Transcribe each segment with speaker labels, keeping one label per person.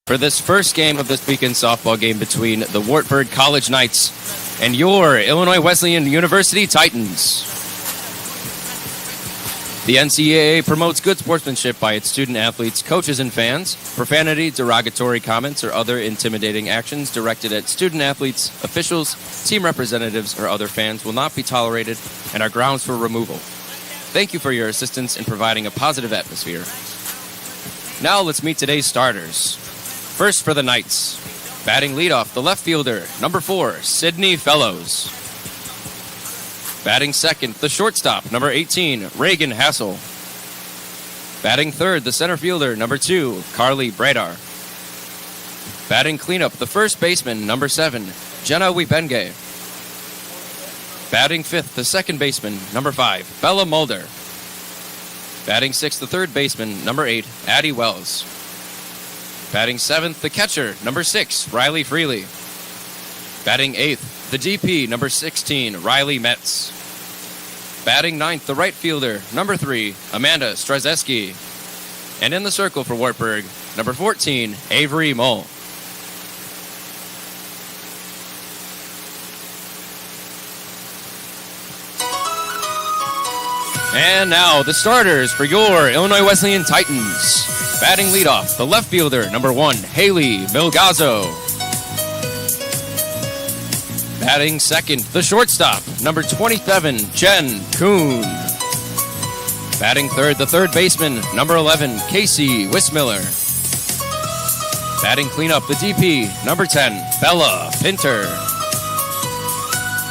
Speaker 1: for this first game of this weekend softball game between the Wartburg College Knights and your Illinois Wesleyan University Titans. The NCAA promotes good sportsmanship by its student athletes, coaches, and fans. Profanity, derogatory comments, or other intimidating actions directed at student athletes, officials, team representatives, or other fans will not be tolerated and are grounds for removal. Thank you for your assistance in providing a positive atmosphere. Now let's meet today's starters. First for the Knights, batting leadoff, the left fielder, number 4, Sydney Fellows. Batting second, the shortstop, number 18, Reagan Hassel. Batting third, the center fielder, number 2, Carly Bradar. Batting cleanup, the first baseman, number 7, Jenna Wibenge. Batting fifth, the second baseman, number 5, Bella Mulder. Batting sixth, the third baseman, number 8, Addie Wells. Batting seventh, the catcher, number 6, Riley Freely. Batting eighth, the DP, number 16, Riley Metz. Batting ninth, the right fielder, number 3, Amanda Strazeski. And in the circle for Wartburg, number 14, Avery Mull. And now the starters for your Illinois Wesleyan Titans. Batting leadoff, the left fielder, number 1, Haley Milgazzo. Batting second, the shortstop, number 27, Jen Kuhn. Batting third, the third baseman, number 11, Casey Wismiller. Batting cleanup, the DP, number 10, Bella Pinter.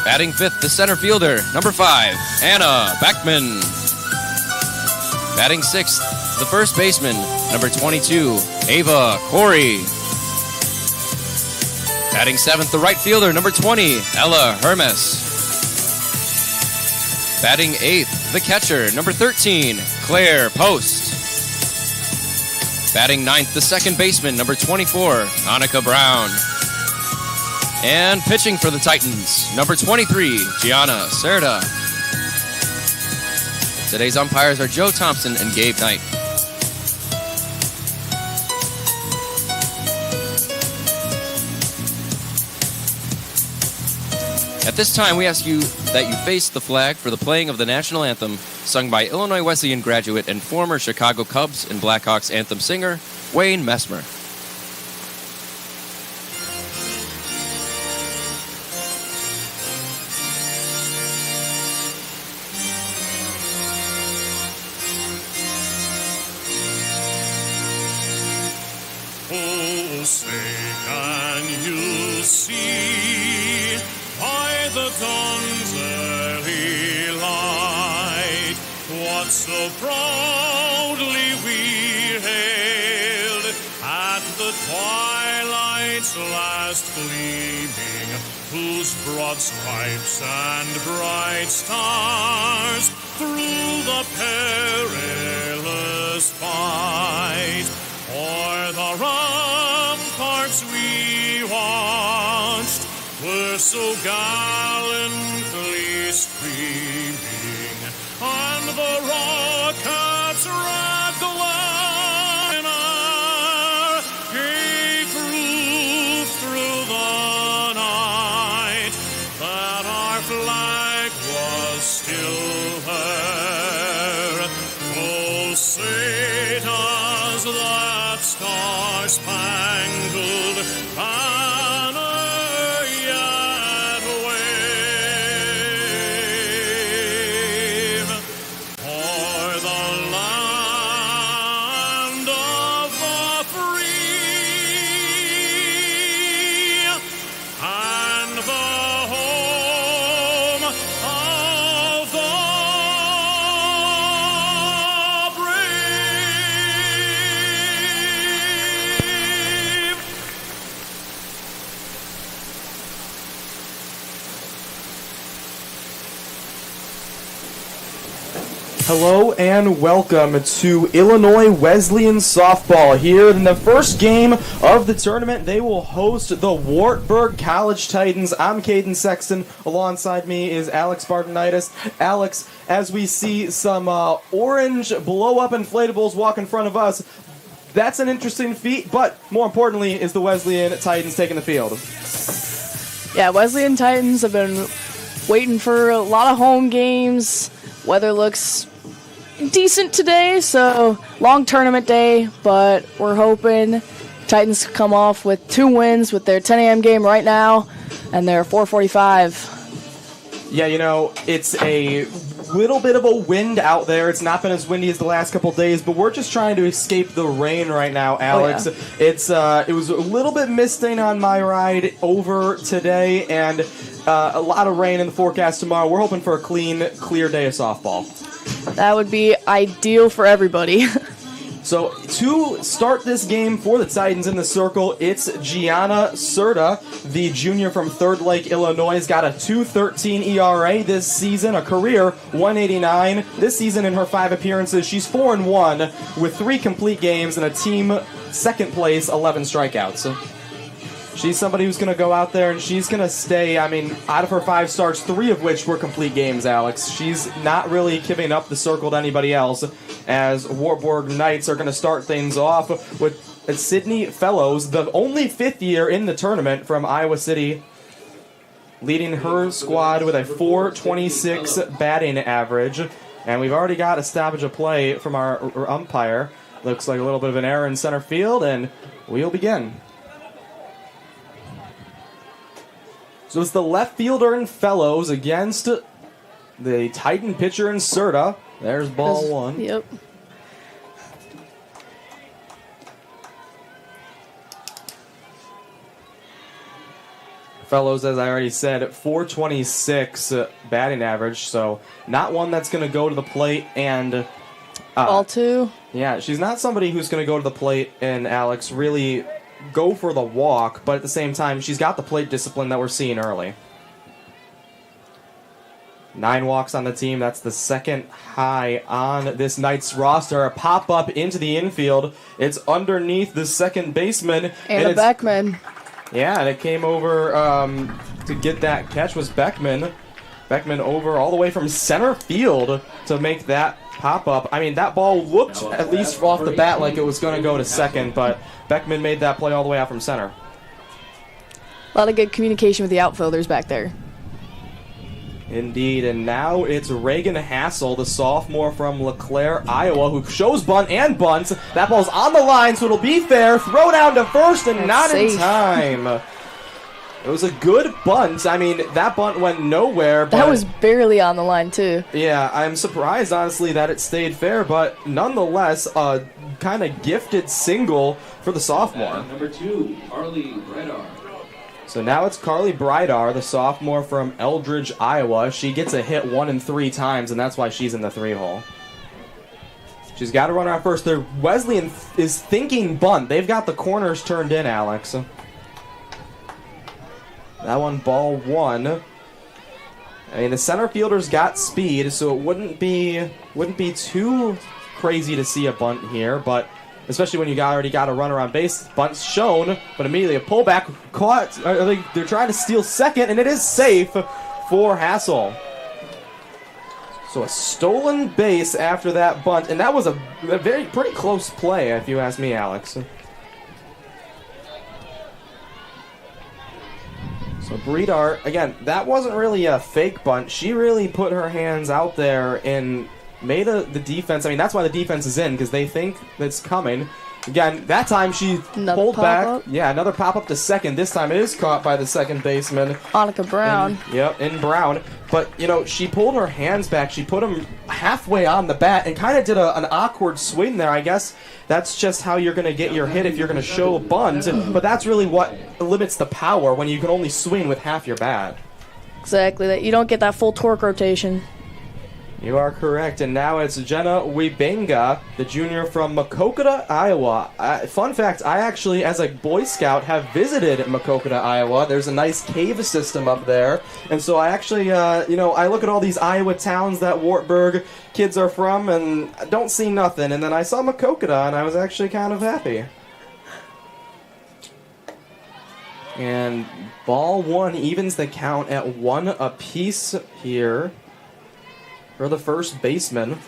Speaker 1: Batting fifth, the center fielder, number 5, Anna Beckman. Batting sixth, the first baseman, number 22, Ava Corey. Batting seventh, the right fielder, number 20, Ella Hermes. Batting eighth, the catcher, number 13, Claire Post. Batting ninth, the second baseman, number 24, Annika Brown. And pitching for the Titans, number 23, Gianna Serta. Today's umpires are Joe Thompson and Gabe Knight. At this time, we ask you that you face the flag for the playing of the national anthem, sung by Illinois Wesleyan graduate and former Chicago Cubs and Blackhawks anthem singer, Wayne Messmer.
Speaker 2: Oh, say can you see by the dawn's early light what so proudly we hailed at the twilight's last gleaming, whose broad stripes and bright stars through the perilous fight o'er the ramparts we watched were so gallantly streaming, and the rockets' red glare gave proof through the night that our flag was still there. Oh, say does that star-spangled banner yet wave o'er the land of the free and the home of the brave.
Speaker 3: Hello and welcome to Illinois Wesleyan Softball. Here in the first game of the tournament, they will host the Wartburg College Titans. I'm Caden Sexton. Alongside me is Alex Bardenitis. Alex, as we see some orange blow-up inflatables walk in front of us, that's an interesting feat, but more importantly is the Wesleyan Titans taking the field.
Speaker 4: Yeah, Wesleyan Titans have been waiting for a lot of home games. Weather looks decent today, so long tournament day, but we're hoping Titans come off with 2 wins with their 10 a.m. game right now, and they're 4:45.
Speaker 3: Yeah, it's a little bit of a wind out there. It's not been as windy as the last couple days, but we're just trying to escape the rain right now, Alex.
Speaker 4: Oh, yeah.
Speaker 3: It was a little bit misting on my ride over today, and a lot of rain in the forecast tomorrow. We're hoping for a clean, clear day of softball.
Speaker 4: That would be ideal for everybody.
Speaker 3: So to start this game for the Titans in the circle, it's Gianna Serta, the junior from Third Lake, Illinois. Has got a 2.13 ERA this season, a career 189. This season in her 5 appearances, she's 4-1 with 3 complete games and a team second place, 11 strikeouts. She's somebody who's going to go out there and she's going to stay, out of her 5 starts, 3 of which were complete games, Alex. She's not really giving up the circle to anybody else, as Wartburg Knights are going to start things off with Sydney Fellows, the only 5th year in the tournament from Iowa City, leading her squad with a 4.26 batting average. And we've already got a stoppage of play from our umpire. Looks like a little bit of an error in center field, and we'll begin. So it's the left fielder in Fellows against the Titan pitcher in Serta. There's ball 1.
Speaker 4: Yep.
Speaker 3: Fellows, as I already said, 4.26 batting average, so not one that's going to go to the plate and...
Speaker 4: Ball 2.
Speaker 3: Yeah, she's not somebody who's going to go to the plate and, Alex, really go for the walk, but at the same time, she's got the plate discipline that we're seeing early. 9 walks on the team. That's the second high on this Knights roster. A pop-up into the infield. It's underneath the second baseman.
Speaker 4: And a Beckman.
Speaker 3: Yeah, and it came over to get that catch was Beckman. Beckman over all the way from center field to make that pop-up. That ball looked, at least off the bat, like it was going to go to second, but Beckman made that play all the way out from center.
Speaker 4: A lot of good communication with the outfielders back there.
Speaker 3: Indeed, and now it's Reagan Hassel, the sophomore from LeClaire, Iowa, who shows bunt and bunts. That ball's on the line, so it'll be fair. Throw down to first and not in time. It was a good bunt. That bunt went nowhere. But
Speaker 4: that was barely on the line, too.
Speaker 3: Yeah, I'm surprised, honestly, that it stayed fair, but nonetheless, a kind of gifted single for the sophomore.
Speaker 5: Number 2, Carly Redar.
Speaker 3: So now it's Carly Brydar, the sophomore from Eldridge, Iowa. She gets a hit 1 and 3 times, and that's why she's in the 3-hole. She's got to run around first. The Wesleyan is thinking bunt. They've got the corners turned in, Alex. That one, ball 1. The center fielder's got speed, so it wouldn't be too crazy to see a bunt here, but especially when you already got a run around base. Bunt's shown, but immediately a pullback caught. They're trying to steal second, and it is safe for Hassel. So a stolen base after that bunt, and that was a pretty close play, if you ask me, Alex. So Breedar, again, that wasn't really a fake bunt. She really put her hands out there and made the defense. That's why the defense is in, because they think that's coming. Again, that time she pulled back. Yeah, another pop-up to second. This time it is caught by the second baseman.
Speaker 4: Annika Brown.
Speaker 3: In Brown. But, she pulled her hands back. She put them halfway on the bat and kind of did an awkward swing there. I guess that's just how you're going to get your hit if you're going to show a bunt. But that's really what limits the power, when you can only swing with half your bat.
Speaker 4: Exactly. You don't get that full torque rotation.
Speaker 3: You are correct, and now it's Jenna Webenga, the junior from Maquoketa, Iowa. Fun fact, I actually, as a Boy Scout, have visited Maquoketa, Iowa. There's a nice cave system up there, and so I actually, I look at all these Iowa towns that Wartburg kids are from, and I don't see nothing, and then I saw Maquoketa, and I was actually kind of happy. And ball 1 evens the count at 1 apiece here for the first baseman.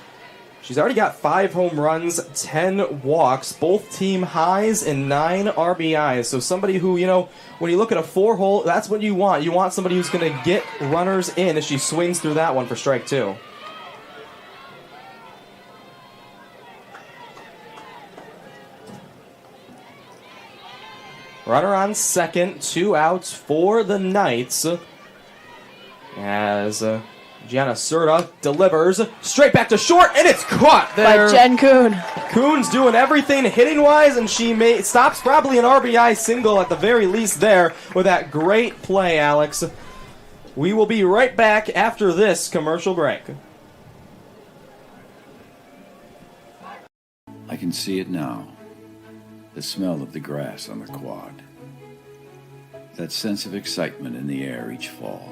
Speaker 3: She's already got 5 home runs, 10 walks, both team highs, and 9 RBIs. So somebody who, when you look at a 4-hole, that's what you want. You want somebody who's going to get runners in as she swings through that one for strike 2. Runner on second, 2 outs for the Knights. As Gianna Serta delivers straight back to short, and it's caught there.
Speaker 4: By Jen Kuhn.
Speaker 3: Kuhn's doing everything hitting-wise, and she stops probably an RBI single at the very least there with that great play, Alex. We will be right back after this commercial break.
Speaker 6: I can see it now. The smell of the grass on the quad. That sense of excitement in the air each fall.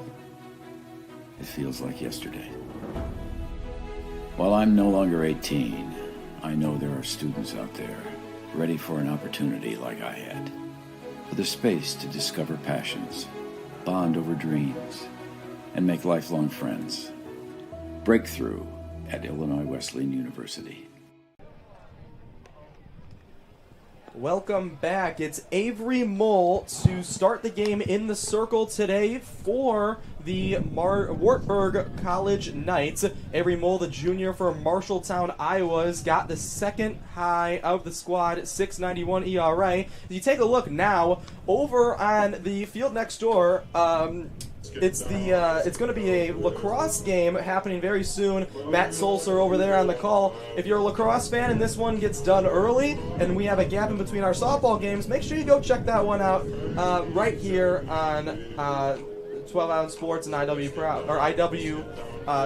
Speaker 6: It feels like yesterday. While I'm no longer 18, I know there are students out there ready for an opportunity like I had. For the space to discover passions, bond over dreams, and make lifelong friends. Breakthrough at Illinois Wesleyan University.
Speaker 3: Welcome back. It's Avery Mole to start the game in the circle today for the Wartburg College Knights. Avery Mole, the junior for Marshalltown, Iowa, has got the second high of the squad, 6.91 ERA. You take a look now over on the field next door. It's going to be a lacrosse game happening very soon. Matt Solser over there on the call. If you're a lacrosse fan and this one gets done early and we have a gap in between our softball games, make sure you go check that one out right here on 12 Ounce Sports and IW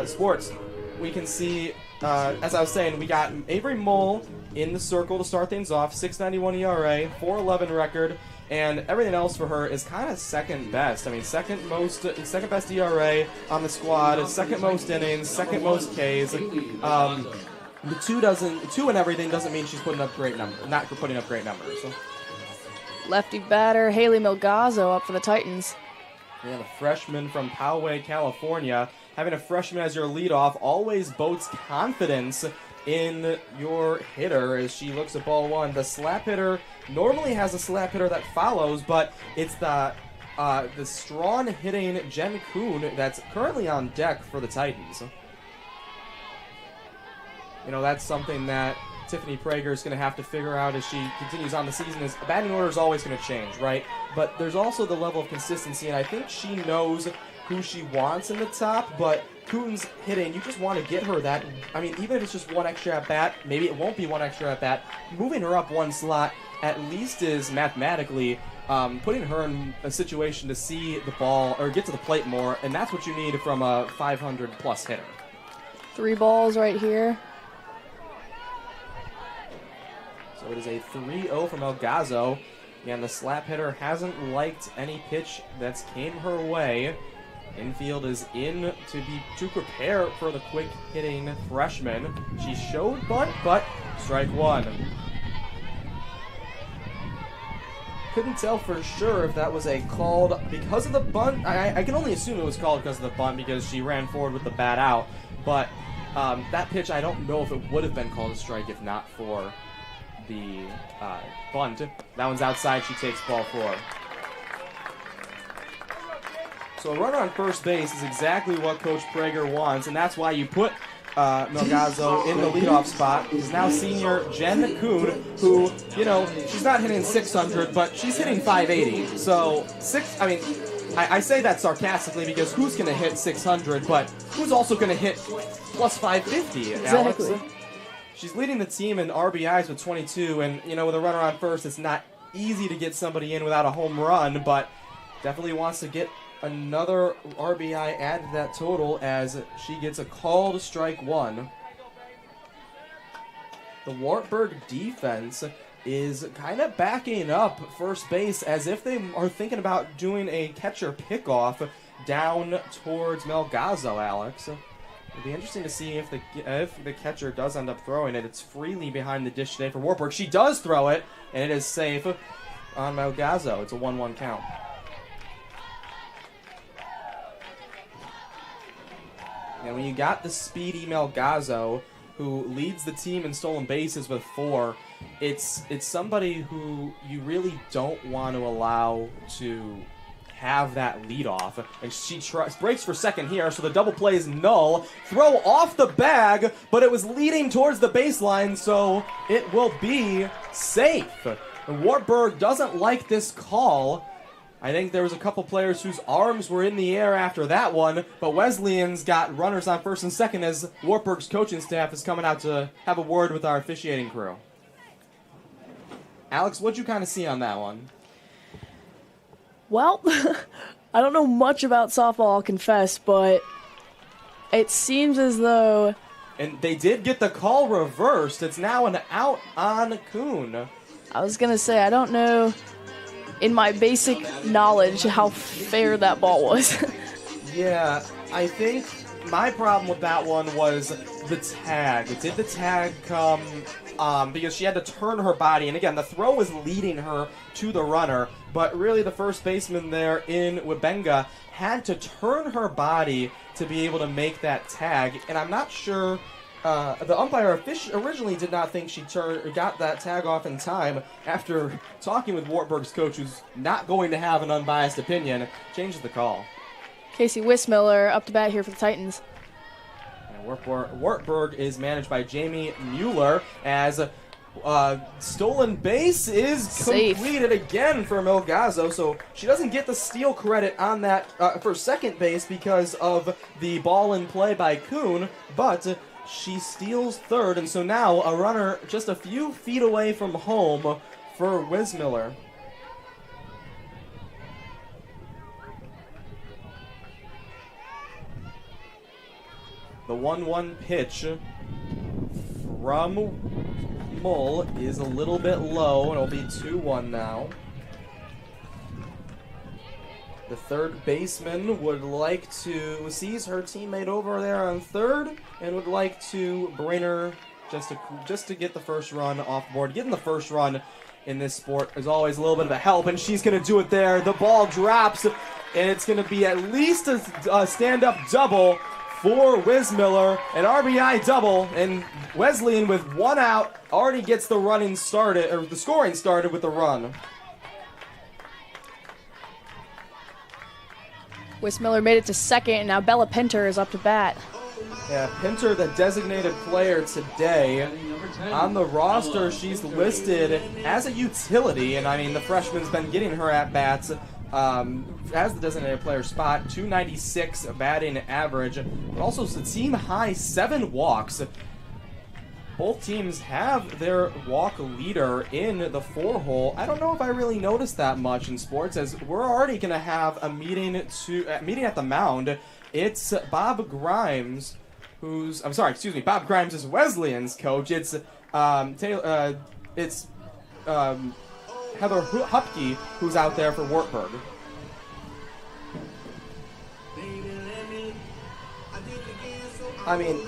Speaker 3: Sports. We can see, as I was saying, we got Avery Mole in the circle to start things off. 6.91 ERA, 4.11 record. And everything else for her is kind of second best. I mean, second best ERA on the squad, second most innings, second most Ks. The two and everything doesn't mean she's putting up great numbers. Not for putting up great numbers. So.
Speaker 4: Lefty batter Haley Milgazzo up for the Titans.
Speaker 3: Yeah, the freshman from Poway, California. Having a freshman as your leadoff always bodes confidence in your hitter as she looks at ball one. The slap hitter normally has a slap hitter that follows, but it's the strong hitting Jen Kuhn that's currently on deck for the Titans. That's something that Tiffany Prager is going to have to figure out as she continues on the season. Is batting order is always going to change, right? But there's also the level of consistency, and I think she knows who she wants in the top, but Kuhn's hitting, you just want to get her that. I mean, even if it's just one extra at bat, maybe it won't be one extra at bat, moving her up one slot at least is mathematically putting her in a situation to see the ball or get to the plate more, and that's what you need from a 500 plus hitter.
Speaker 4: 3 balls right here.
Speaker 3: So it is a 3-0 from Elgazo. And the slap hitter hasn't liked any pitch that's came her way. Infield is in to prepare for the quick hitting freshman. She showed bunt, but strike one. Couldn't tell for sure if that was a called because of the bunt. I can only assume it was called because of the bunt because she ran forward with the bat out. But that pitch, I don't know if it would have been called a strike if not for the bunt. That one's outside. She takes ball 4. So a runner on first base is exactly what Coach Prager wants, and that's why you put Milgazzo in the leadoff spot. Because now senior Jen Kuhn, who, she's not hitting 600, but she's hitting 580. So I say that sarcastically because who's going to hit 600, but who's also going to hit plus 550, Alex?
Speaker 4: Exactly.
Speaker 3: She's leading the team in RBIs with 22, and, with a runner on first, it's not easy to get somebody in without a home run, but definitely wants to get another RBI added to that total as she gets a call to strike one. The Wartburg defense is kind of backing up first base as if they are thinking about doing a catcher pickoff down towards Milgazzo, Alex. It'd be interesting to see if the catcher does end up throwing it. It's freely behind the dish today for Wartburg. She does throw it, and it is safe on Milgazzo. It's a 1-1 count. And when you got the speedy Milgazzo, who leads the team in stolen bases with 4, it's somebody who you really don't want to allow to have that lead off. And she breaks for second here, so the double play is null. Throw off the bag, but it was leading towards the baseline, so it will be safe. And Wartburg doesn't like this call. I think there was a couple players whose arms were in the air after that one, but Wesleyan's got runners on first and second as Wartburg's coaching staff is coming out to have a word with our officiating crew. Alex, what'd you kind of see on that one?
Speaker 4: Well, I don't know much about softball, I'll confess, but it seems as though...
Speaker 3: And they did get the call reversed. It's now an out on Kuhn.
Speaker 4: I was going to say, I don't know, in my basic knowledge, how fair that ball was.
Speaker 3: Yeah, I think my problem with that one was the tag. Did the tag come... because she had to turn her body, and again, the throw was leading her to the runner, but really the first baseman there in Wibenga had to turn her body to be able to make that tag, and I'm not sure, the umpire originally did not think she got that tag off in time. After talking with Wartburg's coach, who's not going to have an unbiased opinion, changes the call.
Speaker 4: Casey Wissmiller up to bat here for the Titans.
Speaker 3: Wartburg is managed by Jamie Mueller as stolen base is
Speaker 4: Safe.
Speaker 3: completed again for Melgazo, so she doesn't get the steal credit on that for second base because of the ball in play by Kuhn, but she steals third, and so now a runner just a few feet away from home for Wissmiller. The 1-1 pitch from Mull is a little bit low, and it'll be 2-1 now. The third baseman would like to sees her teammate over there on third and would like to bring her just to get the first run off the board. Getting the first run in this sport is always a little bit of a help, and she's going to do it there. The ball drops, and it's going to be at least a stand-up double for Wissmiller, an RBI double, and Wesleyan with 1 out already gets the running started, or the scoring started with the run.
Speaker 4: Wissmiller made it to second, and now Bella Pinter is up to bat.
Speaker 3: Yeah, Pinter, the designated player today. On the roster, she's listed as a utility, and I mean, the freshman's been getting her at-bats as the designated player spot, 296 batting average, but also the team high 7 walks. Both teams have their walk leader in the 4-hole. I don't know if I really noticed that much in sports, as we're already going to have a meeting at the mound. It's Bob Grimes, Bob Grimes is Wesleyan's coach. It's Heather Hupke who's out there for Wartburg. I mean,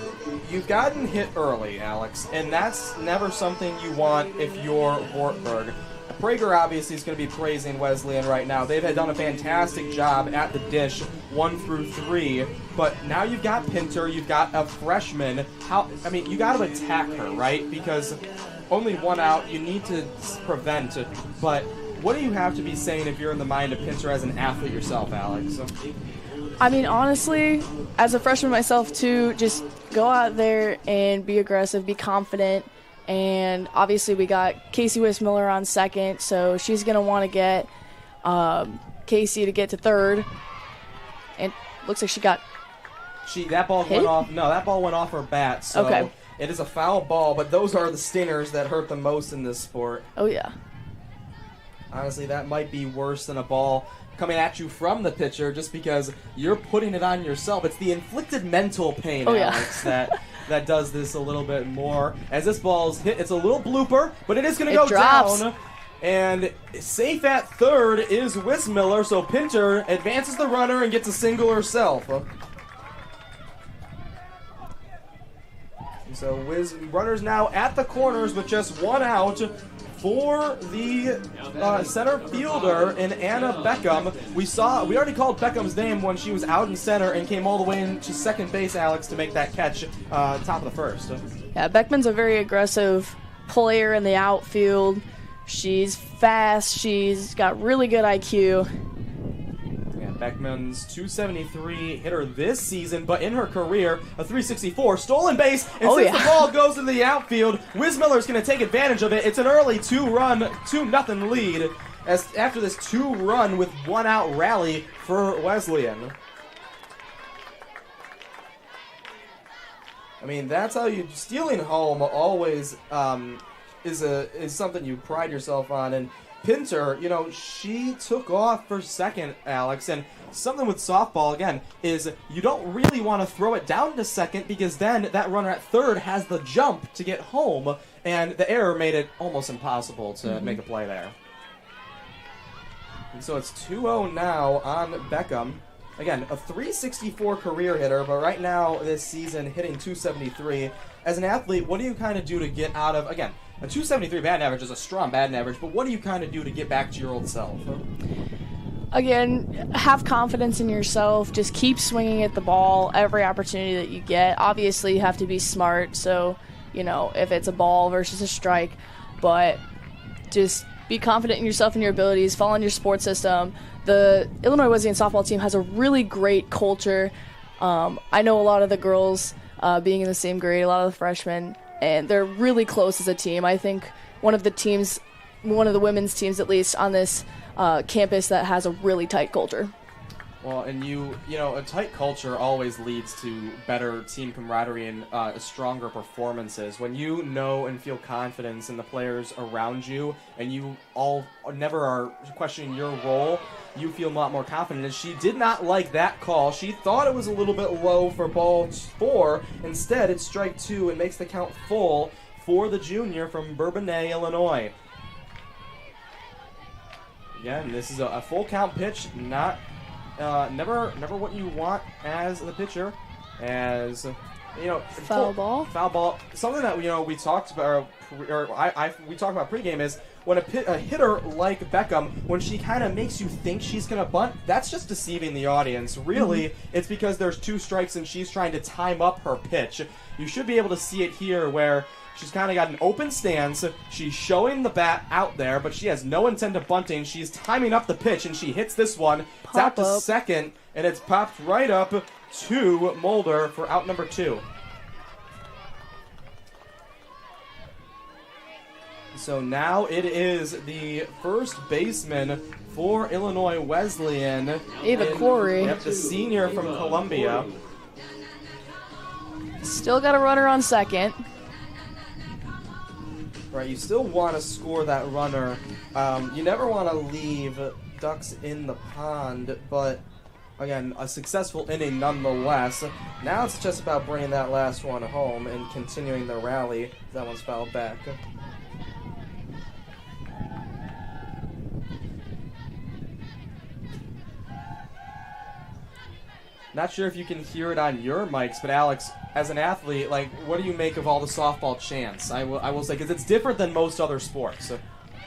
Speaker 3: you've gotten hit early, Alex, and that's never something you want if you're Wartburg. Prager obviously is going to be praising Wesleyan right now. They've done a fantastic job at the dish 1 through 3, but now you've got Pinter, you've got a freshman. You got to attack her, right? Because only 1 out, you need to prevent it. But what do you have to be saying if you're in the mind of Pinter as an athlete yourself, Alex?
Speaker 4: I mean, honestly, as a freshman myself too, just go out there and be aggressive, be confident. And obviously we got Casey Wissmiller on second, so she's going to want to get Casey to get to third. And looks like she got
Speaker 3: that ball
Speaker 4: hit?
Speaker 3: went off. No, that ball went off her bat. So
Speaker 4: okay.
Speaker 3: It is a foul ball, but those are the stingers that hurt the most in this sport.
Speaker 4: Oh, yeah.
Speaker 3: Honestly, that might be worse than a ball coming at you from the pitcher, just because you're putting it on yourself. It's the inflicted mental pain, Alex, that does this a little bit more. As this ball's hit, it's a little blooper, but it is going to go
Speaker 4: drops
Speaker 3: down. And safe at third is Wissmiller, so Pinter advances the runner and gets a single herself. So runners now at the corners with just 1 out for the center fielder in Anna Beckham. We already called Beckham's name when she was out in center and came all the way into second base, Alex, to make that catch top of the first.
Speaker 4: Yeah, Beckman's a very aggressive player in the outfield. She's fast. She's got really good IQ.
Speaker 3: Yeah, Beckman's 273 hitter this season, but in her career, a 364 stolen base. And since the ball goes into the outfield, Wismiller's going to take advantage of it. It's an early 2-0 lead as after this 2-run with 1-out rally for Wesleyan. I mean, that's how you stealing home always is something you pride yourself on. And Pinter, you know, she took off for second, Alex, and something with softball again is you don't really want to throw it down to second because then that runner at third has the jump to get home, and the error made it almost impossible to make a play there. And so it's 2-0 now on Beckham. Again, a 364 career hitter, but right now this season hitting 273. As an athlete, what do you kind of do to get out of, again, a 273 batting average is a strong batting average, but what do you kind of do to get back to your old self?
Speaker 4: Again, have confidence in yourself. Just keep swinging at the ball every opportunity that you get. Obviously, you have to be smart, so, you know, if it's a ball versus a strike, but just be confident in yourself and your abilities, follow in your sports system. The Illinois Wesleyan softball team has a really great culture. I know a lot of the girls being in the same grade, a lot of the freshmen, and they're really close as a team. I think one of the women's teams at least on this campus that has a really tight culture.
Speaker 3: Well, and you know, a tight culture always leads to better team camaraderie and stronger performances. When you know and feel confidence in the players around you, and you all never are questioning your role, you feel a lot more confident. And she did not like that call. She thought it was a little bit low for ball 4. Instead, it's strike 2 and makes the count full for the junior from Bourbonnais, Illinois. Again, this is a full count pitch, never what you want as the pitcher, as you know,
Speaker 4: foul ball.
Speaker 3: Something that we talked about, we talked about pregame is when a hitter like Beckham, when she kind of makes you think she's gonna bunt, that's just deceiving the audience. Really, it's because there's 2 strikes and she's trying to time up her pitch. You should be able to see it here where she's kind of got an open stance. She's showing the bat out there, but she has no intent of bunting. She's timing up the pitch, and she hits this one. It's out to second, and it's popped right up to Mulder for out number 2. So now it is the first baseman for Illinois Wesleyan.
Speaker 4: Ava Corey.
Speaker 3: Yep, the senior from Columbia.
Speaker 4: Still got a runner on second.
Speaker 3: Right, you still want to score that runner. You never want to leave ducks in the pond, but again, a successful inning nonetheless. Now it's just about bringing that last one home and continuing the rally. That one's fouled back. Not sure if you can hear it on your mics, but Alex, as an athlete, like, what do you make of all the softball chants? I will say, because it's different than most other sports.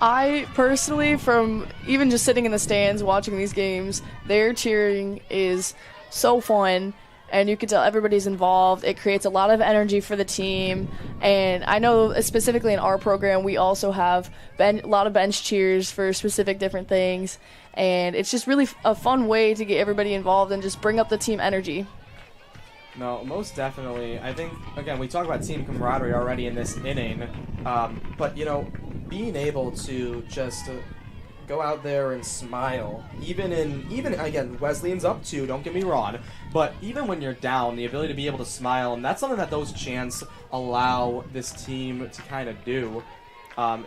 Speaker 4: I personally, from even just sitting in the stands watching these games, their cheering is so fun, and you can tell everybody's involved. It creates a lot of energy for the team, and I know specifically in our program, we also have a lot of bench cheers for specific different things, and it's just really a fun way to get everybody involved and just bring up the team energy.
Speaker 3: No, most definitely. I think, again, we talk about team camaraderie already in this inning, but, you know, being able to just go out there and smile, even again, Wesleyan's up 2, don't get me wrong, but even when you're down, the ability to be able to smile, and that's something that those chants allow this team to kind of do,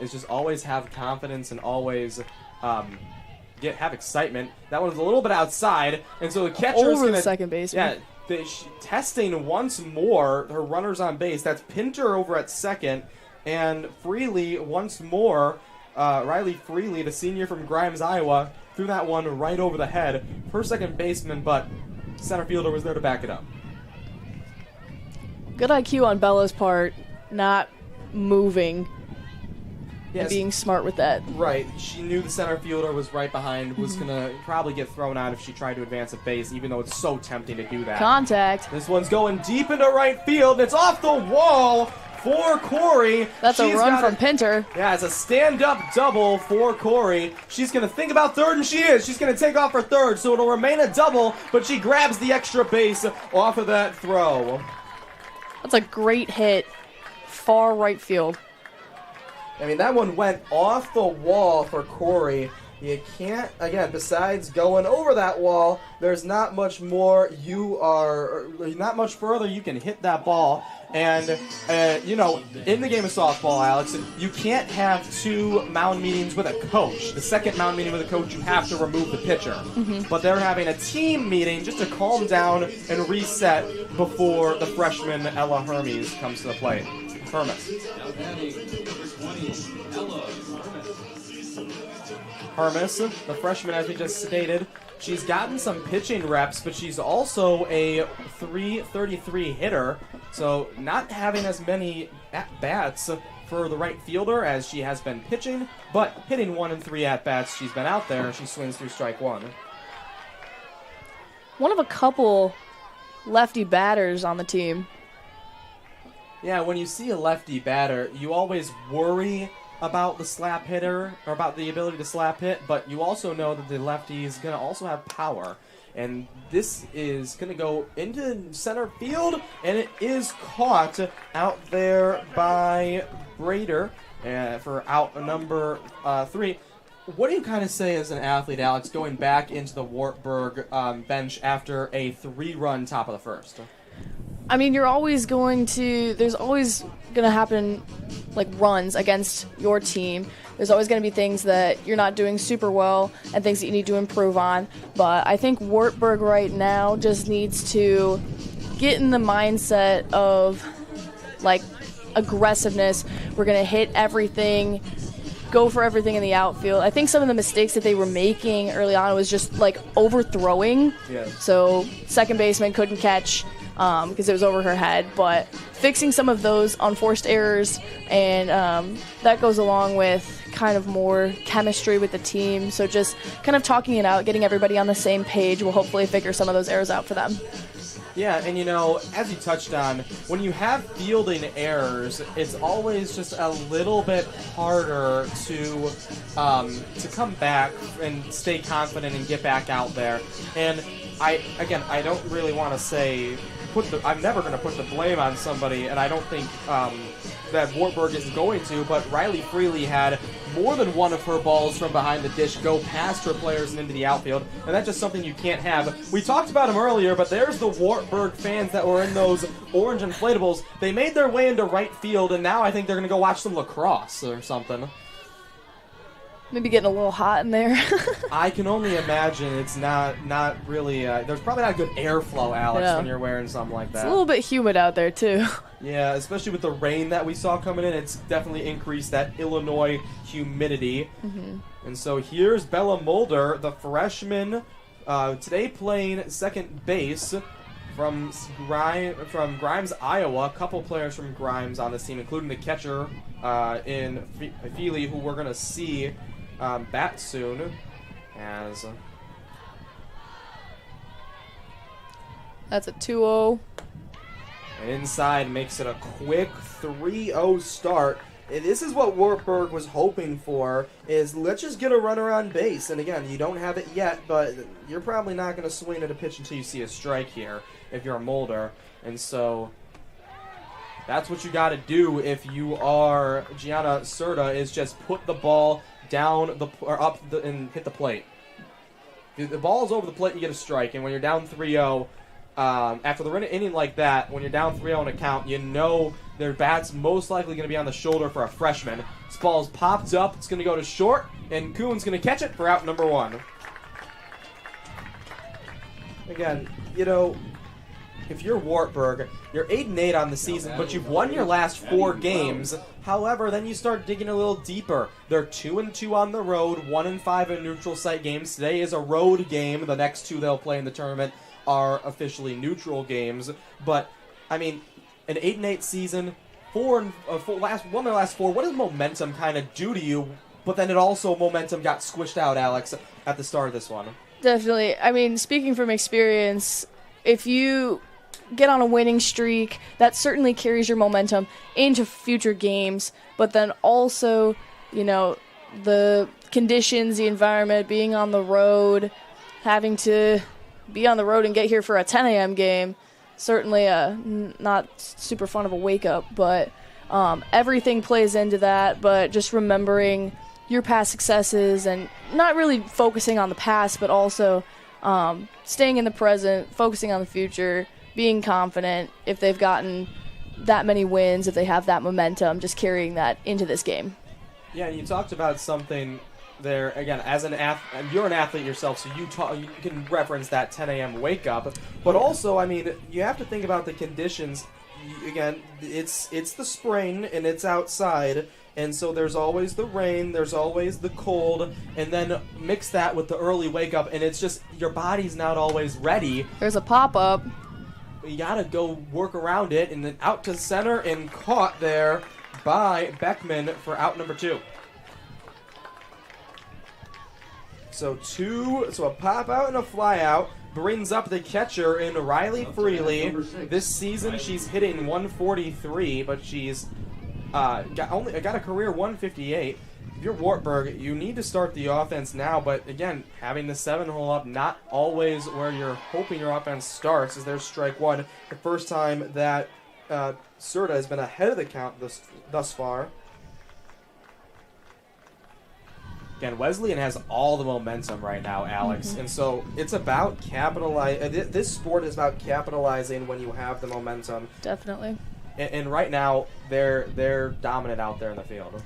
Speaker 3: is just always have confidence and always have excitement. That one's a little bit outside, and so the catcher's
Speaker 4: over the second baseman.
Speaker 3: Yeah, testing once more her runners on base. That's Pinter over at second, and Freely once more. Riley Freely, the senior from Grimes, Iowa, threw that one right over the head. Her second baseman, but center fielder was there to back it up.
Speaker 4: Good IQ on Bella's part, not moving.
Speaker 3: Yes.
Speaker 4: Being smart with that.
Speaker 3: Right. She knew the center fielder was right behind, was going to probably get thrown out if she tried to advance a base, even though it's so tempting to do that.
Speaker 4: Contact.
Speaker 3: This one's going deep into right field, and it's off the wall for Corey.
Speaker 4: That's a
Speaker 3: She's
Speaker 4: run
Speaker 3: got
Speaker 4: from
Speaker 3: it.
Speaker 4: Pinter.
Speaker 3: Yeah, it's a stand-up double for Corey. She's going to think about third, and she is. She's going to take off for third, so it'll remain a double, but she grabs the extra base off of that throw.
Speaker 4: That's a great hit. Far right field.
Speaker 3: I mean, that one went off the wall for Corey. You can't, again, besides going over that wall, there's not much more not much further you can hit that ball. And, in the game of softball, Alex, you can't have 2 mound meetings with a coach. The second mound meeting with a coach, you have to remove the pitcher. But they're having a team meeting just to calm down and reset before the freshman Ella Hermes comes to the plate. Hermes.
Speaker 5: Now batting number 20, Ella
Speaker 3: Hermes, the freshman, as we just stated, she's gotten some pitching reps, but she's also a .333 hitter, so not having as many at-bats for the right fielder as she has been pitching, but hitting 1 in 3 at-bats. She's been out there, she swings through strike 1.
Speaker 4: One of a couple lefty batters on the team.
Speaker 3: Yeah, when you see a lefty batter, you always worry about the slap hitter, or about the ability to slap hit, but you also know that the lefty is going to also have power. And this is going to go into center field, and it is caught out there by Brader for out number 3. What do you kind of say as an athlete, Alex, going back into the Wartburg bench after a 3-run top of the first?
Speaker 4: I mean, there's always going to happen, like, runs against your team. There's always going to be things that you're not doing super well and things that you need to improve on. But I think Wartburg right now just needs to get in the mindset of, like, aggressiveness. We're going to hit everything, go for everything in the outfield. I think some of the mistakes that they were making early on was just, like, overthrowing.
Speaker 3: Yeah.
Speaker 4: So second baseman couldn't catch because it was over her head, but fixing some of those unforced errors, and that goes along with kind of more chemistry with the team. So just kind of talking it out, getting everybody on the same page will hopefully figure some of those errors out for them.
Speaker 3: Yeah, and as you touched on, when you have fielding errors, it's always just a little bit harder to come back and stay confident and get back out there. And I don't really want to say I'm never going to put the blame on somebody, and I don't think that Wartburg is going to, but Riley Freely had more than one of her balls from behind the dish go past her players and into the outfield, and that's just something you can't have. We talked about them earlier, but there's the Wartburg fans that were in those orange inflatables. They made their way into right field, and now I think they're going to go watch some lacrosse or something.
Speaker 4: Maybe getting a little hot in there.
Speaker 3: I can only imagine it's not really. There's probably not good airflow, Alex,
Speaker 4: Yeah.
Speaker 3: when you're wearing something like that.
Speaker 4: It's a little bit humid out there, too.
Speaker 3: Yeah, especially with the rain that we saw coming in, it's definitely increased that Illinois humidity.
Speaker 4: Mm-hmm.
Speaker 3: And so here's Bella Mulder, the freshman, today playing second base from Grimes, Iowa. A couple players from Grimes on this team, including the catcher in Feely, who we're going to see bat soon. As
Speaker 4: That's a 2-0.
Speaker 3: and inside makes it a quick 3-0 start. And this is what Wartburg was hoping for, is let's just get a runner on base. And again, you don't have it yet, but you're probably not going to swing at a pitch until you see a strike here if you're a Mulder. And so that's what you got to do if you are Gianna Serta, is just put the ball down and hit the plate. If the ball is over the plate, you get a strike. And when you're down 3-0, after the inning like that, when you're down 3-0 in a count, you know their bat's most likely going to be on the shoulder for a freshman. This ball's popped up. It's going to go to short, and Kuhn's going to catch it for out number 1. Again, if you're Wartburg, you're 8-8 on the season, but you've won your last 4 games. However, then you start digging a little deeper. They're 2-2 on the road, 1-5 in neutral site games. Today is a road game. The next 2 they'll play in the tournament are officially neutral games. But, I mean, an 8-8 season, won their last 4. What does momentum kind of do to you? But then momentum got squished out, Alex, at the start of this one.
Speaker 4: Definitely. I mean, speaking from experience, if you get on a winning streak. That certainly carries your momentum into future games. But then also, the conditions, the environment, being on the road, having to be on the road and get here for a 10 a.m. game, certainly not super fun of a wake-up, but everything plays into that. But just remembering your past successes and not really focusing on the past, but also staying in the present, focusing on the future, being confident if they've gotten that many wins, if they have that momentum, just carrying that into this game.
Speaker 3: Yeah, and you talked about something there, again, as an athlete, you're an athlete yourself, so you can reference that 10 a.m. wake up, but also, I mean, you have to think about the conditions. Again, it's the spring, and it's outside, and so there's always the rain, there's always the cold, and then mix that with the early wake up, and it's just, your body's not always ready.
Speaker 4: There's a pop-up.
Speaker 3: You gotta go work around it, and then out to center, and caught there by Beckman for out number 2. So a pop out and a fly out brings up the catcher in Riley Freely. This season she's hitting 143, but she's got a career 158. If you're Wartburg, you need to start the offense now, but again, having the 7-hole up, not always where you're hoping your offense starts, as there's strike 1. The first time that Serta has been ahead of the count thus far. Again, Wesleyan has all the momentum right now, Alex, and so it's about this sport is about capitalizing when you have the momentum.
Speaker 4: Definitely.
Speaker 3: And right now, they're dominant out there in the field.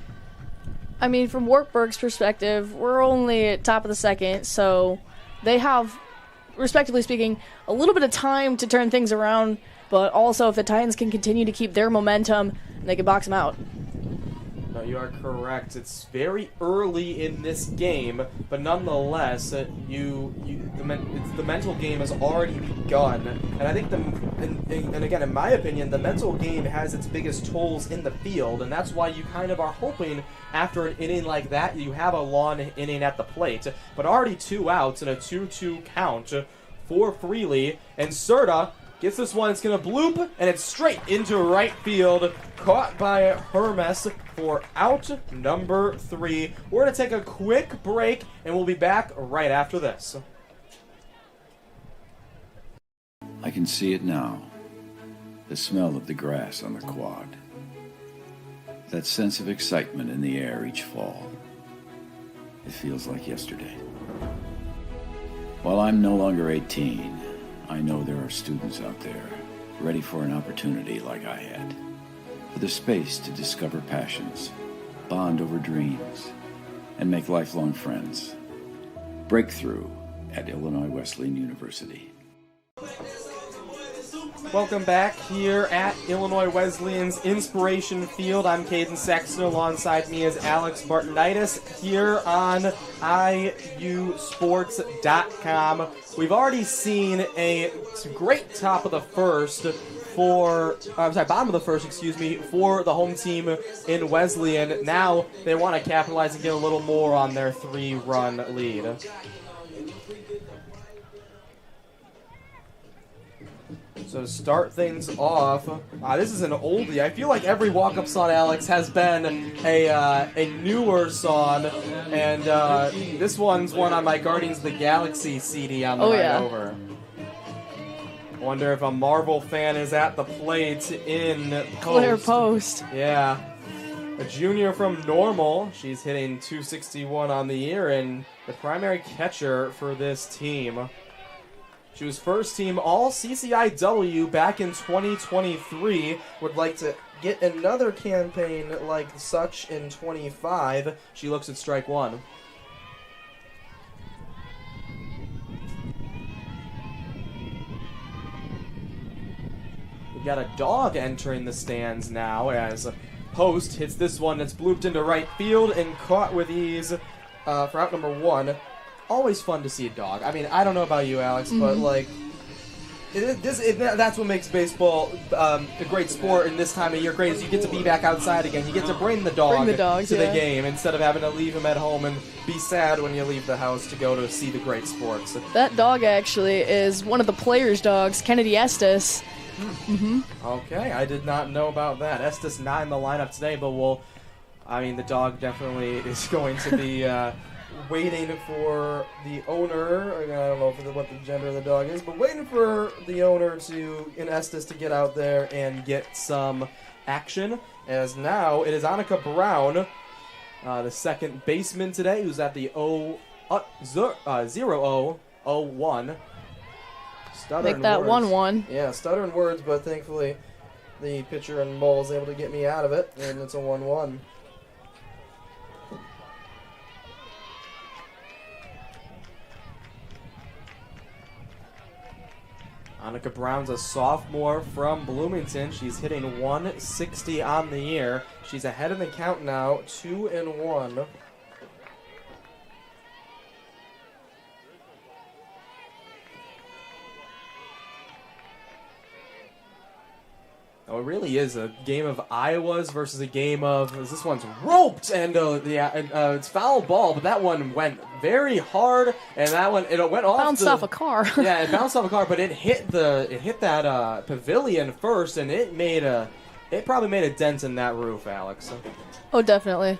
Speaker 4: I mean, from Wartburg's perspective, we're only at top of the second, so they have, respectively speaking, a little bit of time to turn things around, but also if the Titans can continue to keep their momentum, they can box them out.
Speaker 3: No, you are correct. It's very early in this game, but nonetheless, the mental game has already begun. And I think and again, in my opinion, the mental game has its biggest tolls in the field, and that's why you kind of are hoping after an inning like that you have a long inning at the plate. But already 2 outs and a 2-2 count for Freely, and Serta gets this one. It's going to bloop, and it's straight into right field. Caught by Hermes for out number 3. We're going to take a quick break, and we'll be back right after this.
Speaker 6: I can see it now. The smell of the grass on the quad. That sense of excitement in the air each fall. It feels like yesterday. While I'm no longer 18, I know there are students out there ready for an opportunity like I had, for the space to discover passions, bond over dreams, and make lifelong friends. Breakthrough at Illinois Wesleyan University.
Speaker 3: Welcome back here at Illinois Wesleyan's Inspiration Field. I'm Caden Sexton. Alongside me is Alex Martinitis here on IUsports.com. We've already seen a great top of the first bottom of the first, for the home team in Wesleyan. Now they want to capitalize and get a little more on their 3-run lead. So to start things off, this is an oldie. I feel like every walk-up song, Alex, has been a newer song, and this one's one on my Guardians of the Galaxy CD on the way over. Wonder if a Marvel fan is at the plate in Post.
Speaker 4: Claire Post.
Speaker 3: Yeah. A junior from Normal. She's hitting 261 on the year, and the primary catcher for this team. She was first team all CCIW back in 2023. Would like to get another campaign like such in 25. She looks at strike 1. We got a dog entering the stands now as Post hits this one that's blooped into right field and caught with ease for out number 1. Always fun to see a dog. I mean, I don't know about you, Alex, but like, that's what makes baseball a great sport in this time of year. Great is you get to be back outside again. You get to bring the dog to the game instead of having to leave him at home and be sad when you leave the house to go to see the great sports.
Speaker 4: That dog actually is one of the players' dogs, Kennedy Estes.
Speaker 3: Okay, I did not know about that. Estes not in the lineup today, but the dog definitely is going to be waiting for the owner. I don't know what the gender of the dog is, but waiting for the owner in Estes to get out there and get some action. As now it is Annika Brown, the second baseman today, who's at the 0-0-0-1.
Speaker 4: Make that 1-1.
Speaker 3: Yeah, stuttering words, but thankfully the pitcher and ball is able to get me out of it, and it's a 1-1. Annika Brown's a sophomore from Bloomington. She's hitting 160 on the year. She's ahead in the count now, 2-1. Oh, it really is a game of Iowas versus a game of this one's roped and it's foul ball, but that one went very hard and that one it went off
Speaker 4: off a car.
Speaker 3: Yeah, it bounced off a car, but it hit that pavilion first and it probably made a dent in that roof, Alex.
Speaker 4: Oh, definitely.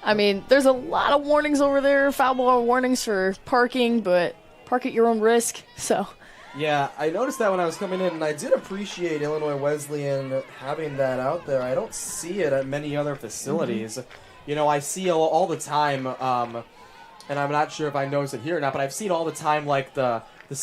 Speaker 4: I mean, there's a lot of warnings over there, foul ball warnings for parking, but park at your own risk. So.
Speaker 3: Yeah, I noticed that when I was coming in, and I did appreciate Illinois Wesleyan having that out there. I don't see it at many other facilities. You know, I see all the time, and I'm not sure if I noticed it here or not, but I've seen all the time, like, in the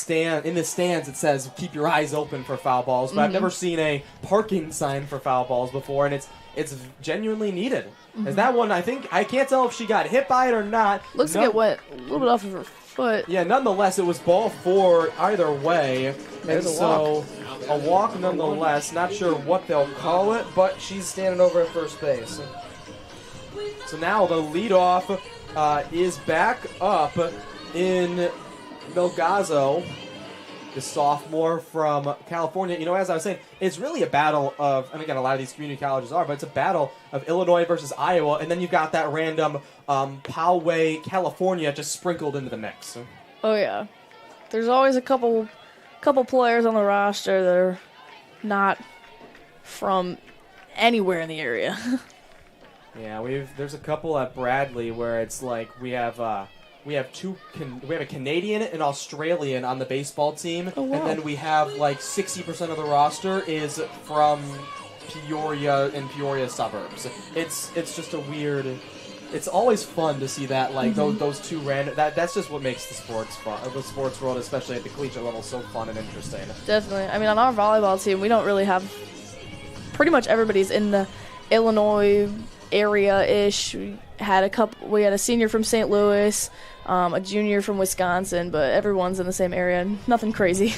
Speaker 3: stands it says, keep your eyes open for foul balls, but I've never seen a parking sign for foul balls before, and it's genuinely needed. Is that one, I can't tell if she got hit by it or not.
Speaker 4: Looks like it went a little bit off of her foot.
Speaker 3: Yeah, nonetheless, it was ball four either way.
Speaker 4: There's
Speaker 3: and
Speaker 4: a
Speaker 3: so a walk nonetheless. Not sure what they'll call it, but she's standing over at first base. So now the leadoff is back up in Melgazo, the sophomore from California. You know, as I was saying, it's really a battle of, and again, a lot of these community colleges are, but it's a battle of Illinois versus Iowa, and then you've got that random Poway, California just sprinkled into the mix.
Speaker 4: Oh, yeah. There's always a couple players on the roster that are not from anywhere in the area.
Speaker 3: Yeah, there's a couple at Bradley where it's like we have a Canadian and Australian on the baseball team,
Speaker 4: oh, wow.
Speaker 3: And then we have like 60% of the roster is from Peoria and Peoria suburbs. It's just a weird. It's always fun to see that, like those two random. That's just what makes the sports fun, the sports world, especially at the collegiate level, so fun and interesting.
Speaker 4: Definitely. I mean, on our volleyball team, we don't really have. Pretty much everybody's in the Illinois area-ish. We had a senior from St. Louis, a junior from Wisconsin, but everyone's in the same area. Nothing crazy.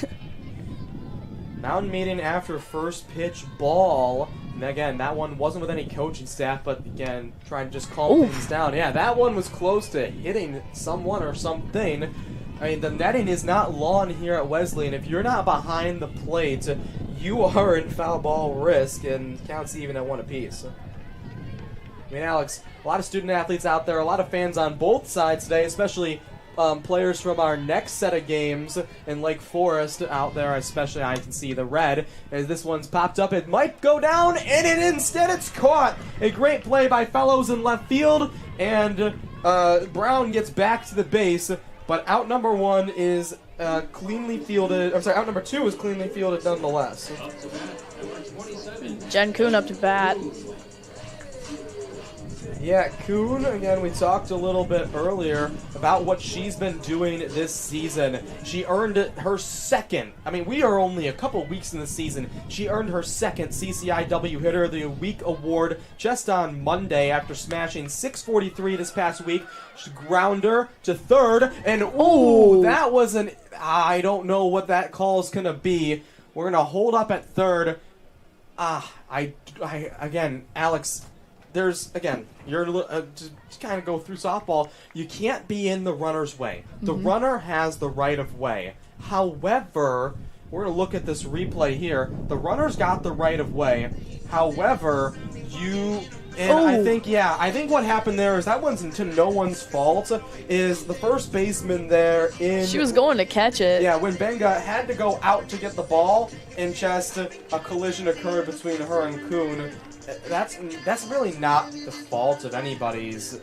Speaker 3: Mountain meeting after first pitch ball. And again, that one wasn't with any coaching staff, but again, trying to just calm things down. Yeah, that one was close to hitting someone or something. I mean, the netting is not lawn here at Wesleyan. If you're not behind the plate, you are in foul ball risk, and counts even at one apiece. I mean, Alex, a lot of student athletes out there, a lot of fans on both sides today, especially players from our next set of games in Lake Forest out there, especially I can see the red as this one's popped up. It might go down, and instead it's caught. A great play by Fellows in left field, and Brown gets back to the base, but out number one is cleanly fielded. I'm sorry, out number two is cleanly fielded nonetheless.
Speaker 4: Jen Kuhn up to bat.
Speaker 3: Yeah, Kuhn, again, we talked a little bit earlier about what she's been doing this season. She earned her second, we are only a couple weeks in the season, she earned her second CCIW Hitter of the Week award just on Monday after smashing 643 this past week. She grounder to third, and that was I don't know what that call is going to be. We're going to hold up at third. Again, Alex, you're to kind of go through softball. You can't be in the runner's way. The runner has the right of way. However, we're going to look at this replay here. The runner's got the right of way. However, And I think what happened there is that one's to no one's fault. Is the first baseman there in?
Speaker 4: She was going to catch it.
Speaker 3: Yeah, when Benga had to go out to get the ball, and just a collision occurred between her and Kuhn. That's really not the fault of anybody's.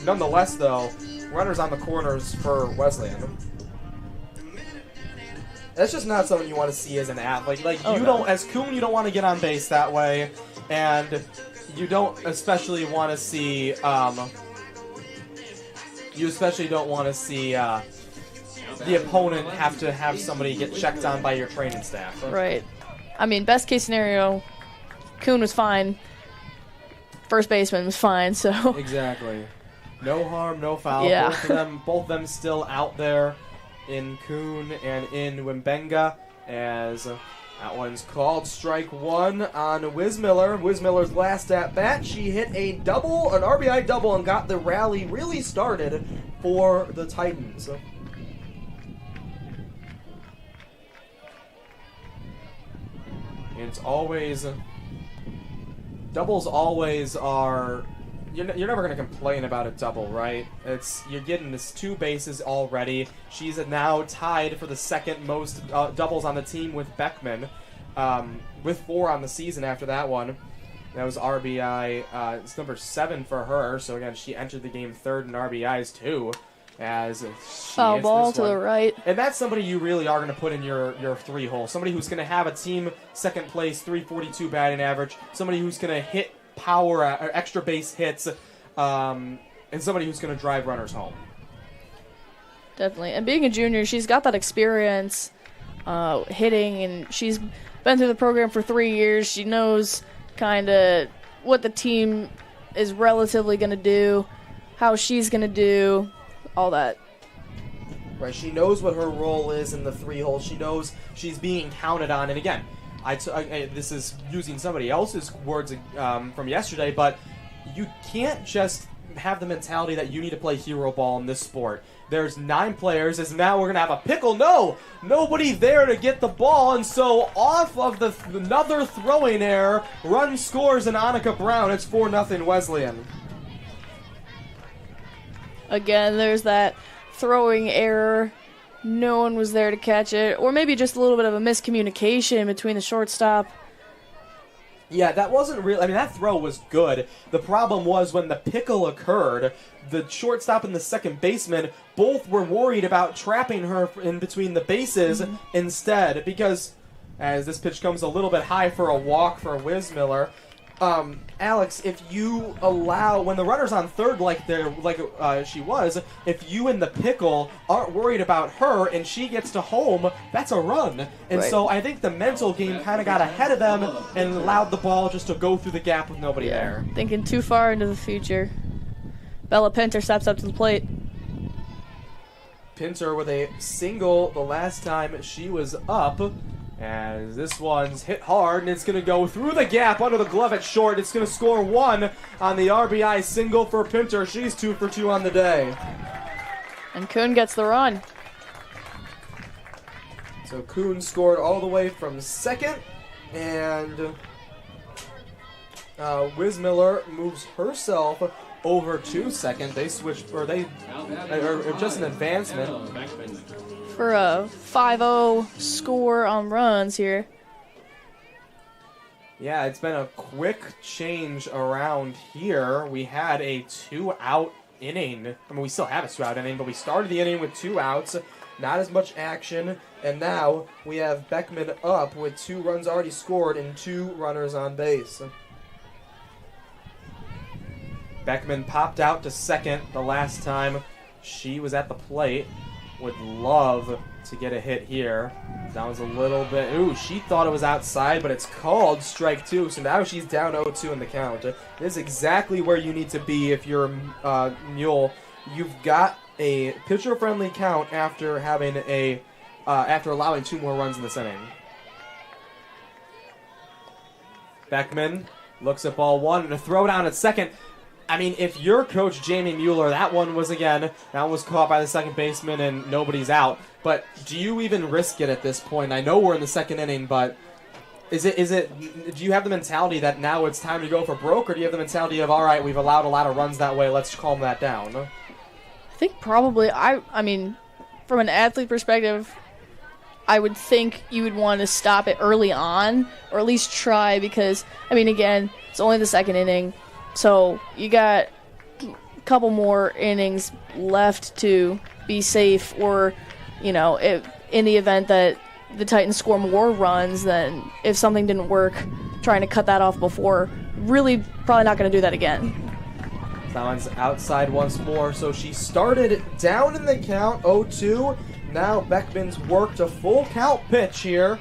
Speaker 3: Nonetheless, though, runners on the corners for Wesleyan. That's just not something you want to see as an athlete. Like as Kuhn, you don't want to get on base that way, and you don't especially want to see. You especially don't want to see the opponent have to have somebody get checked on by your training staff.
Speaker 4: Right. I mean, best case scenario, Kuhn was fine. First baseman was fine. So
Speaker 3: exactly. No harm, no foul.
Speaker 4: Yeah.
Speaker 3: Both of them still out there in Kuhn and in Wimbenga, as that one's called strike one on Wismiller. Wismiller's last at bat, she hit an RBI double, and got the rally really started for the Titans. It's always doubles always are. You're never going to complain about a double, right? You're getting this 2 bases already. She's now tied for the second most doubles on the team with Beckman, with 4 on the season after that one. That was RBI. It's number 7 for her. So again, she entered the game 3rd in RBIs too. As she
Speaker 4: foul ball to the right.
Speaker 3: And that's somebody you really are going to put in your 3-hole. Somebody who's going to have a team second place, 342 batting average. Somebody who's going to hit power or extra base hits, and somebody who's going to drive runners home.
Speaker 4: Definitely. And being a junior, she's got that experience hitting, and she's been through the program for 3 years. She knows kind of what the team is relatively going to do, how she's going to do, all that.
Speaker 3: Right, she knows what her role is in the 3-hole. She knows she's being counted on. And again, this is using somebody else's words from yesterday, but you can't just have the mentality that you need to play hero ball in this sport. There's 9 players, as now we're going to have a pickle. No! Nobody there to get the ball, and so off of another throwing error, run scores in Annika Brown. It's 4-0 Wesleyan.
Speaker 4: Again, there's that throwing error. No one was there to catch it. Or maybe just a little bit of a miscommunication between the shortstop.
Speaker 3: Yeah, that wasn't real. I mean, that throw was good. The problem was when the pickle occurred, the shortstop and the second baseman both were worried about trapping her in between the bases instead, because as this pitch comes a little bit high for a walk for Wismiller. Alex, if you allow, when the runner's on third like she was, if you and the pickle aren't worried about her and she gets to home, that's a run. And
Speaker 4: right.
Speaker 3: So I think the mental game kind of got ahead of them and allowed the ball just to go through the gap with nobody there.
Speaker 4: Thinking too far into the future. Bella Pinter steps up to the plate.
Speaker 3: Pinter with a single the last time she was up. As this one's hit hard, and it's going to go through the gap under the glove at short. It's going to score 1 on the RBI single for Pinter. She's 2 for 2 on the day.
Speaker 4: And Kuhn gets the run.
Speaker 3: So Kuhn scored all the way from second, and Wismiller moves herself over to second. They switched, or just an advancement.
Speaker 4: For a 5-0 score on runs here.
Speaker 3: Yeah, it's been a quick change around here. We had a 2-out inning. I mean, we still have a 2-out inning, but we started the inning with 2 outs. Not as much action. And now we have Beckman up with 2 runs already scored and 2 runners on base. Beckman popped out to second the last time she was at the plate. Would love to get a hit here. That was a little bit... Ooh, she thought it was outside, but it's called strike 2. So now she's down 0-2 in the count. This is exactly where you need to be if you're Mule. You've got a pitcher-friendly count after having after allowing 2 more runs in this inning. Beckman looks at ball 1 and a throw down at second. I mean, if you're Coach Jamie Mueller, that one was caught by the second baseman and nobody's out. But do you even risk it at this point? I know we're in the second inning, but Is it? Do you have the mentality that now it's time to go for broke, or do you have the mentality of, all right, we've allowed a lot of runs that way, let's calm that down?
Speaker 4: I think probably, I mean, from an athlete perspective, I would think you would want to stop it early on, or at least try, because, I mean, again, it's only the second inning, so you got a couple more innings left to be safe, or, you know, if, in the event that the Titans score more runs, then if something didn't work, trying to cut that off before, really probably not going to do that again.
Speaker 3: That one's outside once more, so she started down in the count, 0-2. Now Beckman's worked a full count pitch here.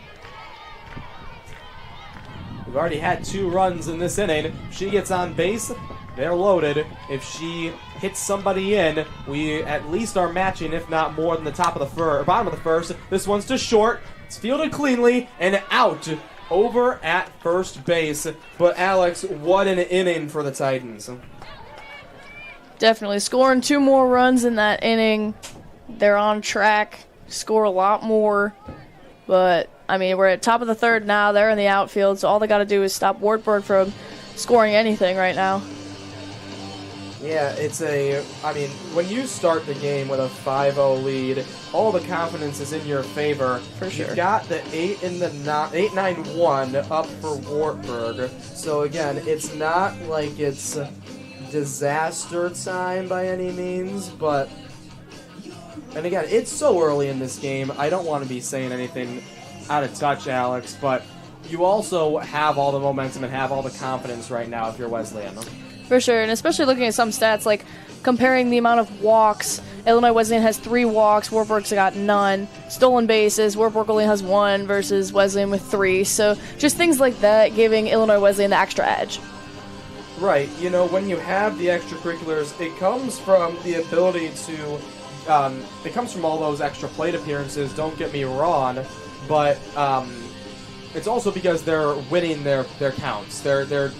Speaker 3: We've already had 2 runs in this inning. If she gets on base, they're loaded. If she hits somebody in, we at least are matching, if not more than the top of the bottom of the first. This one's to short. It's fielded cleanly and out over at first base. But Alex, what an inning for the Titans.
Speaker 4: Definitely scoring 2 more runs in that inning. They're on track, score a lot more. But, I mean, we're at top of the third now. They're in the outfield, so all they got to do is stop Wartburg from scoring anything right now.
Speaker 3: Yeah, I mean, when you start the game with a 5-0 lead, all the confidence is in your favor.
Speaker 4: For sure.
Speaker 3: You've got the 8-9-1 up for Wartburg. So again, it's not like it's disaster time by any means, but, and again, it's so early in this game, I don't want to be saying anything out of touch, Alex, but you also have all the momentum and have all the confidence right now if you're Wesleyan.
Speaker 4: For sure, and especially looking at some stats, like comparing the amount of walks. Illinois Wesleyan has 3 walks, Wartburg's got none. Stolen bases, Wartburg only has 1 versus Wesleyan with 3. So just things like that giving Illinois Wesleyan the extra edge.
Speaker 3: Right, you know, when you have the extracurriculars, it comes from the ability to, it comes from all those extra plate appearances, don't get me wrong, but it's also because they're winning their counts. They're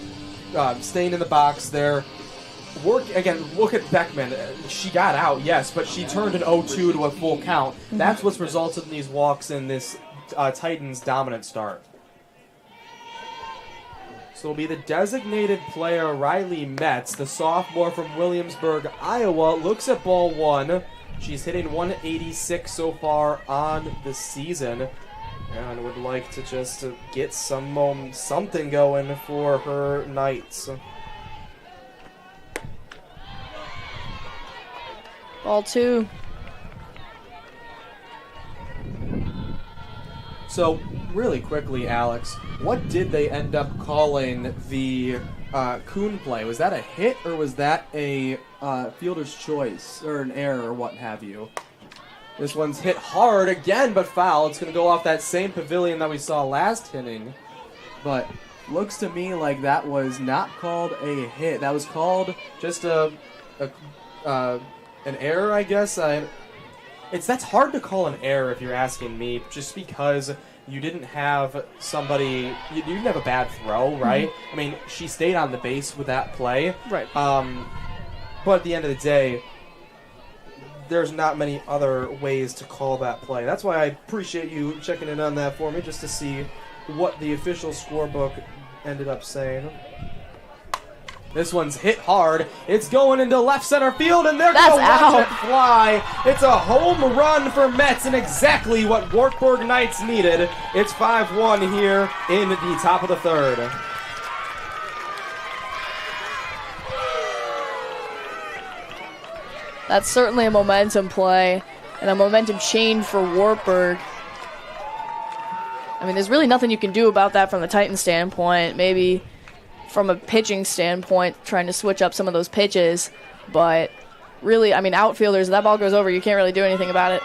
Speaker 3: staying in the box, they're again, look at Beckman. She got out, yes, but she turned an 0-2 to a full count. That's what's resulted in these walks in this Titans dominant start. So it'll be the designated player, Riley Metz, the sophomore from Williamsburg, Iowa, looks at ball 1. She's hitting 186 so far on the season, and would like to just get something going for her Knights.
Speaker 4: Ball 2.
Speaker 3: So, really quickly, Alex, what did they end up calling the Kuhn play? Was that a hit, or was that a fielder's choice, or an error, or what have you? This one's hit hard again, but foul. It's going to go off that same pavilion that we saw last inning. But looks to me like that was not called a hit. That was called just an error, I guess. That's hard to call an error if you're asking me, just because you didn't have somebody, you didn't have a bad throw, right? I mean, she stayed on the base with that play.
Speaker 4: Right.
Speaker 3: But at the end of the day, there's not many other ways to call that play. That's why I appreciate you checking in on that for me, just to see what the official scorebook ended up saying. This one's hit hard. It's going into left center field, and they're going to watch it fly. It's a home run for Metz, and exactly what Wartburg Knights needed. It's 5-1 here in the top of the third.
Speaker 4: That's certainly a momentum play and a momentum change for Wartburg. I mean, there's really nothing you can do about that from the Titan standpoint. Maybe from a pitching standpoint, trying to switch up some of those pitches. But really, I mean, outfielders, if that ball goes over, you can't really do anything about it.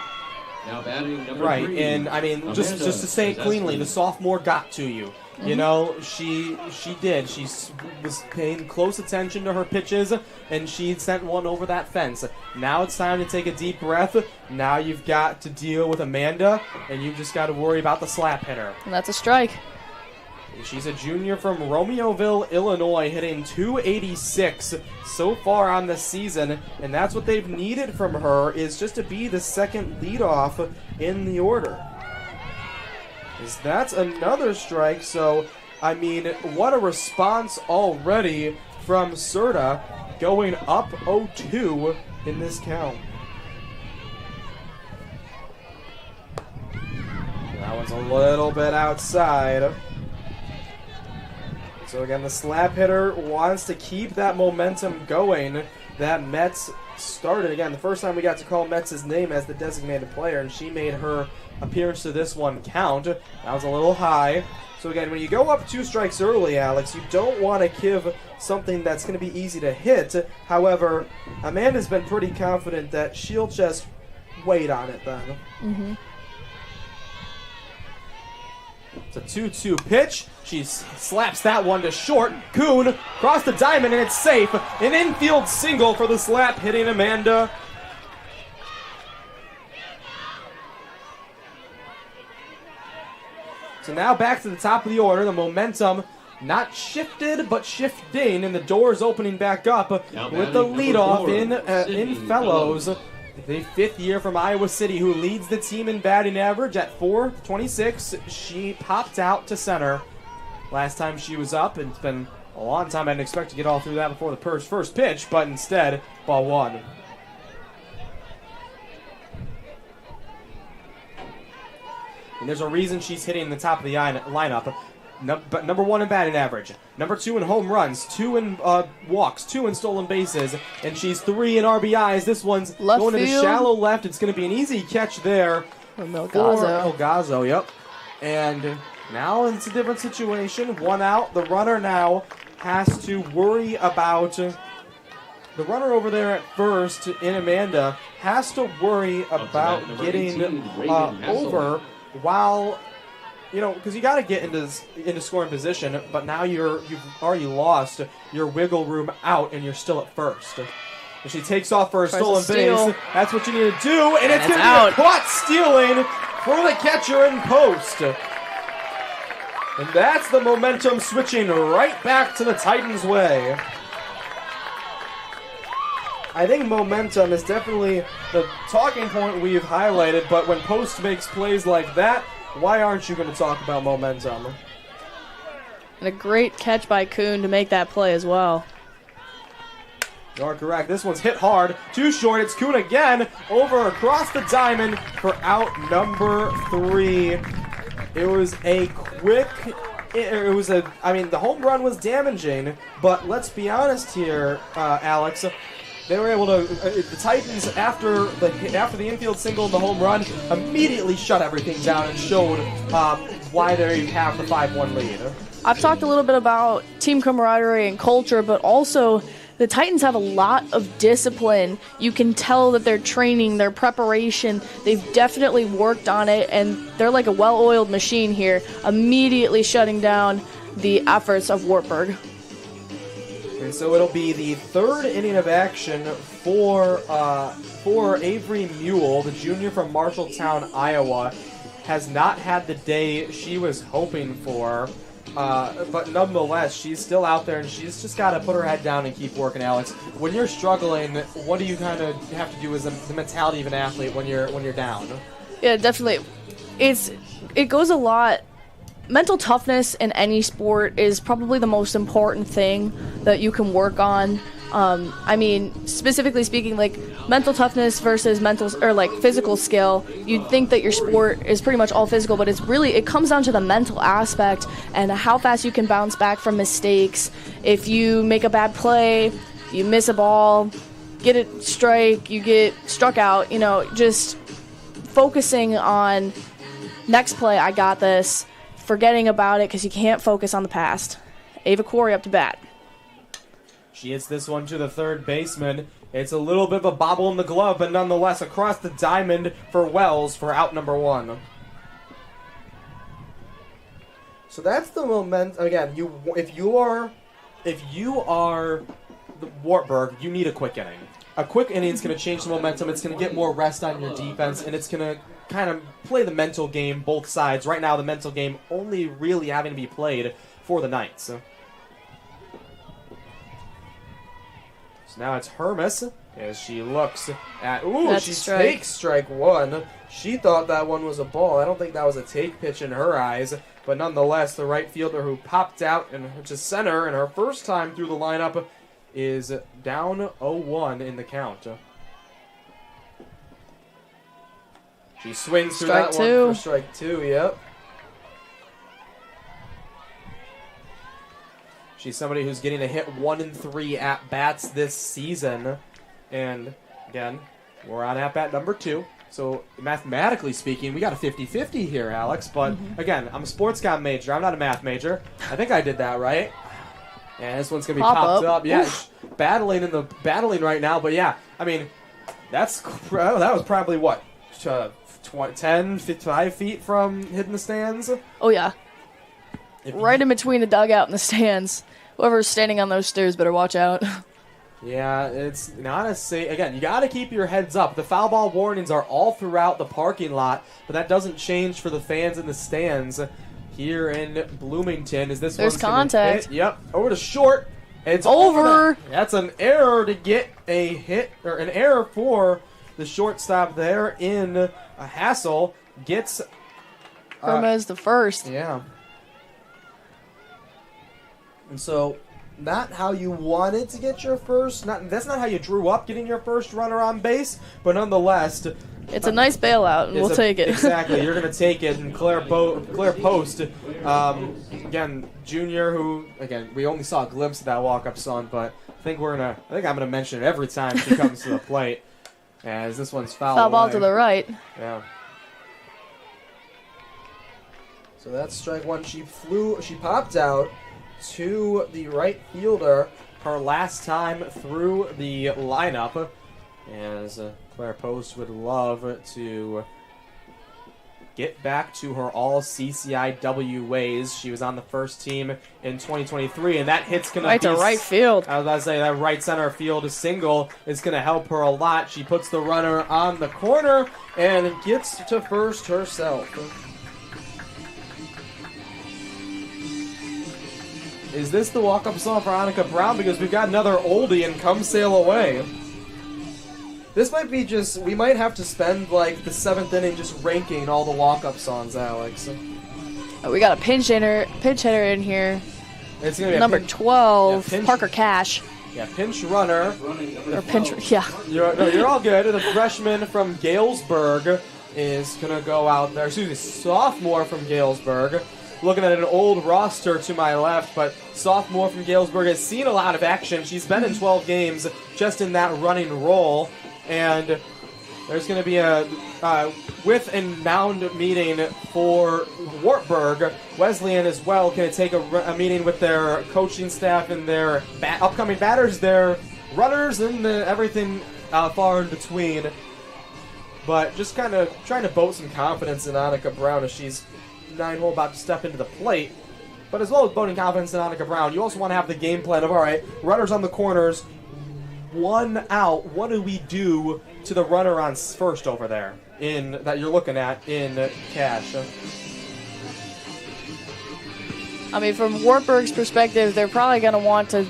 Speaker 5: Now batting number
Speaker 3: Right,
Speaker 5: 3.
Speaker 3: and I mean, just to say it cleanly, the sophomore got to you. You know, she did. She was paying close attention to her pitches, and she sent one over that fence. Now it's time to take a deep breath. Now you've got to deal with Amanda, and you've just got to worry about the slap hitter.
Speaker 4: And that's a strike.
Speaker 3: She's a junior from Romeoville, Illinois, hitting 286 so far on the season, and that's what they've needed from her, is just to be the second leadoff in the order. Is that another strike? So, I mean, what a response already from Serta, going up 0-2 in this count. That one's a little bit outside. So again, the slap hitter wants to keep that momentum going that Metz started. Again, the first time we got to call Metz's name as the designated player, and she made her appearance to this one count. That was a little high. So again, when you go up 2 strikes early, Alex, you don't want to give something that's going to be easy to hit. However, Amanda's been pretty confident that she'll just wait on it then.
Speaker 4: Mm-hmm.
Speaker 3: It's a 2-2 pitch. She slaps that one to short. Kuhn across the diamond, and it's safe. An infield single for the slap hitting Amanda. So now back to the top of the order. The momentum not shifted, but shifting, and the doors opening back up with the leadoff in Fellows. The 5th year from Iowa City, who leads the team in batting average at .426. She popped out to center last time she was up, and it's been a long time. I didn't expect to get all through that before the first pitch, but instead, ball 1. And there's a reason she's hitting the top of the lineup. Number 1 in batting average, number 2 in home runs, 2 in walks, 2 in stolen bases, and she's 3 in RBIs. This one's
Speaker 4: left
Speaker 3: going to the
Speaker 4: field.
Speaker 3: shallow left. It's going to be an easy catch there
Speaker 4: For
Speaker 3: for
Speaker 4: Melgazo.
Speaker 3: Melgazo. Yep. And now it's a different situation. 1 out. The runner now has to worry about the runner over there at first in Amanda has to worry about getting over while. You know, because you got to get into scoring position, but now you've already lost your wiggle room out, and you're still at first. And she takes off for a
Speaker 4: Tries
Speaker 3: stolen
Speaker 4: to steal.
Speaker 3: base. That's what you need to do, and it's
Speaker 4: it's
Speaker 3: going to
Speaker 4: out.
Speaker 3: be a caught stealing for the catcher in post. And that's the momentum switching right back to the Titans' way. I think momentum is definitely the talking point we've highlighted, but when Post makes plays like that, why aren't you going to talk about momentum?
Speaker 4: And a great catch by Kuhn to make that play as well.
Speaker 3: You're correct. This one's hit hard. Too short. It's Kuhn again. Over across the diamond for out number 3. It was a quick... I mean, the home run was damaging, but let's be honest here, Alex. They were able to, the Titans, after the infield single and the home run, immediately shut everything down and showed why they have the 5-1 lead.
Speaker 4: I've talked a little bit about team camaraderie and culture, but also the Titans have a lot of discipline. You can tell that their training, their preparation, they've definitely worked on it, and they're like a well-oiled machine here, immediately shutting down the efforts of Wartburg.
Speaker 3: And so it'll be the 3rd inning of action for Avery Mule, the junior from Marshalltown, Iowa. Has not had the day she was hoping for, but nonetheless, she's still out there, and she's just got to put her head down and keep working, Alex. When you're struggling, what do you kind of have to do as the mentality of an athlete when you're down?
Speaker 4: Yeah, definitely. It goes a lot. Mental toughness in any sport is probably the most important thing that you can work on. I mean, specifically speaking, like mental toughness versus physical skill. You'd think that your sport is pretty much all physical, but it comes down to the mental aspect and how fast you can bounce back from mistakes. If you make a bad play, you miss a ball, get a strike, you get struck out. You know, just focusing on next play. I got this. Forgetting about it because you can't focus on the past. Ava Quarry up to bat.
Speaker 3: She hits this one to the third baseman. It's a little bit of a bobble in the glove, but nonetheless across the diamond for Wells for out number 1. So that's the momentum. Again, if you are the Wartburg, you need a quick inning. A quick inning is going to change the momentum. It's going to get more rest on your defense, and it's going to kind of play the mental game both sides. Right now, the mental game only really having to be played for the Knights. So now it's Hermes As she looks at, ooh,
Speaker 4: That's
Speaker 3: she
Speaker 4: a strike.
Speaker 3: takes strike one. She thought that one was a ball. I don't think that was a take pitch in her eyes, but nonetheless, the right fielder who popped out to center in her first time through the lineup is down 0-1 in the count. She swings through
Speaker 4: Strike
Speaker 3: that
Speaker 4: two.
Speaker 3: one for strike two, yep. She's somebody who's getting a hit 1 in 3 at-bats this season. And, again, we're on at-bat number 2. So, mathematically speaking, we got a 50-50 here, Alex. But, again, I'm a sports comm major. I'm not a math major. I think I did that right. And this one's going to be
Speaker 4: Pop
Speaker 3: popped
Speaker 4: up.
Speaker 3: up. Yeah,
Speaker 4: Oof.
Speaker 3: battling right now. But, yeah, I mean, that was probably, what, 5 feet from hitting the stands?
Speaker 4: Oh, yeah.
Speaker 3: If
Speaker 4: Right in between the dugout and the stands. Whoever's standing on those stairs better watch out.
Speaker 3: Yeah, it's not a safe. Again, you got to keep your heads up. The foul ball warnings are all throughout the parking lot, but that doesn't change for the fans in the stands here in Bloomington. Is this
Speaker 4: There's
Speaker 3: one's gonna
Speaker 4: contact.
Speaker 3: hit? Yep, over to short. It's
Speaker 4: Over.
Speaker 3: That's an error to get a hit, or an error for the shortstop there in a hassle. Gets
Speaker 4: Hermes the first.
Speaker 3: yeah. And so, not how you wanted to get your first. That's not how you drew up getting your first runner on base. But nonetheless,
Speaker 4: It's a nice bailout, and we'll take it.
Speaker 3: Exactly, you're going to take it. And Claire Post, again, junior, who again we only saw a glimpse of that walk-up song, but I think I'm gonna mention it every time she comes to the plate. As this one's
Speaker 4: Foul ball
Speaker 3: away.
Speaker 4: to the right.
Speaker 3: Yeah. So that's strike one. She popped out to the right fielder her last time through the lineup. As Claire Post would love to get back to her all CCIW ways. She was on the first team in 2023, and that hit's going
Speaker 4: Right to right field.
Speaker 3: I was about to say, that right center field single is going to help her a lot. She puts the runner on the corner and gets to first herself. Is this the walk-up song for Annika Brown? Because we've got another oldie in Come Sail Away. This might be we might have to spend, like, the 7th inning just ranking all the walk-up songs, Alex.
Speaker 4: We got a pinch hitter in here.
Speaker 3: It's going to be
Speaker 4: Number
Speaker 3: a
Speaker 4: 12,
Speaker 3: yeah, pinch-
Speaker 4: Parker Cash.
Speaker 3: pinch runner.
Speaker 4: Or pinch, yeah.
Speaker 3: You're all good. The freshman from Galesburg is going to go out there. Excuse me, sophomore from Galesburg. Looking at an old roster to my left, but sophomore from Galesburg has seen a lot of action. She's been in 12 games just in that running role. And there's going to be a with and mound meeting for Wartburg. Wesleyan as well going to take a meeting with their coaching staff and their upcoming batters, their runners, and everything far in between. But just kind of trying to boat some confidence in Annika Brown as she's 9-hole about to step into the plate. But as well as boating confidence in Annika Brown, you also want to have the game plan of, all right, runners on the corners, 1 out. What do we do to the runner on first over there that you're looking at in Cash?
Speaker 4: I mean, from Wartburg's perspective, they're probably going to want to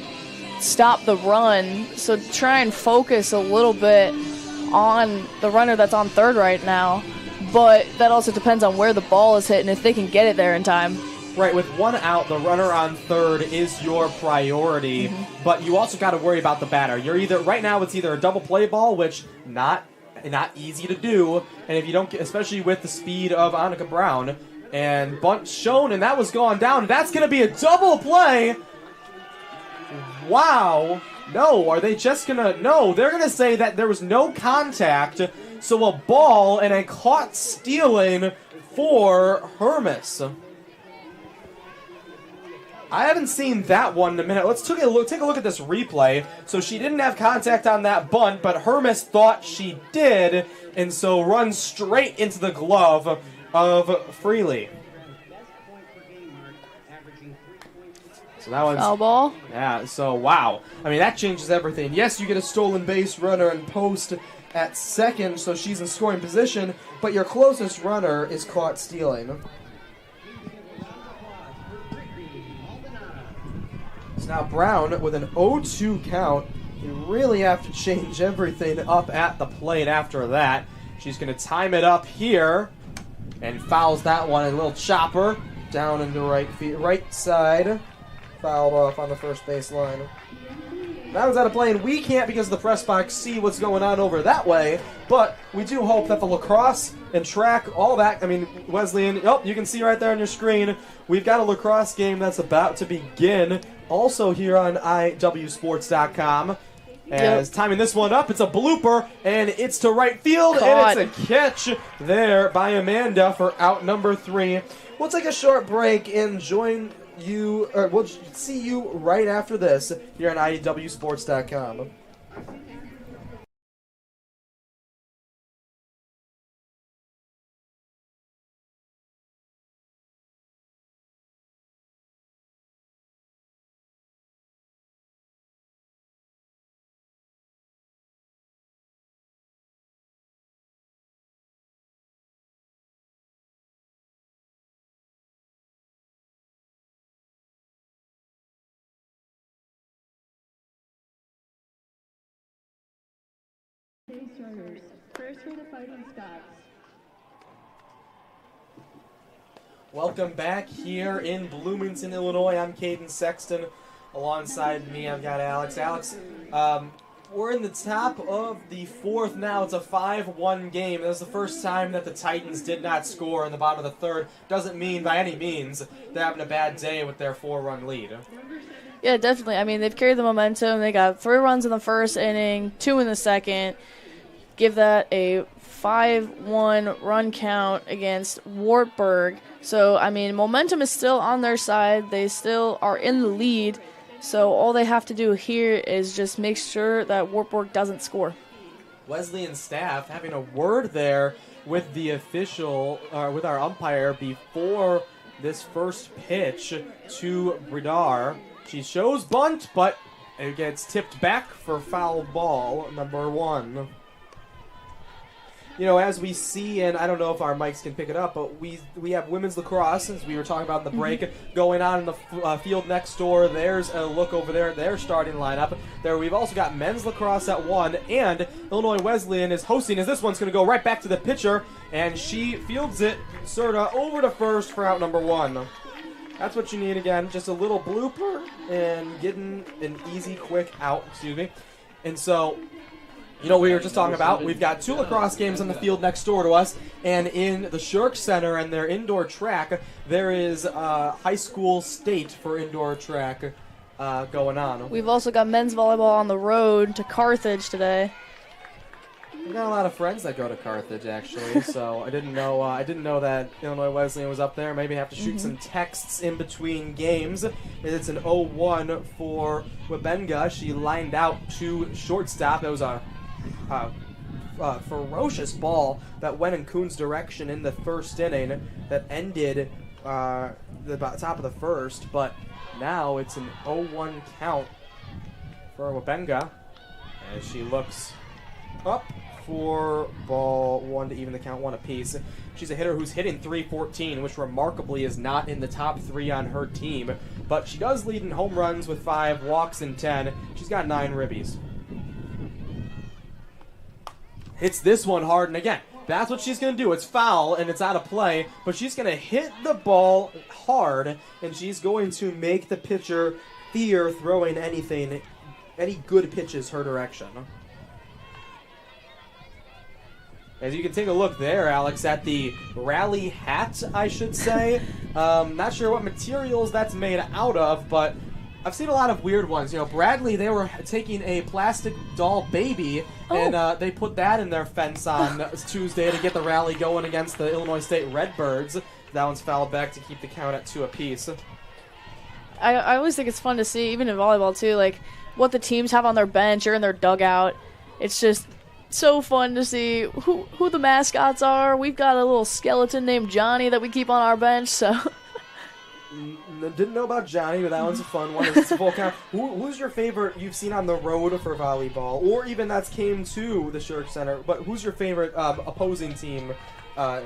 Speaker 4: stop the run, so try and focus a little bit on the runner that's on third right now. But that also depends on where the ball is hit and if they can get it there in time.
Speaker 3: Right, with 1 out, the runner on third is your priority, but you also got to worry about the batter. Right now it's either a double play ball, which not easy to do, and if you don't get, especially with the speed of Annika Brown, and bunt shown, and that was gone down. That's going to be a double play. Wow. No, are they just going to... No, they're going to say that there was no contact, so a ball and a caught stealing for Hermes. I haven't seen that one in a minute. Let's take a look at this replay. So she didn't have contact on that bunt, but Hermes thought she did, and so runs straight into the glove of Freely. So that one's
Speaker 4: Foul ball.
Speaker 3: yeah. So wow. I mean, that changes everything. Yes, you get a stolen base runner and Post at second, so she's in scoring position, but your closest runner is caught stealing. So now Brown with an 0-2 count You really have to change everything up at the plate after that. She's going to time it up here and fouls that one. A little chopper down into right side. Fouled off on the first base line. That was out of play, and we can't, because of the press box, see what's going on over that way. But we do hope that the lacrosse and track, all that, I mean, Wesleyan, oh, you can see right there on your screen, we've got a lacrosse game that's about to begin, also here on iwsports.com. As timing this one up, it's a blooper, and it's to right field, and it's a catch there by Amanda for out number 3. We'll take a short break and join you, or we'll see you right after this here on iwsports.com.
Speaker 7: Starters. First for the Fighting Scots.
Speaker 3: Welcome back here in Bloomington, Illinois. I'm Caden Sexton. Alongside me, I've got Alex. Alex, we're in the top of the 4th now. It's a 5-1 game. That was the first time that the Titans did not score in the bottom of the 3rd. Doesn't mean by any means they're having a bad day with their 4-run lead.
Speaker 4: Yeah, definitely. I mean, they've carried the momentum. They got 3 runs in the first inning, 2 in the second. Give that a 5-1 run count against Wartburg. So, I mean, momentum is still on their side. They still are in the lead. So all they have to do here is just make sure that Wartburg doesn't score.
Speaker 3: Wesleyan staff having a word there with the official, with our umpire before this first pitch to Bridar. She shows bunt, but it gets tipped back for foul ball, number 1. You know, as we see, and I don't know if our mics can pick it up, but we have women's lacrosse, as we were talking about in the break, going on in the field next door. There's a look over there at their starting lineup. There we've also got men's lacrosse at 1, and Illinois Wesleyan is hosting, as this one's going to go right back to the pitcher, and she fields it sort of over to first for out number 1. That's what you need again, just a little blooper and getting an easy, quick out, And so, you know, we were just talking about, we've got 2 lacrosse games on the field next door to us, and in the Shirk Center and their indoor track, there is high school state for indoor track going on.
Speaker 4: We've also got men's volleyball on the road to Carthage today.
Speaker 3: We've got a lot of friends that go to Carthage, actually, so I didn't know that Illinois Wesleyan was up there. Maybe have to shoot some texts in between games. It's an 0-1 for Wabenga. She lined out to shortstop. It was a ferocious ball that went in Kuhn's direction in the first inning that ended the top of the first, but now it's an 0-1 count for Wabenga as she looks up for ball 1 to even the count, 1 apiece. She's a hitter who's hitting .314, which remarkably is not in the top 3 on her team, but she does lead in home runs with 5, walks in 10. She's got 9 ribbies. Hits this one hard, and again, that's what she's going to do. It's foul, and it's out of play, but she's going to hit the ball hard, and she's going to make the pitcher fear throwing any good pitches her direction. As you can take a look there, Alex, at the rally hat, I should say. Not sure what materials that's made out of, but I've seen a lot of weird ones. You know, Bradley, they were taking a plastic doll baby, and they put that in their fence on Tuesday to get the rally going against the Illinois State Redbirds. That one's fouled back to keep the count at 2 apiece.
Speaker 4: I always think it's fun to see, even in volleyball too, like what the teams have on their bench or in their dugout. It's just so fun to see who the mascots are. We've got a little skeleton named Johnny that we keep on our bench, so...
Speaker 3: Didn't know about Johnny, but that one's a fun one. It's a full count. Who's your favorite you've seen on the road for volleyball, or even that's came to the Shirk Center? But who's your favorite opposing team that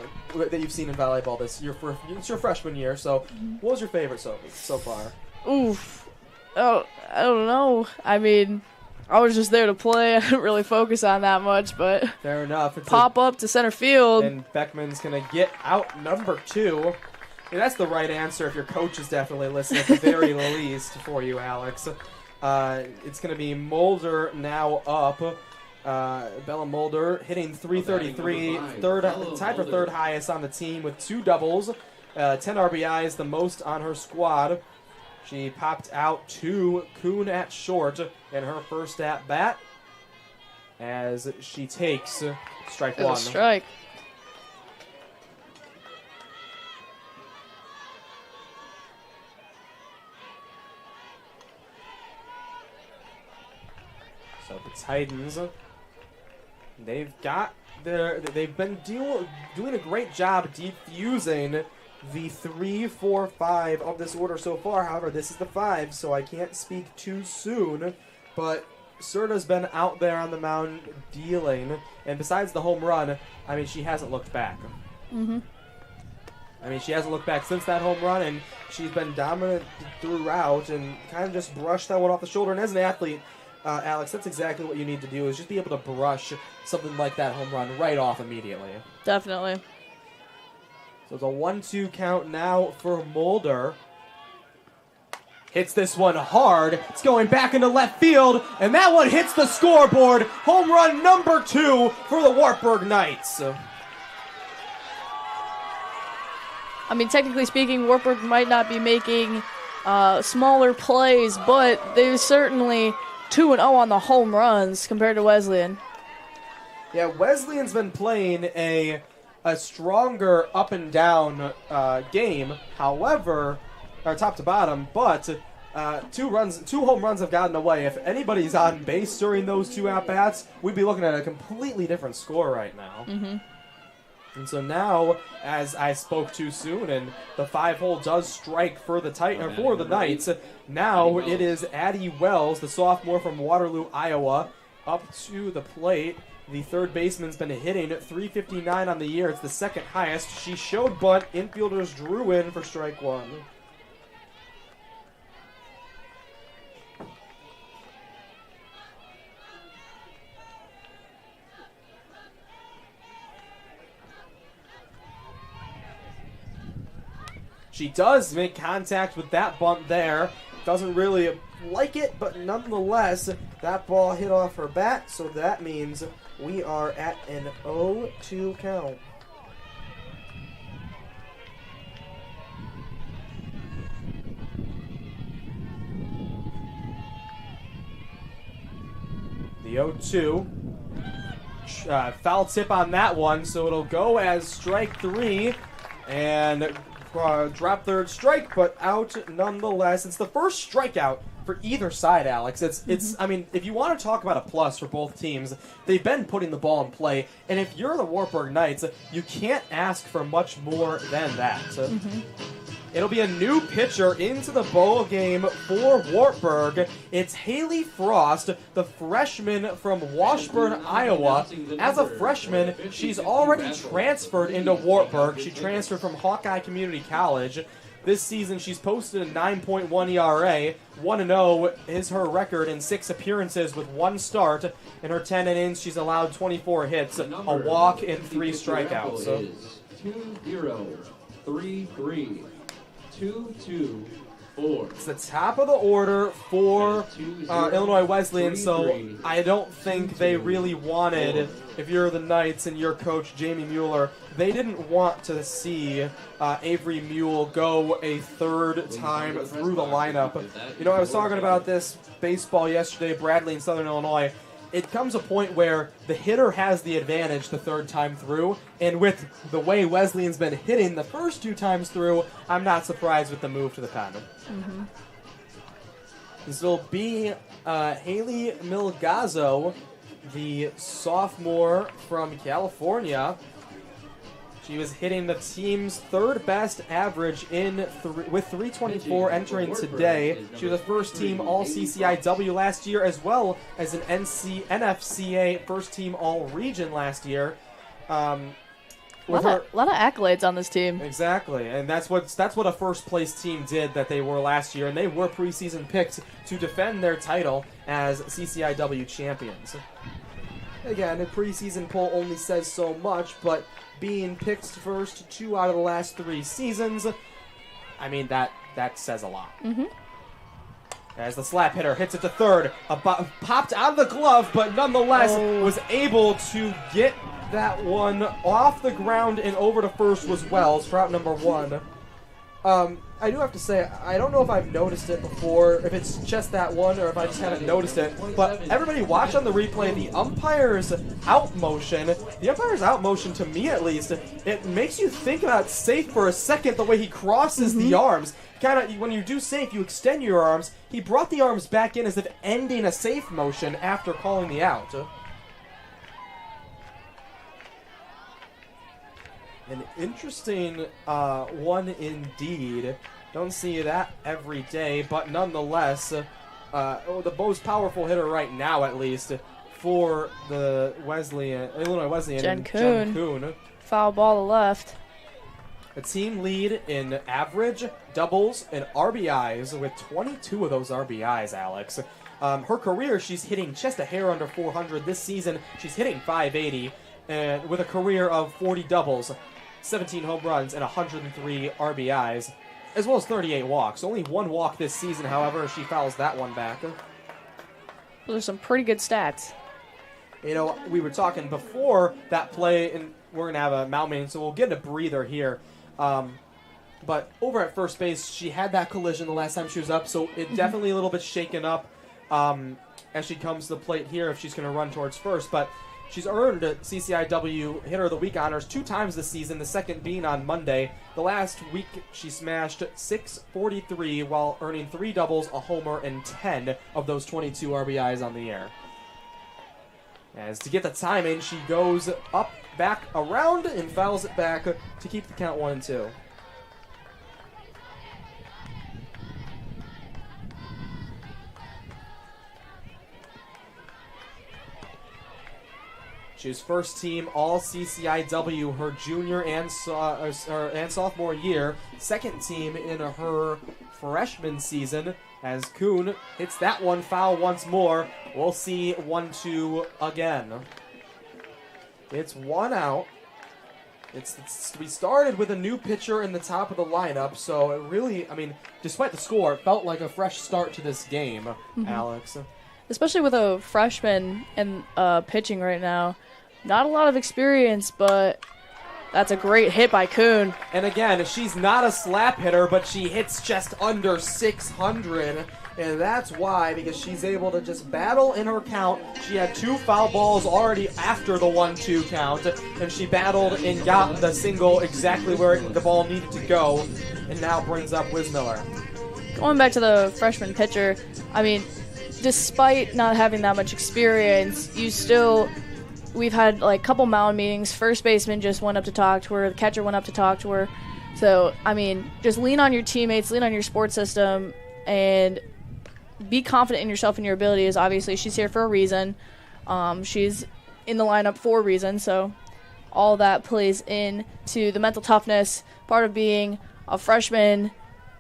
Speaker 3: you've seen in volleyball this year? It's your freshman year, so what was your favorite so far?
Speaker 4: Oof. Oh, I don't know. I mean, I was just there to play. I didn't really focus on that much, but
Speaker 3: Fair enough. It's
Speaker 4: pop up to center field.
Speaker 3: And Beckman's going to get out number 2. Yeah, that's the right answer if your coach is definitely listening at the very least for you, Alex. It's going to be Mulder now up. Bella Mulder hitting 333, tied for third highest on the team with 2 doubles, 10 RBIs, the most on her squad. She popped out to Kuhn at short in her first at bat as she takes strike
Speaker 4: There's
Speaker 3: 1.
Speaker 4: a strike.
Speaker 3: So the Titans, they've been doing a great job defusing the 3, 4, 5 of this order so far. However, this is the 5, so I can't speak too soon. But Serta's been out there on the mound dealing, and besides the home run, I mean, she hasn't looked back.
Speaker 4: Mm-hmm.
Speaker 3: I mean, she hasn't looked back since that home run, and she's been dominant throughout and kind of just brushed that one off the shoulder. And as an athlete, Alex, that's exactly what you need to do, is just be able to brush something like that home run right off immediately.
Speaker 4: Definitely.
Speaker 3: So it's a 1-2 count now for Mulder. Hits this one hard. It's going back into left field, and that one hits the scoreboard. Home run number 2 for the Wartburg Knights.
Speaker 4: I mean, technically speaking, Wartburg might not be making smaller plays, but they're certainly 2-0 on the home runs compared to Wesleyan.
Speaker 3: Yeah, Wesleyan's been playing a stronger up and down game. However, or top to bottom, but 2 home runs have gotten away. If anybody's on base during those 2 at bats, we'd be looking at a completely different score right now.
Speaker 4: Mm-hmm.
Speaker 3: And so now, as I spoke too soon, and the 5-hole does strike for the for the Knights. Now it is Addie Wells, the sophomore from Waterloo, Iowa, up to the plate. The third baseman's been hitting at 359 on the year. It's the second highest. She showed bunt. Infielders drew in for strike 1. She does make contact with that bunt there. Doesn't really like it, but nonetheless, that ball hit off her bat, so that means we are at an 0-2 count. The 0-2. Foul tip on that one, so it'll go as strike 3. And drop third strike, but out nonetheless. It's the first strikeout for either side, Alex. It's. I mean, if you want to talk about a plus for both teams, they've been putting the ball in play. And if you're the Wartburg Knights, you can't ask for much more than that. It'll be a new pitcher into the ball game for Wartburg. It's Haley Frost, the freshman from Washburn, Iowa. As a freshman, she's already transferred into Wartburg. She transferred from Hawkeye Community College. This season, she's posted a 9.1 ERA. 1-0 is her record in 6 appearances with 1 start. In her 10 innings, she's allowed 24 hits, a walk, and 3 strikeouts.
Speaker 5: 2-0-3-3. 2-2-4.
Speaker 3: It's the top of the order for Illinois Wesleyan, so I don't think they really wanted, if you're the Knights and your coach, Jamie Mueller, they didn't want to see Avery Mule go a third time through the lineup. You know, I was talking about this baseball yesterday, Bradley in Southern Illinois. It comes a point where the hitter has the advantage the third time through, and with the way Wesleyan's been hitting the first 2 times through, I'm not surprised with the move to the pen. This will be Haley Milgazzo, the sophomore from California. She was hitting the team's 3rd best average with 324 entering today. She was a first-team All-CCIW last year, as well as an NFCA first-team All-Region last year.
Speaker 4: A lot of accolades on this team.
Speaker 3: Exactly, and that's what a first place team did that they were last year, and they were preseason picked to defend their title as CCIW champions. Again, a preseason poll only says so much, but being picked first 2 out of the last 3 seasons, I mean that says a lot.
Speaker 4: Mm-hmm.
Speaker 3: As the slap hitter hits it to third, popped out of the glove, but nonetheless was able to get that one off the ground and over to first was Wells for out number 1. I do have to say, I don't know if I've noticed it before, if it's just that one or if I just haven't noticed it, but everybody watch on the replay the umpire's out motion. The umpire's out motion, to me at least, it makes you think about safe for a second the way he crosses the arms. Kind of, when you do safe, you extend your arms. He brought the arms back in as if ending a safe motion after calling the out. An interesting one indeed. Don't see that every day, but nonetheless, the most powerful hitter right now, at least, for the Illinois Wesleyan,
Speaker 4: Jen
Speaker 3: Kuhn.
Speaker 4: Foul ball to left.
Speaker 3: A team lead in average, doubles, and RBIs with 22 of those RBIs, Alex. Her career, she's hitting just a hair under 400. This season, she's hitting 580, and with a career of 40 doubles, 17 home runs, and 103 RBIs, as well as 38 walks. Only 1 walk this season, however, she fouls that one back.
Speaker 4: Those are some pretty good stats.
Speaker 3: You know, we were talking before that play, and we're going to have a Mount Main, so we'll get a breather here. But over at first base, she had that collision the last time she was up, so it definitely a little bit shaken up as she comes to the plate here if she's going to run towards first. But she's earned CCIW Hitter of the Week honors 2 times this season, the second being on Monday. The last week, she smashed 643 while earning 3 doubles, a homer, and 10 of those 22 RBIs on the air. As to get the timing, she goes up, back, around, and fouls it back to keep the count 1-2. She was first team all CCIW her junior and sophomore year. Second team in her freshman season as Kuhn hits that one foul once more. We'll see 1-2 again. It's 1 out. We started with a new pitcher in the top of the lineup, so it really, I mean, despite the score, it felt like a fresh start to this game, Alex.
Speaker 4: Especially with a freshman and pitching right now. Not a lot of experience, but that's a great hit by Kuhn.
Speaker 3: And again, she's not a slap hitter, but she hits just under 600. And that's why, because she's able to just battle in her count. She had 2 foul balls already after the 1-2 count, and she battled and got the single exactly where the ball needed to go, and now brings up Wismiller.
Speaker 4: Going back to the freshman pitcher, I mean, despite not having that much experience, we've had like a couple mound meetings. First baseman just went up to talk to her. The catcher went up to talk to her. So, I mean, just lean on your teammates, lean on your support system, and be confident in yourself and your abilities. Obviously, she's here for a reason. She's in the lineup for a reason. So, all that plays into the mental toughness, part of being a freshman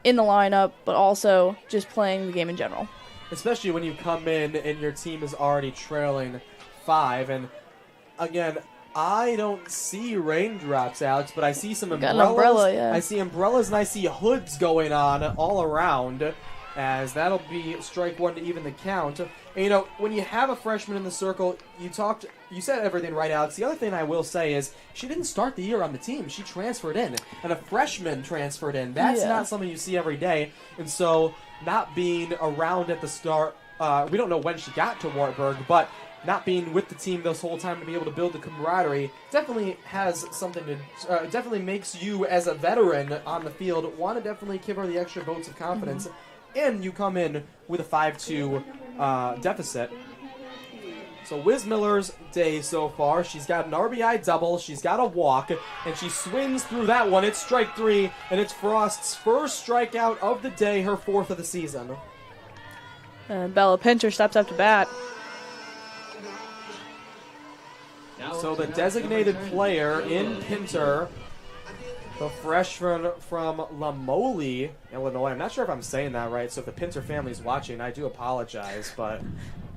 Speaker 4: in the lineup, but also just playing the game in general.
Speaker 3: Especially when you come in and your team is already trailing 5. And again, I don't see raindrops, Alex, but I see some umbrellas.
Speaker 4: Got an umbrella, yeah.
Speaker 3: I see umbrellas and I see hoods going on all around, as that'll be strike 1 to even the count. And, you know, when you have a freshman in the circle, you said everything right, Alex. The other thing I will say is she didn't start the year on the team. She transferred in, and a freshman transferred in. That's not something you see every day. And so not being around at the start, we don't know when she got to Wartburg, but not being with the team this whole time to be able to build the camaraderie definitely has something to, definitely makes you as a veteran on the field want to definitely give her the extra votes of confidence. And you come in with a 5-2 deficit. So Wismiller's day so far, she's got an RBI double, she's got a walk, and she swings through that one. It's strike 3, and it's Frost's first strikeout of the day, her 4th of the season.
Speaker 4: Bella Pinter steps up to bat.
Speaker 3: So the designated player in Pinter, the freshman from Lamoli, Illinois. I'm not sure if I'm saying that right, so if the Pinter family is watching, I do apologize. But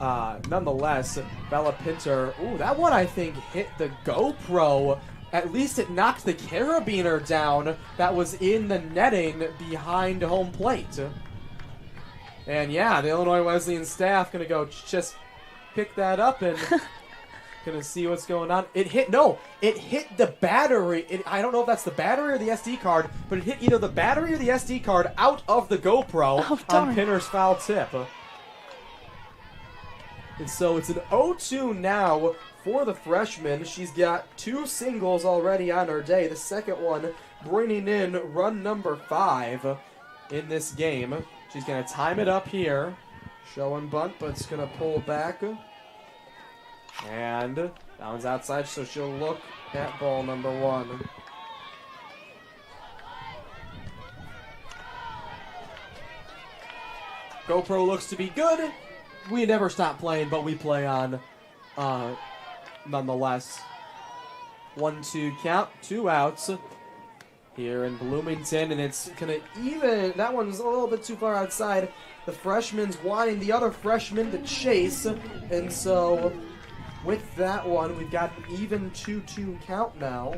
Speaker 3: nonetheless, Bella Pinter, ooh, that one I think hit the GoPro. At least it knocked the carabiner down that was in the netting behind home plate. And yeah, the Illinois Wesleyan staff going to go just pick that up and going to see what's going on. It hit the battery. I don't know if that's the battery or the SD card, but it hit either the battery or the SD card out of the GoPro on Pinter's foul tip. And so it's an 0-2 now for the freshman. She's got 2 singles already on her day. The second one bringing in run number 5 in this game. She's going to time it up here. Showing bunt, but it's going to pull back. And that one's outside, so she'll look at ball number 1. GoPro looks to be good. We never stop playing, but we play on nonetheless. 1-2 count, 2 outs here in Bloomington, and it's going to even. That one's a little bit too far outside. The freshman's wanting the other freshman to chase, and so with that one, we've got an even 2-2 count now.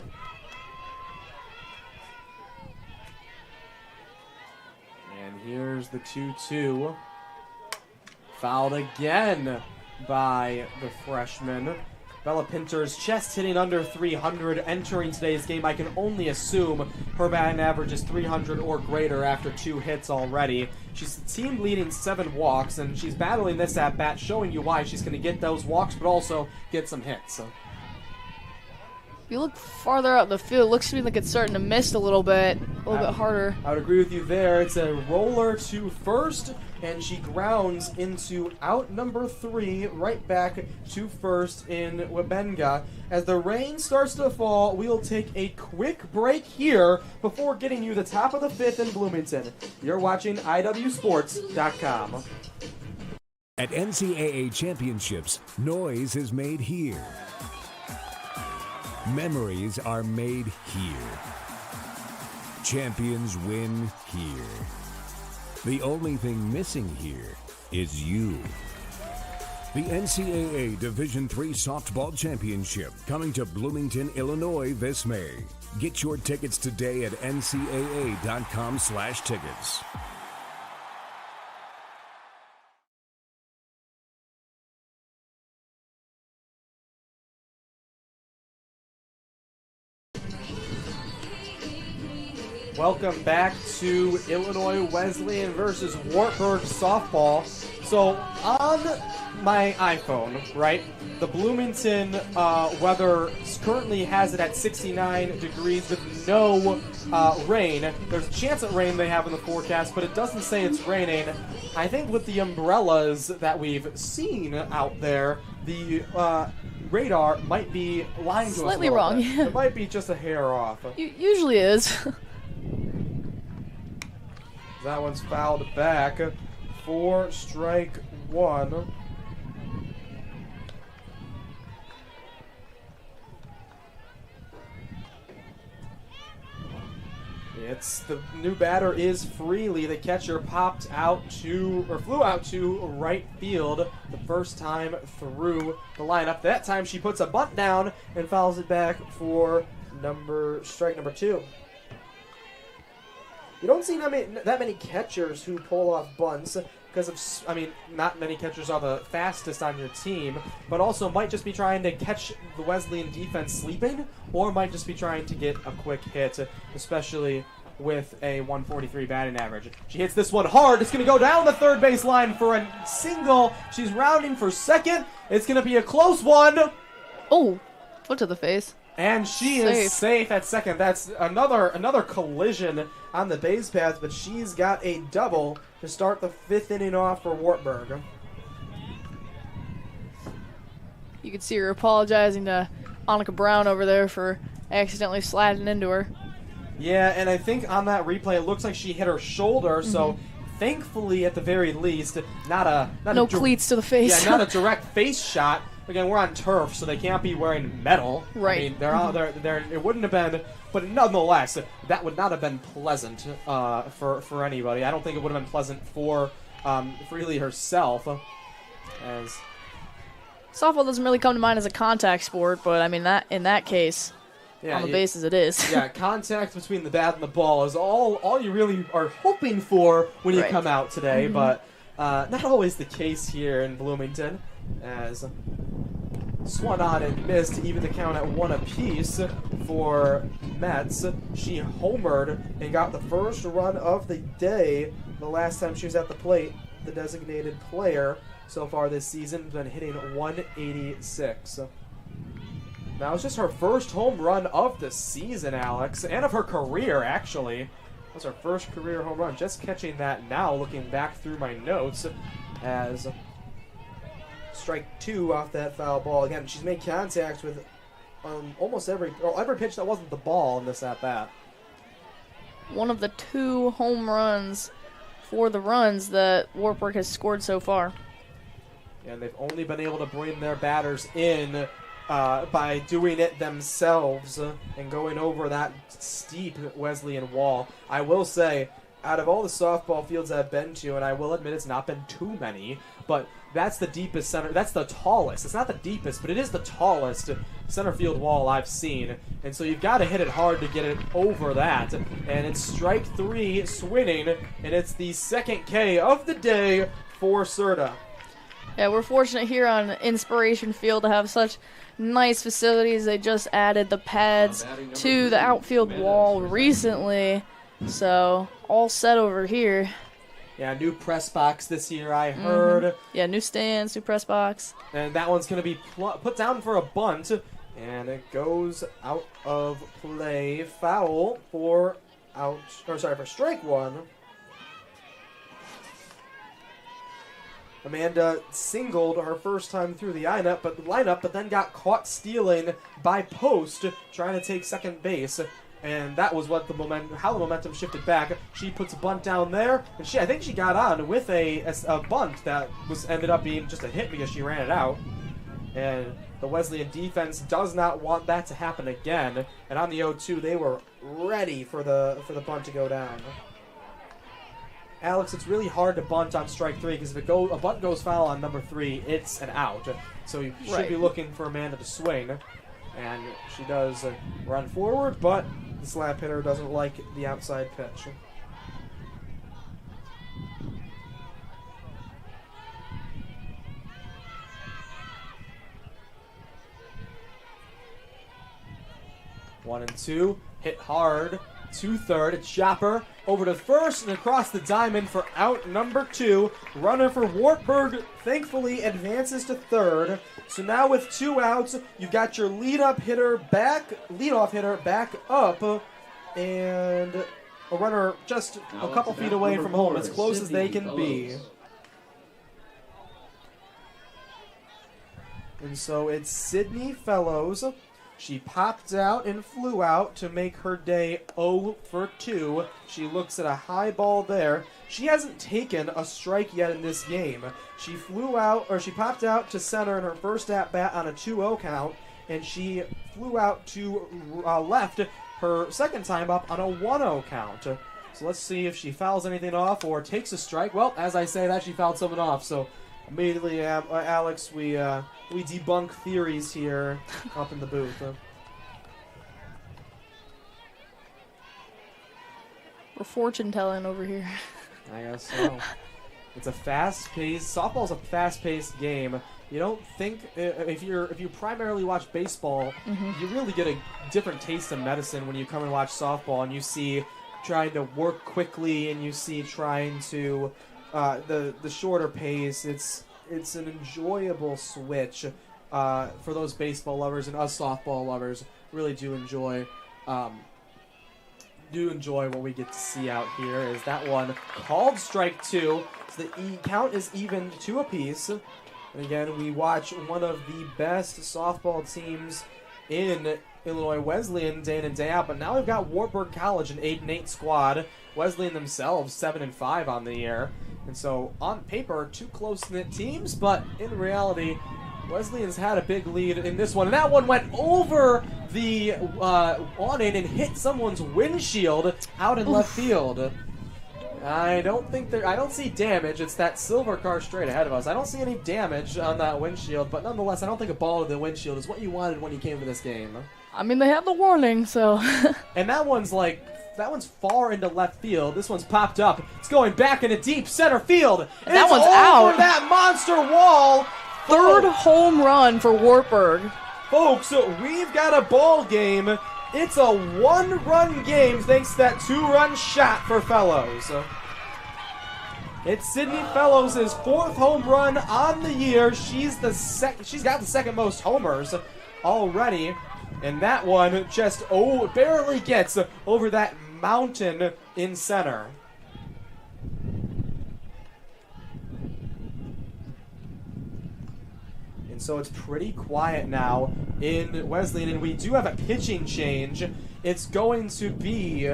Speaker 3: And here's the 2-2. Fouled again by the freshman. Bella Pinter's chest hitting under 300 entering today's game. I can only assume her batting average is 300 or greater after 2 hits already. She's team leading 7 walks, and she's battling this at bat, showing you why she's going to get those walks, but also get some hits.
Speaker 4: If you look farther out the field, it looks to me like it's starting to mist a little bit harder.
Speaker 3: I would agree with you there. It's a roller to first, and she grounds into out number 3, right back to first in Wabenga. As the rain starts to fall, we'll take a quick break here before getting you the top of the 5th in Bloomington. You're watching IWSports.com.
Speaker 8: At NCAA championships, noise is made here. Memories are made here. Champions win here. The only thing missing here is you. The NCAA Division III Softball Championship coming to Bloomington, Illinois this May. Get your tickets today at ncaa.com/tickets.
Speaker 3: Welcome back to Illinois Wesleyan versus Wartburg softball. So on my iPhone, right, the Bloomington weather currently has it at 69 degrees with no rain. There's a chance of rain they have in the forecast, but it doesn't say it's raining. I think with the umbrellas that we've seen out there, the radar might be lying to us
Speaker 4: Slightly
Speaker 3: a little
Speaker 4: wrong,
Speaker 3: bit.
Speaker 4: yeah.
Speaker 3: It might be just a hair off.
Speaker 4: Usually is.
Speaker 3: That one's fouled back for strike 1. It's the new batter is Freely. The catcher flew out to right field the first time through the lineup. That time she puts a bunt down and fouls it back for strike number 2. You don't see that many catchers who pull off bunts because not many catchers are the fastest on your team, but also might just be trying to catch the Wesleyan defense sleeping, or might just be trying to get a quick hit, especially with a 143 batting average. She hits this one hard. It's going to go down the third base line for a single. She's rounding for second. It's going to be a close one.
Speaker 4: Oh, foot to the face.
Speaker 3: And she is safe at second. That's another collision on the base paths, but she's got a double to start the 5th inning off for Wartburg.
Speaker 4: You can see her apologizing to Annika Brown over there for accidentally sliding into her.
Speaker 3: Yeah, and I think on that replay it looks like she hit her shoulder, so thankfully at the very least, no cleats
Speaker 4: to the face.
Speaker 3: Yeah, not a direct face shot. again, we're on turf, so they can't be wearing metal.
Speaker 4: Right.
Speaker 3: I mean, they're out there. It wouldn't have been, but nonetheless, that would not have been pleasant for anybody. I don't think it would have been pleasant for Freely herself, as
Speaker 4: Softball doesn't really come to mind as a contact sport, but I mean that in that case, on the bases it is.
Speaker 3: Yeah, contact between the bat and the ball is all you really are hoping for when you come out today, but not always the case here in Bloomington, as swung on and missed to even the count at 1 apiece for Mets. She homered and got the first run of the day the last time she was at the plate. The designated player so far this season has been hitting 186. That was just her first home run of the season, Alex, and of her career, actually. That was her first career home run. Just catching that now, looking back through my notes, as strike 2 off that foul ball. Again, she's made contact with almost every pitch that wasn't the ball in this at-bat.
Speaker 4: One of the 2 home runs for the runs that Wartburg has scored so far.
Speaker 3: And they've only been able to bring their batters in by doing it themselves and going over that steep Wesleyan wall. I will say, out of all the softball fields I've been to, and I will admit it's not been too many, but that's the deepest center. That's the tallest. It's not the deepest, but it is the tallest center field wall I've seen. And so you've got to hit it hard to get it over that. And it's strike 3 swinging, and it's the second K of the day for Serta.
Speaker 4: Yeah, we're fortunate here on Inspiration Field to have such nice facilities. They just added the pads to the outfield wall recently, so all set over here.
Speaker 3: Yeah, new press box this year, I heard.
Speaker 4: Yeah, new stands, new press box.
Speaker 3: And that one's going to be put down for a bunt, and it goes out of play. Foul for for strike 1. Amanda singled her first time through the lineup, but then got caught stealing by Post, trying to take second base. And that was what how the momentum shifted back. She puts a bunt down there, and I think she got on with a bunt that ended up being just a hit because she ran it out. And the Wesleyan defense does not want that to happen again. And on the 0-2, they were ready for the bunt to go down. Alex, it's really hard to bunt on strike 3 because if a bunt goes foul on number 3, it's an out. So you should be looking for Amanda to swing. And she does run forward, but the slap hitter doesn't like the outside pitch. One and 2, hit hard to third. It's Chopper over to first and across the diamond for out number 2. Runner for Wartburg thankfully advances to third. So now with 2 outs, you've got your leadoff hitter back up, and a runner just a couple feet away from home, as close as they can be. And so it's Sydney Fellows. She popped out and flew out to make her day 0 for 2. She looks at a high ball there. She hasn't taken a strike yet in this game. She popped out to center in her first at-bat on a 2-0 count, and she flew out to left her second time up on a 1-0 count. So let's see if she fouls anything off or takes a strike. Well, as I say that, she fouled something off, so immediately, Alex, we debunk theories here up in the booth.
Speaker 4: We're fortune telling over here.
Speaker 3: I guess so. It's a fast-paced. Softball's a fast-paced game. You don't think if you primarily watch baseball, you really get a different taste of medicine when you come and watch softball, and you see trying to work quickly, and you see trying to the shorter pace. It's an enjoyable switch for those baseball lovers, and us softball lovers really do enjoy what we get to see out here. Is that one called strike 2? So the count is even 2 apiece. And again, we watch one of the best softball teams in Illinois Wesleyan day in and day out, but now we've got Wartburg College, an 8-8 squad. Wesleyan themselves 7-5 on the year. And so, on paper, 2 close-knit teams, but in reality, Wesleyan's had a big lead in this one, and that one went over the awning and hit someone's windshield out in left field. I don't see damage. It's that silver car straight ahead of us. I don't see any damage on that windshield, but nonetheless, I don't think a ball to the windshield is what you wanted when you came to this game.
Speaker 4: I mean, they have the warning, so.
Speaker 3: And that one's far into left field. This one's popped up. It's going back into deep center field. And
Speaker 4: that
Speaker 3: it's
Speaker 4: one's
Speaker 3: over
Speaker 4: out.
Speaker 3: That monster wall.
Speaker 4: Third home run for Wartburg.
Speaker 3: Folks, we've got a ball game. It's a 1-run game thanks to that 2-run shot for Fellows. It's Sydney Fellows' 4th home run on the year. She's got the second most homers already. And that one just barely gets over that mountain in center. And so it's pretty quiet now in Wesleyan, and we do have a pitching change. It's going to be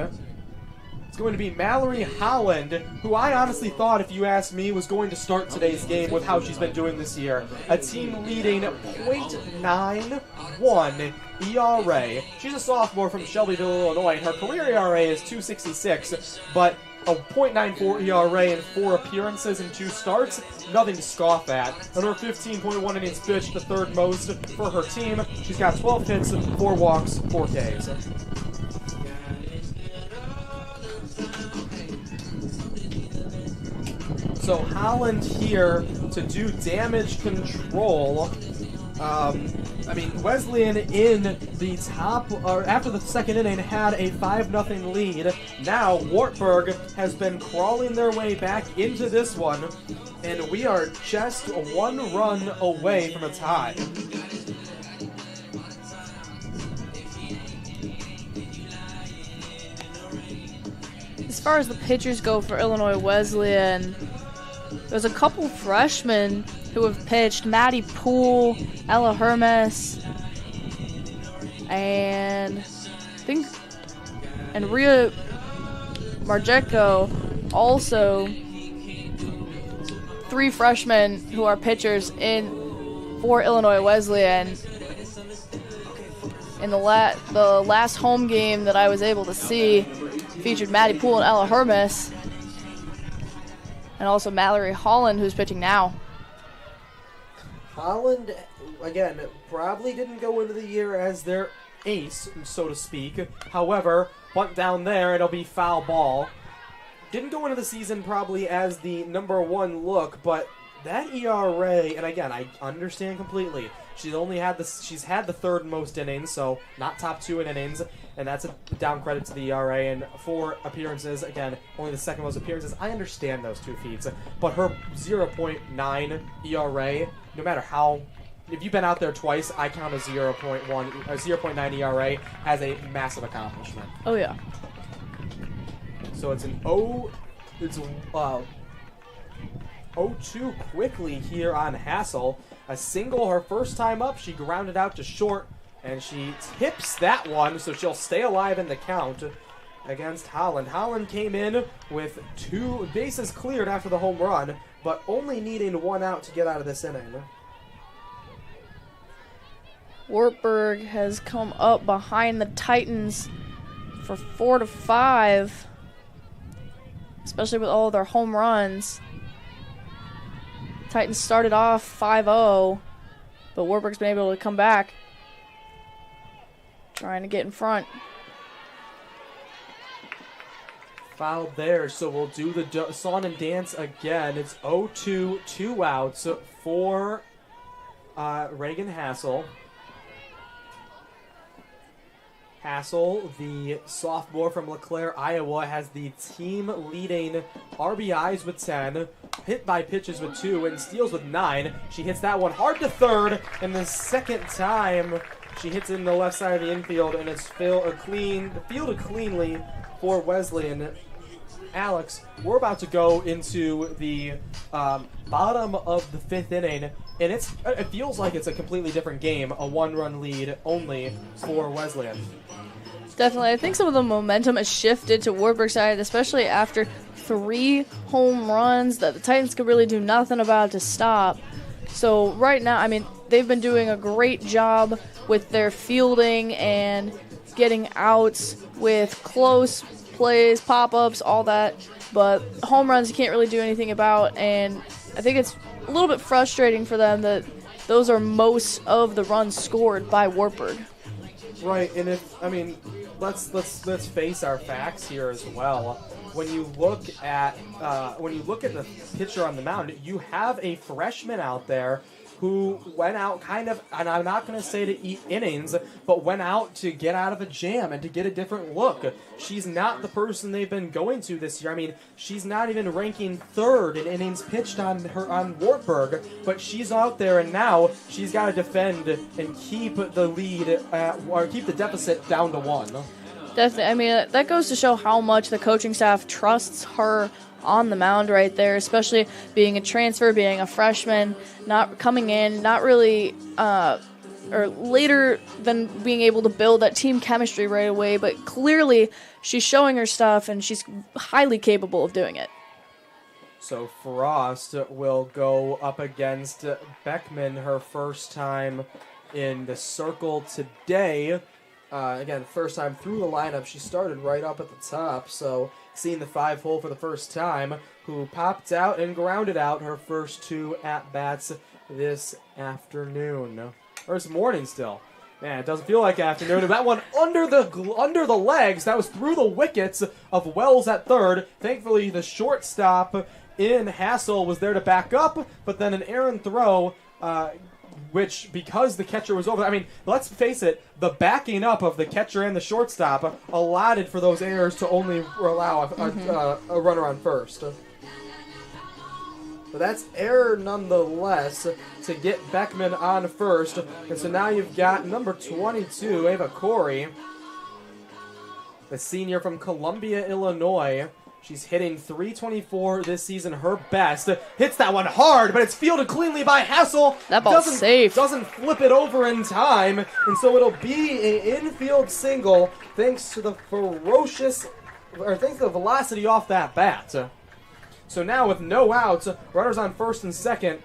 Speaker 3: Mallory Holland, who I honestly thought, if you asked me, was going to start today's game with how she's been doing this year. A team-leading .91 ERA. She's a sophomore from Shelbyville, Illinois, and her career ERA is .266, but a .94 ERA in 4 appearances and 2 starts, nothing to scoff at. And her 15.1 innings pitched, the 3rd most for her team. She's got 12 hits, 4 walks, 4 Ks. So Holland here to do damage control. Wesleyan in the top, or after the 2nd inning, had a 5-0 lead. Now Wartburg has been crawling their way back into this one, and we are just 1 run away from a tie.
Speaker 4: As far as the pitchers go for Illinois Wesleyan, there's a couple freshmen who have pitched. Maddie Poole, Ella Hermes, and Rhea Marjeko. Also 3 freshmen who are pitchers for Illinois Wesleyan. In the last home game that I was able to see featured Maddie Poole and Ella Hermes, and also Mallory Holland, who's pitching now.
Speaker 3: Holland, again, probably didn't go into the year as their ace, so to speak. However, bunt down there, it'll be foul ball. Didn't go into the season probably as the number 1 look, but that ERA, and again, I understand completely. She's had the 3rd most innings, so not top 2 in innings, and that's a down credit to the ERA. And 4 appearances, again, only the 2nd most appearances. I understand those 2 feats, but her 0.9 ERA, no matter how, if you've been out there twice, I count a 0.9 ERA as a massive accomplishment.
Speaker 4: Oh yeah.
Speaker 3: So it's an 0-2 quickly here on Hassel. A single her first time up. She grounded out to short, and she tips that one, so she'll stay alive in the count against Holland. Holland came in with 2 bases cleared after the home run, but only needing 1 out to get out of this inning.
Speaker 4: Wartburg has come up behind the Titans for 4-5, especially with all of their home runs. Titans started off 5-0, but Wartburg's been able to come back, trying to get in front.
Speaker 3: Fouled there, so we'll do the song and dance again. It's 0-2, 2 outs for Reagan Hassel. Hassel, the sophomore from LeClaire, Iowa, has the team-leading RBIs with 10, hit by pitches with 2, and steals with 9. She hits that one hard to third, and the 2nd time she hits it in the left side of the infield, and it's fielded cleanly for Wesleyan. Alex, we're about to go into the bottom of the 5th inning, and it feels like it's a completely different game, a 1-run lead only for Wesleyan.
Speaker 4: Definitely. I think some of the momentum has shifted to Wartburg's side, especially after 3 home runs that the Titans could really do nothing about to stop. So right now, they've been doing a great job with their fielding and getting outs with close plays, pop-ups, all that. But home runs you can't really do anything about, and I think it's a little bit frustrating for them that those are most of the runs scored by Wartburg.
Speaker 3: Right, and let's face our facts here as well. When you look at the pitcher on the mound, you have a freshman out there who went out kind of, and I'm not going to say to eat innings, but went out to get out of a jam and to get a different look. She's not the person they've been going to this year. I mean, she's not even ranking third in innings pitched on Wartburg, but she's out there and now she's got to defend and keep the lead or keep the deficit down to 1.
Speaker 4: Definitely. I mean, that goes to show how much the coaching staff trusts her on the mound right there, especially being a transfer, being a freshman, not coming in, not really, or later than being able to build that team chemistry right away, but clearly she's showing her stuff and she's highly capable of doing it.
Speaker 3: So Frost will go up against Beckman her first time in the circle today. Again, first time through the lineup. She started right up at the top, so seeing the 5-hole for the first time, who popped out and grounded out her first 2 at-bats this afternoon. Or it's morning still. Man, it doesn't feel like afternoon. That one under the legs. That was through the wickets of Wells at third. Thankfully, the shortstop in Hassel was there to back up, but then an errant throw, which, because the catcher was over, I mean, let's face it, the backing up of the catcher and the shortstop allotted for those errors to only allow a runner on first. But that's error nonetheless to get Beckman on first. And so now you've got number 22, Ava Corey, the senior from Columbia, Illinois. She's hitting .324 this season, her best. Hits that one hard, but it's fielded cleanly by Hassel.
Speaker 4: That ball's safe.
Speaker 3: Doesn't flip it over in time, and so it'll be an infield single thanks to the velocity off that bat. So now with no outs, runners on first and second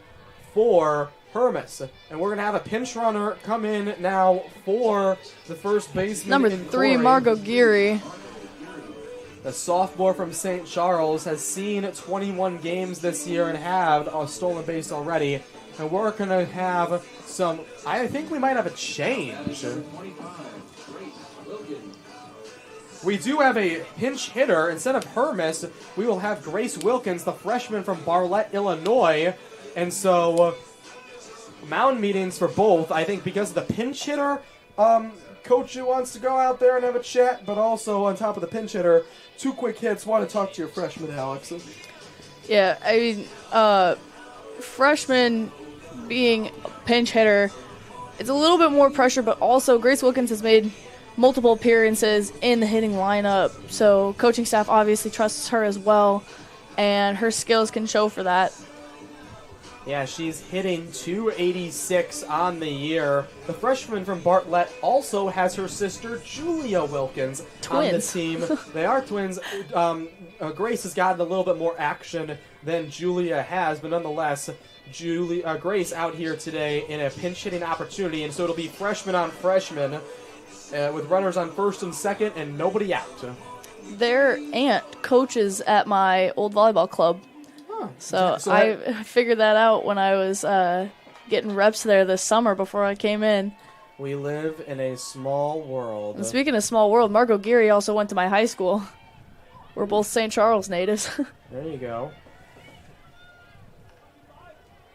Speaker 3: for Hermes. And we're going to have a pinch runner come in now for the first baseman.
Speaker 4: Number 3, Margot Geary.
Speaker 3: The sophomore from St. Charles has seen 21 games this year and have a stolen base already. And we're going to have some, I think we might have a change. We do have a pinch hitter. Instead of Hermes, we will have Grace Wilkins, the freshman from Bartlett, Illinois. And so, mound meetings for both. I think because of the pinch hitter, coach who wants to go out there and have a chat, but also on top of the pinch hitter, 2 quick hits. Want to talk to your freshman, Alex?
Speaker 4: Yeah, I mean, freshman being a pinch hitter, it's a little bit more pressure, but also Grace Wilkins has made multiple appearances in the hitting lineup, so coaching staff obviously trusts her as well, and her skills can show for that.
Speaker 3: Yeah, she's hitting .286 on the year. The freshman from Bartlett also has her sister, Julia Wilkins, on the team. They are twins. Grace has gotten a little bit more action than Julia has, but nonetheless, Grace out here today in a pinch-hitting opportunity, and so it'll be freshman on freshman with runners on first and second and nobody out.
Speaker 4: Their aunt coaches at my old volleyball club. So I figured that out when I was getting reps there this summer before I came in.
Speaker 3: We live in a small world.
Speaker 4: And speaking of small world, Margot Geary also went to my high school. We're both St. Charles natives.
Speaker 3: There you go.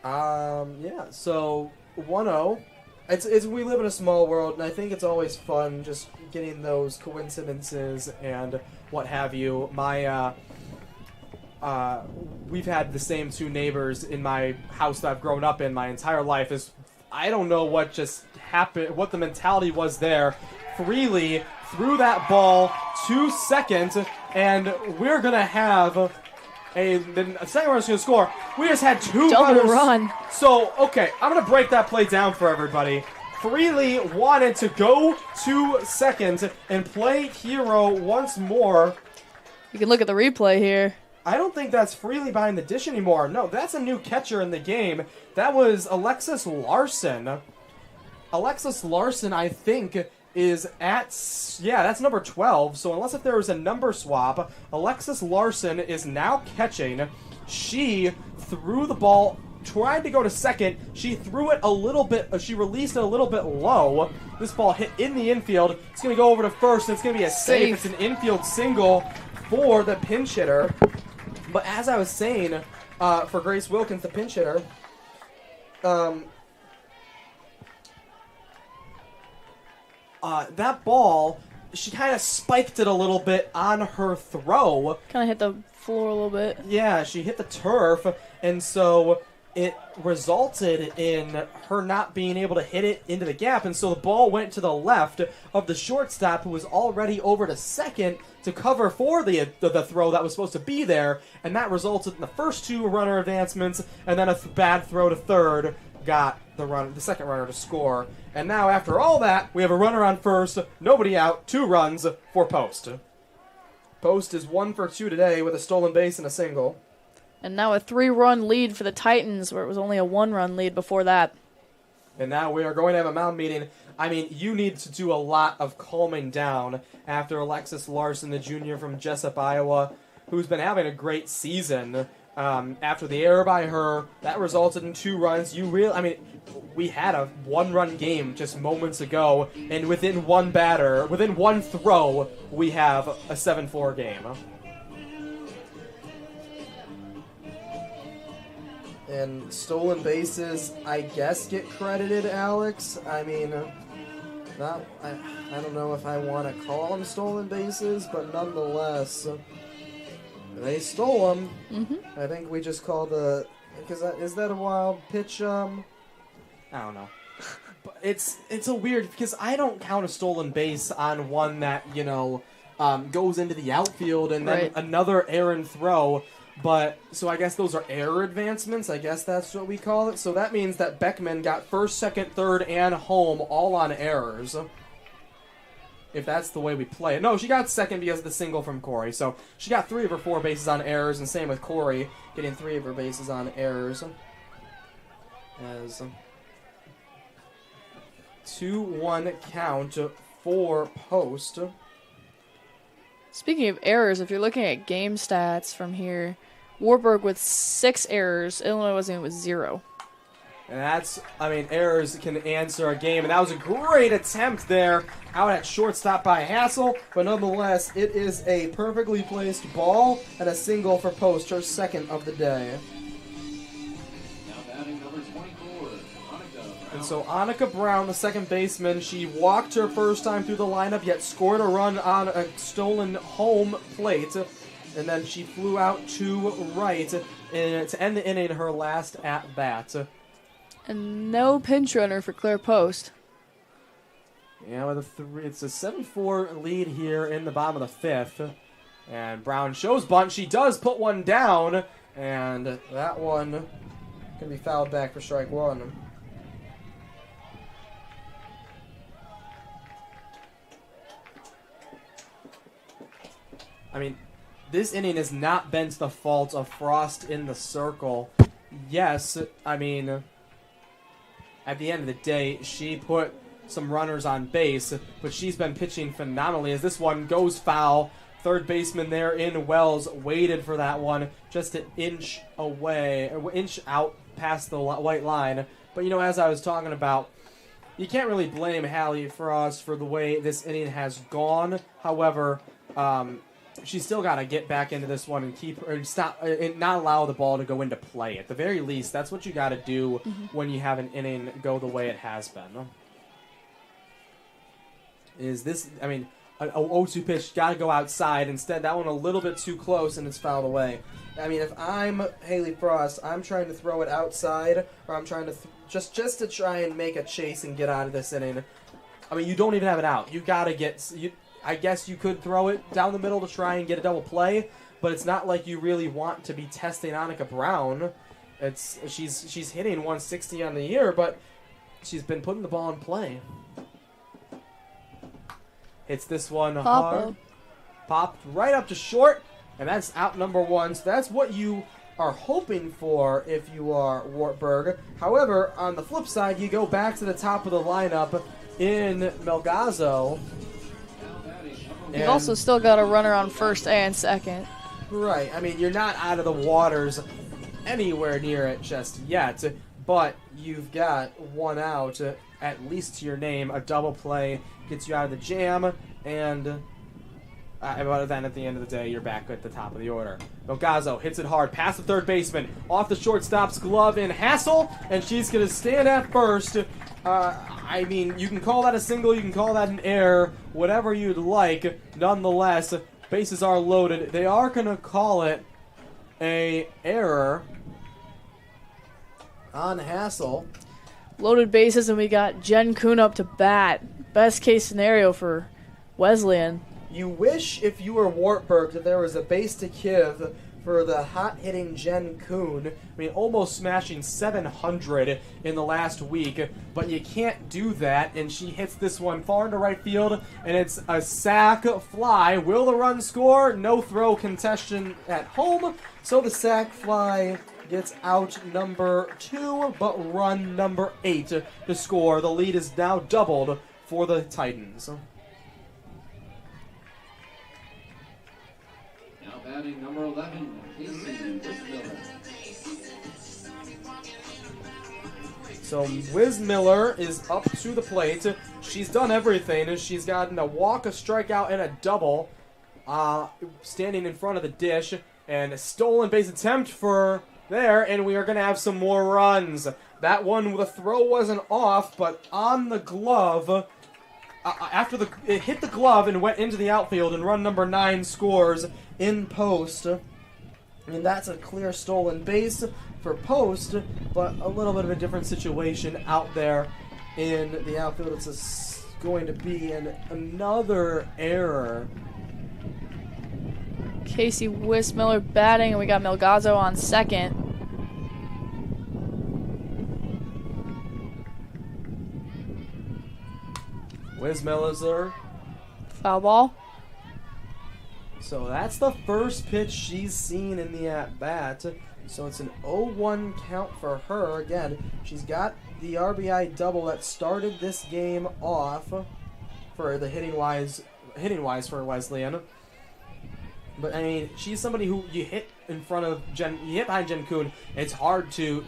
Speaker 3: Yeah, so 1-0. It's we live in a small world, and I think it's always fun just getting those coincidences and what have you. We've had the same 2 neighbors in my house that I've grown up in my entire life. I don't know what just happened, what the mentality was there. Freely threw that ball to second, and we're going to have the second runner's going to score. We just had 2
Speaker 4: double
Speaker 3: runners.
Speaker 4: Run.
Speaker 3: So, okay, I'm going to break that play down for everybody. Freely wanted to go to second and play hero once more.
Speaker 4: You can look at the replay here.
Speaker 3: I don't think that's Freely behind the dish anymore. No, that's a new catcher in the game. That was Alexis Larson. Alexis Larson, I think, is at... Yeah, that's number 12. So unless if there was a number swap, Alexis Larson is now catching. She threw the ball, tried to go to second. She threw it a little bit... She released it a little bit low. This ball hit in the infield. It's going to go over to first, and it's going to be a save. It's an infield single for the pinch hitter. But as I was saying, for Grace Wilkins, the pinch hitter, that ball, she kind of spiked it a little bit on her throw.
Speaker 4: Kind of hit the floor a little bit.
Speaker 3: Yeah, she hit the turf, and so it resulted in her not being able to hit it into the gap, and so the ball went to the left of the shortstop, who was already over to second to cover for the throw that was supposed to be there, and that resulted in the first 2 runner advancements, and then a bad throw to third got the second runner to score. And now after all that, we have a runner on first, nobody out, 2 runs for Post. Post is 1 for 2 today with a stolen base and a single.
Speaker 4: And now a 3-run lead for the Titans, where it was only a 1-run lead before that.
Speaker 3: And now we are going to have a mound meeting. I mean, you need to do a lot of calming down after Alexis Larson, the junior from Jessup, Iowa, who's been having a great season. After the error by her, that resulted in 2 runs. We had a 1-run game just moments ago, and within one throw, we have a 7-4 game. And stolen bases, I guess, get credited, Alex. I mean, I don't know if I want to call them stolen bases, but nonetheless, they stole them. Mm-hmm. I think we just call is that a wild pitch? I don't know. But it's a weird, because I don't count a stolen base on one that, goes into the outfield and then another errant throw. But, so I guess those are error advancements. I guess that's what we call it. So that means that Beckman got first, second, third, and home all on errors. If that's the way we play it. No, she got second because of the single from Corey. So she got 3 of her 4 bases on errors, and same with Corey, getting 3 of her bases on errors. As 2-1 count for Post.
Speaker 4: Speaking of errors, if you're looking at game stats from here, Wartburg with 6 errors, Illinois Wesleyan with 0.
Speaker 3: And errors can answer a game. And that was a great attempt there out at shortstop by Hassel. But nonetheless, it is a perfectly placed ball and a single for Post, her second of the day. And so Annika Brown, the second baseman, she walked her first time through the lineup, yet scored a run on a stolen home plate. And then she flew out to right to end the inning, her last at-bat.
Speaker 4: And no pinch runner for Claire Post.
Speaker 3: Yeah, it's a 7-4 lead here in the bottom of the 5th. And Brown shows bunt. She does put one down, and that one going to be fouled back for strike 1. This inning has not been to the fault of Frost in the circle. Yes, at the end of the day, she put some runners on base, but she's been pitching phenomenally as this one goes foul. Third baseman there in Wells waited for that one just an inch out past the white line. But, as I was talking about, you can't really blame Hallie Frost for the way this inning has gone. However, she's still got to get back into this one and stop and not allow the ball to go into play. At the very least, that's what you got to do when you have an inning go the way it has been. An 0-2 pitch, got to go outside. Instead, that one a little bit too close, and it's fouled away. If I'm Haley Frost, I'm trying to throw it outside, or I'm trying to just to try and make a chase and get out of this inning. You don't even have it out. You got to get... I guess you could throw it down the middle to try and get a double play, but it's not like you really want to be testing Annika Brown. She's hitting 160 on the year, but she's been putting the ball in play. Hits this one hard. Popped right up to short. and that's out number 1. So that's what you are hoping for if you are Wartburg. However, on the flip side, you go back to the top of the lineup in Melgazo.
Speaker 4: You've also still got a runner on first and second.
Speaker 3: Right. I mean, you're not out of the waters anywhere near it just yet, but you've got one out, at least to your name. A double play gets you out of the jam, and then at the end of the day, you're back at the top of the order. Melgazo hits it hard, past the third baseman, off the shortstop's glove in Hassel, and she's going to stand at first. I mean, you can call that a single, you can call that an error, whatever you'd like. Nonetheless, bases are loaded. They are going to call it a error on Hassel.
Speaker 4: Loaded bases, and we got Jen Kuhn up to bat. Best case scenario for Wesleyan.
Speaker 3: You wish, if you were Wartburg, that there was a base to give for the hot-hitting Jen Kuhn. I mean, almost smashing 700 in the last week, but you can't do that, and she hits this one far into right field, and it's a sac fly. Will the run score? No throw contestation at home, so the sac fly gets out number 2, but run number 8 to score. The lead is now doubled for the Titans.
Speaker 5: Now batting number 11, Casey Westmiller.
Speaker 3: So Wiz Miller is up to the plate. She's done everything. She's gotten a walk, a strikeout, and a double. Standing in front of the dish, and a stolen base attempt for there, and we are going to have some more runs. That one, the throw wasn't off, but on the glove. It hit the glove and went into the outfield, and run number 9 scores in post. And that's a clear stolen base for post, but a little bit of a different situation out there in the outfield. It's going to be another error.
Speaker 4: Casey Westmiller batting, and we got Melgazo on second.
Speaker 3: Wesmiller.
Speaker 4: Foul ball.
Speaker 3: So that's the first pitch she's seen in the at-bat. So it's an 0-1 count for her. Again, she's got the RBI double that started this game off for the hitting-wise for Wesleyan. But, I mean, she's somebody who you hit in front of you hit behind Jen Kuhn. It's hard to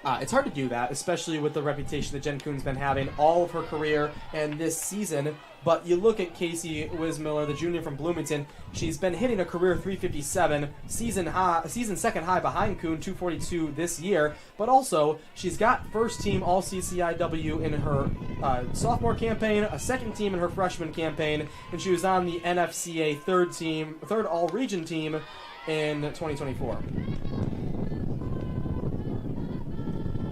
Speaker 3: it's hard to do that, especially with the reputation that Jen Kuhn's been having all of her career and this season. But you look at Casey Westmiller, the junior from Bloomington. She's been hitting a career 357, season second high behind Kuhn, 242 this year. But also, she's got first team All CCIW in her sophomore campaign, a second team in her freshman campaign, and she was on the NFCA third All Region team in 2024.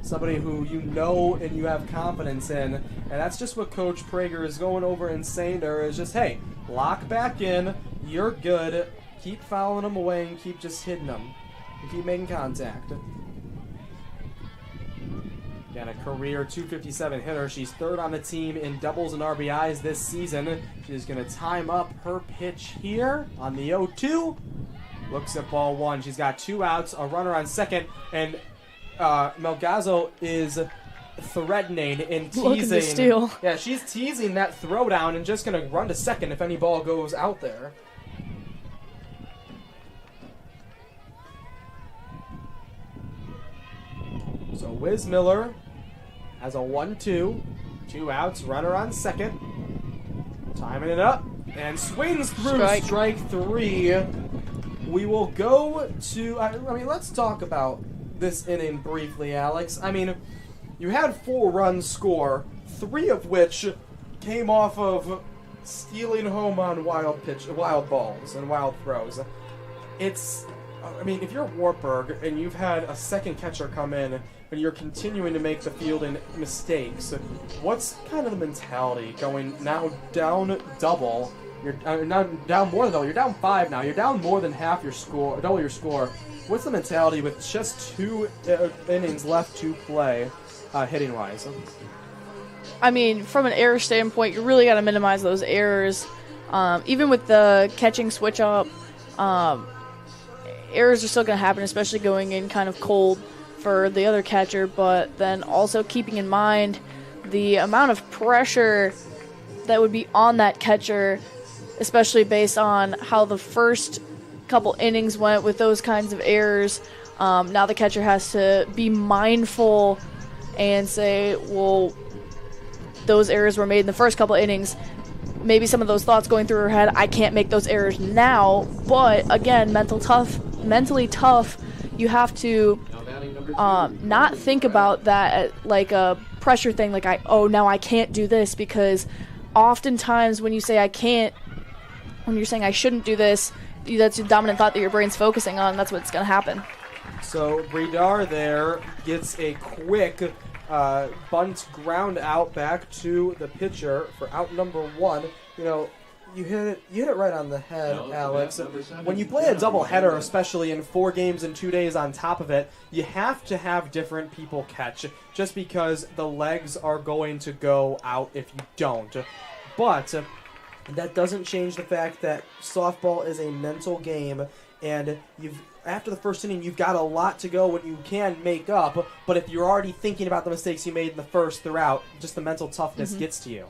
Speaker 3: Somebody who you know and you have confidence in, and that's just what Coach Prager is going over and saying to her is just, hey, lock back in, you're good, keep fouling them away and keep just hitting them, and keep making contact. Got a career 257 hitter. She's third on the team in doubles and RBIs this season. She's going to time up her pitch here on the 0-2. Looks at ball 1. She's got 2 outs, a runner on second, and Melgazo is threatening and teasing.
Speaker 4: Looking to steal.
Speaker 3: Yeah, she's teasing that throwdown and just going to run to second if any ball goes out there. So Westmiller has a 1-2, 2 outs, runner on second, timing it up, and swings through strike 3. We will go to, let's talk about this inning briefly, Alex. I mean, you had 4 runs score, 3 of which came off of stealing home on wild balls and wild throws. If you're Wartburg and you've had a second catcher come in and you're continuing to make the fielding mistakes, what's kind of the mentality going now down double? You're not down more than double. You're down 5 now. You're down more than half your score, double your score. What's the mentality with just 2 innings left to play, hitting-wise?
Speaker 4: I mean, from an error standpoint, you really got to minimize those errors. Even with the catching switch up, Errors are still going to happen, especially going in kind of cold for the other catcher, but then also keeping in mind the amount of pressure that would be on that catcher, especially based on how the first couple innings went with those kinds of errors. Now the catcher has to be mindful and say, well, those errors were made in the first couple innings. Maybe some of those thoughts going through her head, I can't make those errors now. But again, mentally tough, you have to not think about that like a pressure thing, like now I can't do this, because oftentimes when you say I can't, when you're saying I shouldn't do this, that's the dominant thought that your brain's focusing on. That's what's going to happen.
Speaker 3: So Bridar there gets a quick bunt ground out back to the pitcher for out number 1. You know, you hit it right on the head, Alex. When you play a doubleheader, especially in 4 games in 2 days on top of it, you have to have different people catch, just because the legs are going to go out if you don't. But that doesn't change the fact that softball is a mental game, and after the first inning, you've got a lot to go when you can make up, but if you're already thinking about the mistakes you made in the first throughout, just the mental toughness gets to you.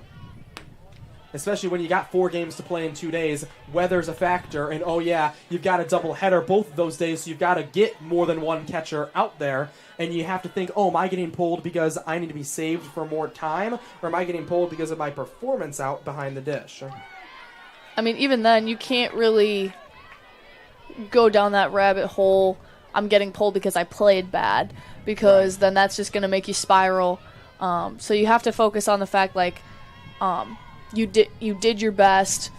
Speaker 3: Especially when you got 4 games to play in 2 days, weather's a factor, and you've got a double header both of those days, so you've got to get more than one catcher out there, and you have to think, am I getting pulled because I need to be saved for more time, or am I getting pulled because of my performance out behind the dish?
Speaker 4: I mean, even then, you can't really go down that rabbit hole, I'm getting pulled because I played bad, because then that's just going to make you spiral. So you have to focus on the fact, like, you did your best.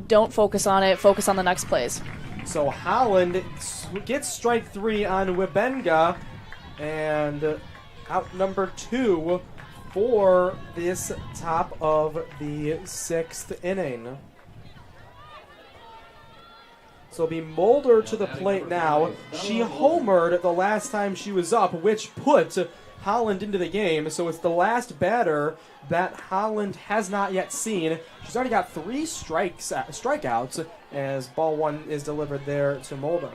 Speaker 4: Don't focus on it. Focus on the next plays.
Speaker 3: So Holland gets strike 3 on Wibenga, and out number 2 for this top of the 6th inning. So it'll be Mulder to the plate now. She homered the last time she was up, which put Holland into the game. So it's the last batter that Holland has not yet seen. She's already got 3 strikeouts as ball 1 is delivered there to Mulder.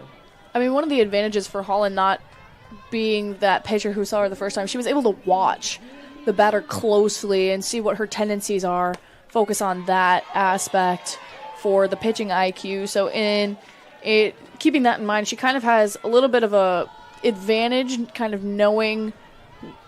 Speaker 4: I mean, one of the advantages for Holland not being that pitcher who saw her the first time, she was able to watch the batter closely and see what her tendencies are, focus on that aspect for the pitching IQ. So keeping that in mind, she kind of has a little bit of a advantage, kind of knowing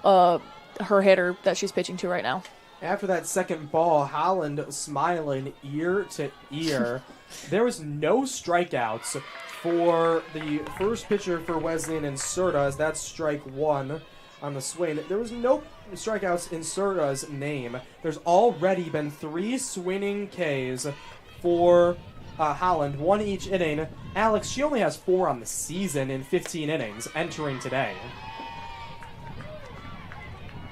Speaker 4: her hitter that she's pitching to right now.
Speaker 3: After that second ball, Holland smiling ear to ear. There was no strikeouts for the first pitcher for Wesleyan in Serta, as that's strike 1 on the swing. There was no strikeouts in Serta's name. There's already been 3 swinging Ks for Holland, 1 each inning. Alex, she only has 4 on the season in 15 innings entering today.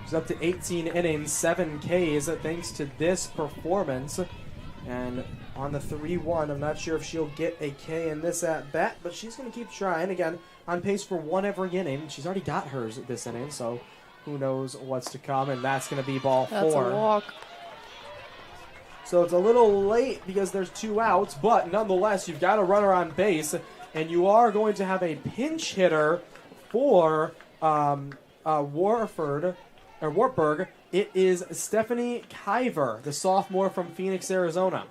Speaker 3: She's up to 18 innings, 7 Ks thanks to this performance. And on the 3-1, I'm not sure if she'll get a K in this at-bat, but she's going to keep trying. Again, on pace for 1 every inning. She's already got hers this inning, so who knows what's to come. And that's going to be ball 4.
Speaker 4: That's a walk.
Speaker 3: So it's a little late because there's 2 outs, but nonetheless, you've got a runner on base, and you are going to have a pinch hitter for Wartburg. It is Stephanie Kiver, the sophomore from Phoenix, Arizona.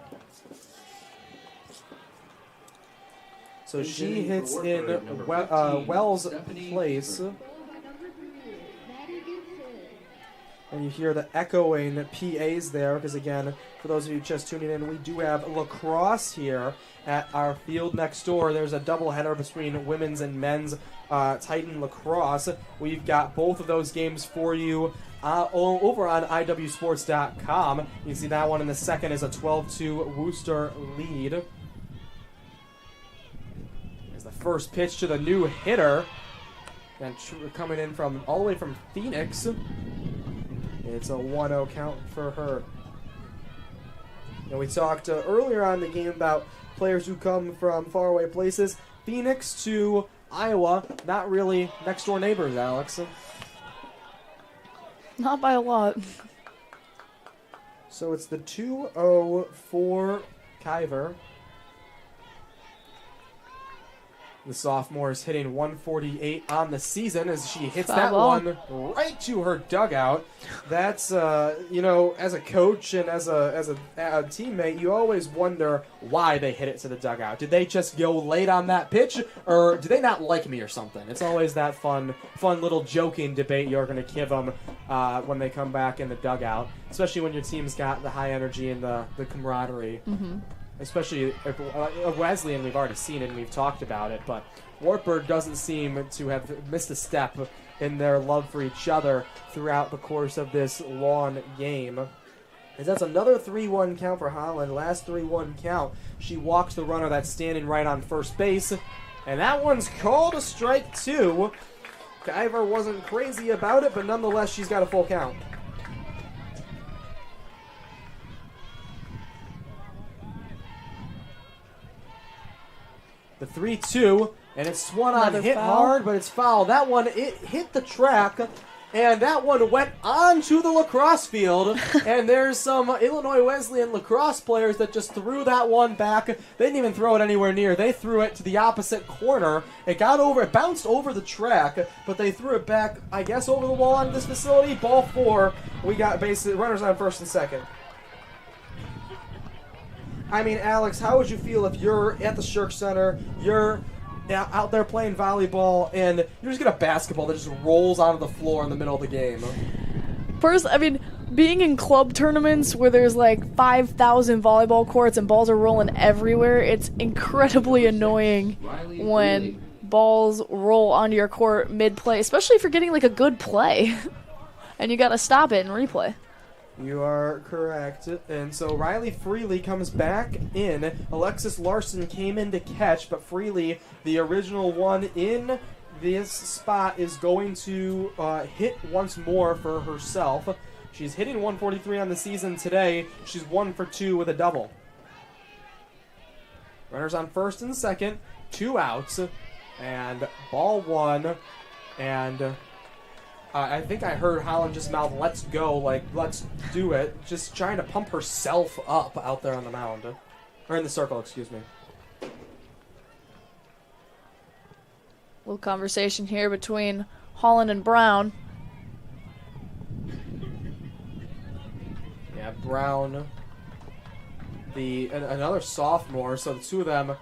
Speaker 3: So she hits in Wells Place. And you hear the echoing PAs there, because again, for those of you just tuning in, we do have lacrosse here at our field next door. There's a doubleheader between women's and men's Titan lacrosse. We've got both of those games for you over on iwsports.com. You can see that one in the second is a 12-2 Worcester lead. As the first pitch to the new hitter, and coming in from all the way from Phoenix. It's a 1-0 count for her. And we talked earlier on in the game about players who come from faraway places. Phoenix to Iowa, not really next door neighbors, Alex.
Speaker 4: Not by a lot.
Speaker 3: So it's the 2-0 for Kiver. The sophomore is hitting 148 on the season as she hits
Speaker 4: Foul
Speaker 3: that
Speaker 4: ball.
Speaker 3: one right to her dugout. That's, as a coach and as a teammate, you always wonder why they hit it to the dugout. Did they just go late on that pitch, or do they not like me or something? It's always that fun little joking debate you're going to give them when they come back in the dugout, especially when your team's got the high energy and the camaraderie.
Speaker 4: Mm-hmm.
Speaker 3: Especially Wesleyan, we've already seen it and we've talked about it, but Wartburg doesn't seem to have missed a step in their love for each other throughout the course of this long game. And that's another 3-1 count for Holland. Last 3-1 count. She walks the runner that's standing right on first base, and that one's called a strike 2. Guyver wasn't crazy about it, but nonetheless, she's got a full count. The 3-2, and it's swung on,
Speaker 4: Another
Speaker 3: hit
Speaker 4: foul.
Speaker 3: hard, but it's foul. That one, it hit the track, and that one went onto the lacrosse field, and there's some Illinois Wesleyan lacrosse players that just threw that one back. They didn't even throw it anywhere near. They threw it to the opposite corner. It bounced over the track, but they threw it back, I guess, over the wall on this facility. Ball 4, we got runners on first and second. I mean, Alex, how would you feel if you're at the Shirk Center, you're out there playing volleyball, and you're just getting a basketball that just rolls onto the floor in the middle of the game?
Speaker 4: First, I mean, being in club tournaments where there's like 5,000 volleyball courts and balls are rolling everywhere, it's incredibly annoying when balls roll onto your court mid-play, especially if you're getting like a good play and you gotta stop it and replay.
Speaker 3: You are correct. And so Riley Freely comes back in. Alexis Larson came in to catch, but Freely, the original one in this spot, is going to hit once more for herself. She's hitting 143 on the season today. She's 1 for 2 with a double. Runners on first and second, 2 outs, and ball 1, and I think I heard Holland just mouth, "Let's go," like, let's do it. Just trying to pump herself up out there on the mound. Or in the circle, excuse me.
Speaker 4: Little conversation here between Holland and Brown.
Speaker 3: Yeah, Brown, another sophomore, so the two of them,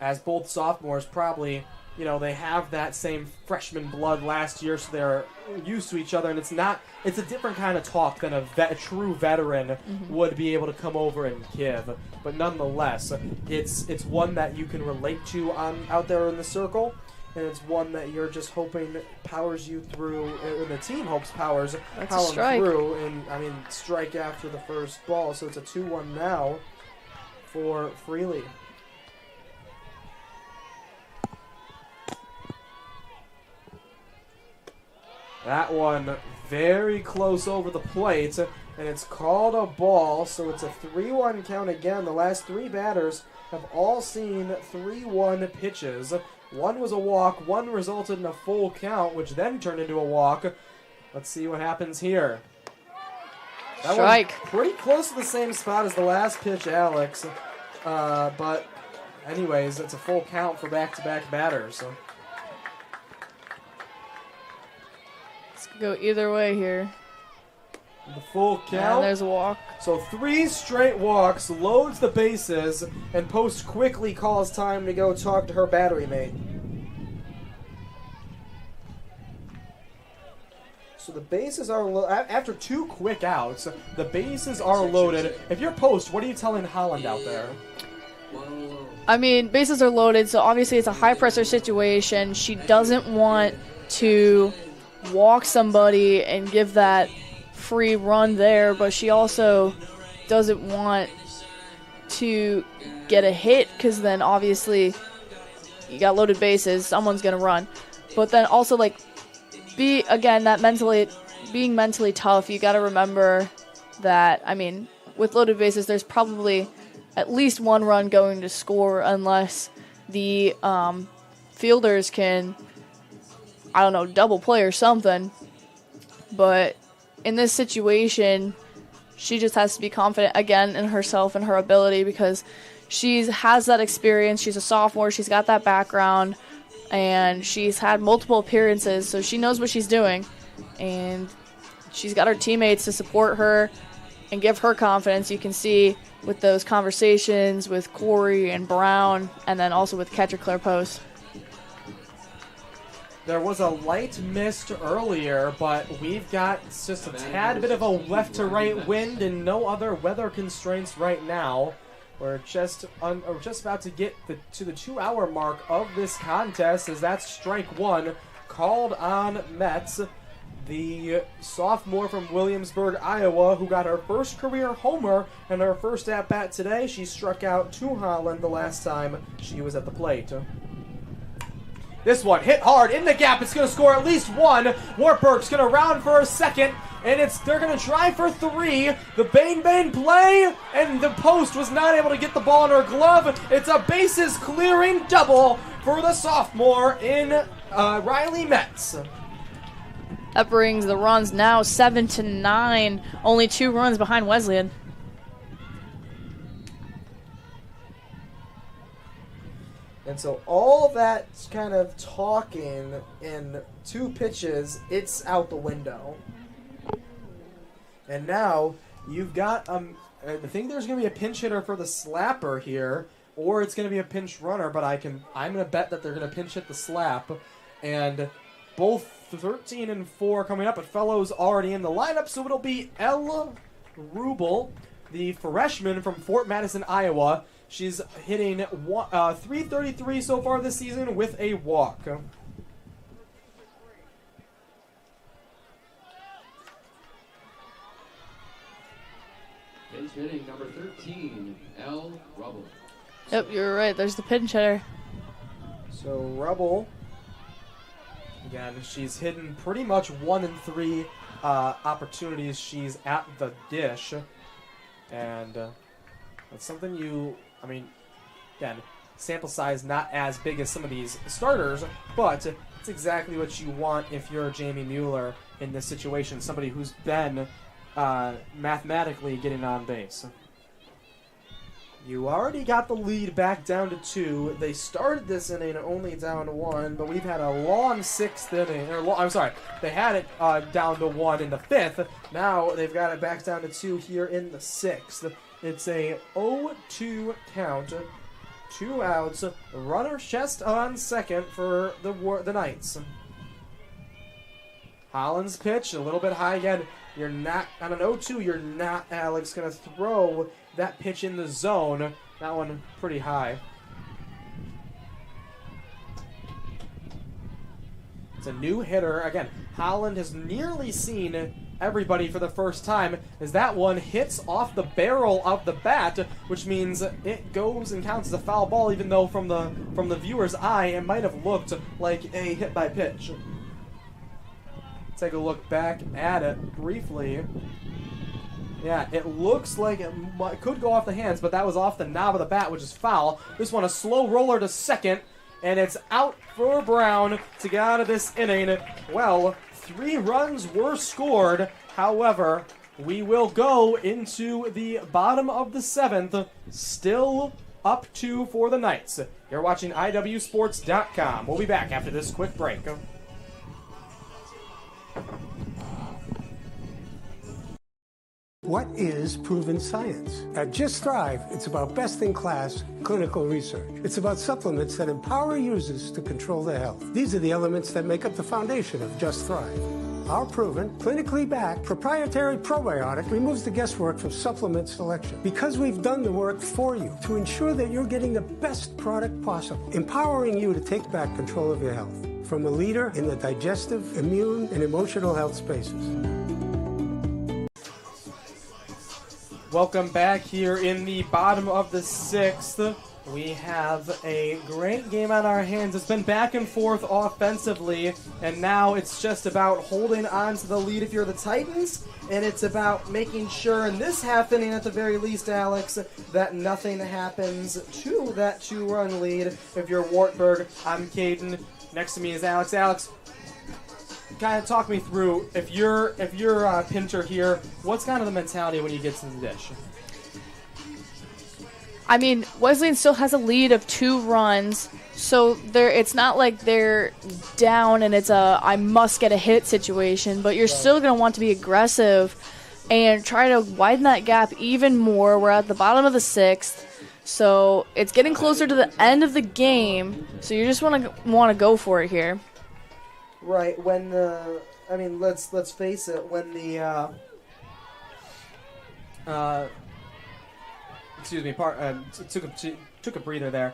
Speaker 3: as both sophomores, probably, they have that same freshman blood last year, so they're used to each other, and it's a different kind of talk than a true veteran would be able to come over and give. But nonetheless, it's one that you can relate to out there in the circle, and it's one that you're just hoping powers you through, and the team hopes powers Holland through, and strike after the first ball, so it's a 2-1 now for Freely. That one very close over the plate, and it's called a ball, so it's a 3-1 count again. The last 3 batters have all seen 3-1 pitches. One was a walk, one resulted in a full count, which then turned into a walk. Let's see what happens here. That
Speaker 4: Strike.
Speaker 3: one's pretty close to the same spot as the last pitch, Alex. But anyways, it's a full count for back-to-back batters. So.
Speaker 4: Go either way here.
Speaker 3: The full count.
Speaker 4: And there's a walk.
Speaker 3: So 3 straight walks, loads the bases, and Post quickly calls time to go talk to her battery mate. So the bases are after 2 quick outs, the bases are loaded. If you're Post, what are you telling Holland out there?
Speaker 4: I mean, bases are loaded, so obviously it's a high-pressure situation. She doesn't want to walk somebody and give that free run there, but she also doesn't want to get a hit, because then obviously you got loaded bases, someone's gonna run. But then also, like, being mentally tough, you gotta remember that, with loaded bases, there's probably at least 1 run going to score unless the fielders can, double play or something. But in this situation, She just has to be confident again in herself and her ability because she has that experience. She's a sophomore. She's got that background, and she's had multiple appearances, so she knows what she's doing. And she's got her teammates to support her and give her confidence. You can see with those conversations with Corey and Brown, and then also with catcher Claire Post.
Speaker 3: There was a light mist earlier, but we've got just a tad bit of a left to right wind and no other weather constraints right now. We're just about to get to the 2-hour mark of this contest, as that's strike one called on Metz, the sophomore from Williamsburg, Iowa, who got her first career homer and her first at-bat today. She struck out to Holland the last time she was at the plate. This one hit hard in the gap. It's going to score at least one. Wartburg's going to round for a second, and they're going to try for three. The bang play, and the post was not able to get the ball in her glove. It's a bases clearing double for the sophomore in Riley Metz.
Speaker 4: That brings the runs now 7-9. Only 2 runs behind Wesleyan.
Speaker 3: And so all that kind of talking in 2 pitches, it's out the window. And now you've got, I think there's going to be a pinch hitter for the slapper here, or it's going to be a pinch runner, but I'm going to bet that they're going to pinch hit the slap. And both 13 and 4 coming up, but Fellow's already in the lineup, so it'll be Elle Rubel, the freshman from Fort Madison, Iowa. She's hitting .333 so far this season with a walk.
Speaker 5: Pinch hitting number 13, Elle Rubel.
Speaker 4: Yep, you're right. There's the pinch hitter.
Speaker 3: So Rubel, again, she's hidden pretty much 1 in 3 opportunities she's at the dish. And that's something again, sample size not as big as some of these starters, but it's exactly what you want if you're Jamie Mueller in this situation, somebody who's been mathematically getting on base. You already got the lead back down to 2. They started this inning only down to 1, but we've had a long 6th inning. They had it down to 1 in the 5th. Now they've got it back down to 2 here in the 6th. It's a 0-2 count. 2 outs. Runner chest on second for the Knights. Holland's pitch, a little bit high again. You're not, on an 0-2, you're not, Alex, going to throw that pitch in the zone. That one pretty high. It's a new hitter. Again, Holland has nearly seen everybody for the first time, as that one hits off the barrel of the bat, which means it goes and counts as a foul ball, even though from the viewer's eye it might have looked like a hit by pitch. Take a look back at it briefly. Yeah, it looks like it could go off the hands, but that was off the knob of the bat, which is foul. This one a slow roller to second, and it's out for Brown to get out of this inning. Well, 3 runs were scored. However, we will go into the bottom of the 7th, still up 2 for the Knights. You're watching IWSports.com. We'll be back after this quick break.
Speaker 9: What is proven science? At Just Thrive, it's about best-in-class clinical research. It's about supplements that empower users to control their health. These are the elements that make up the foundation of Just Thrive. Our proven, clinically backed, proprietary probiotic removes the guesswork from supplement selection, because we've done the work for you to ensure that you're getting the best product possible, empowering you to take back control of your health from a leader in the digestive, immune, and emotional health spaces.
Speaker 3: Welcome back here in the bottom of the 6th. We have a great game on our hands. It's been back and forth offensively, and now it's just about holding on to the lead if you're the Titans, and it's about making sure in this half inning at the very least, Alex, that nothing happens to that 2-run lead. If you're Wartburg, I'm Caden. Next to me is Alex. Alex, kind of talk me through, if you're Pinter here, what's kind of the mentality when you get to the dish?
Speaker 4: I mean, Wesleyan still has a lead of 2 runs, so it's not like they're down and it's a I must get a hit situation, but you're still going to want to be aggressive and try to widen that gap even more. We're at the bottom of the 6th, so it's getting closer to the end of the game, so you just want to go for it here.
Speaker 3: Right, when I mean, let's face it, when the excuse me, took a breather there.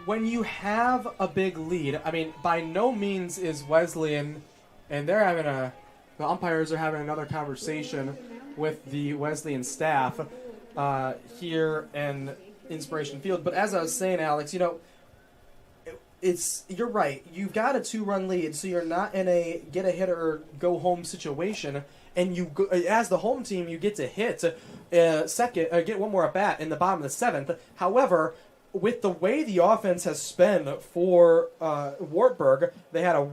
Speaker 3: When you have a big lead, I mean, by no means is Wesleyan, and they're having the umpires are having another conversation with the Wesleyan staff here in Inspiration Field. But as I was saying, Alex, you know, you're right. You've got a 2-run lead, so you're not in a get a hit or go home situation. And you, as the home team, you get to hit get one more at bat in the bottom of the 7th. However, with the way the offense has been for Wartburg, they had a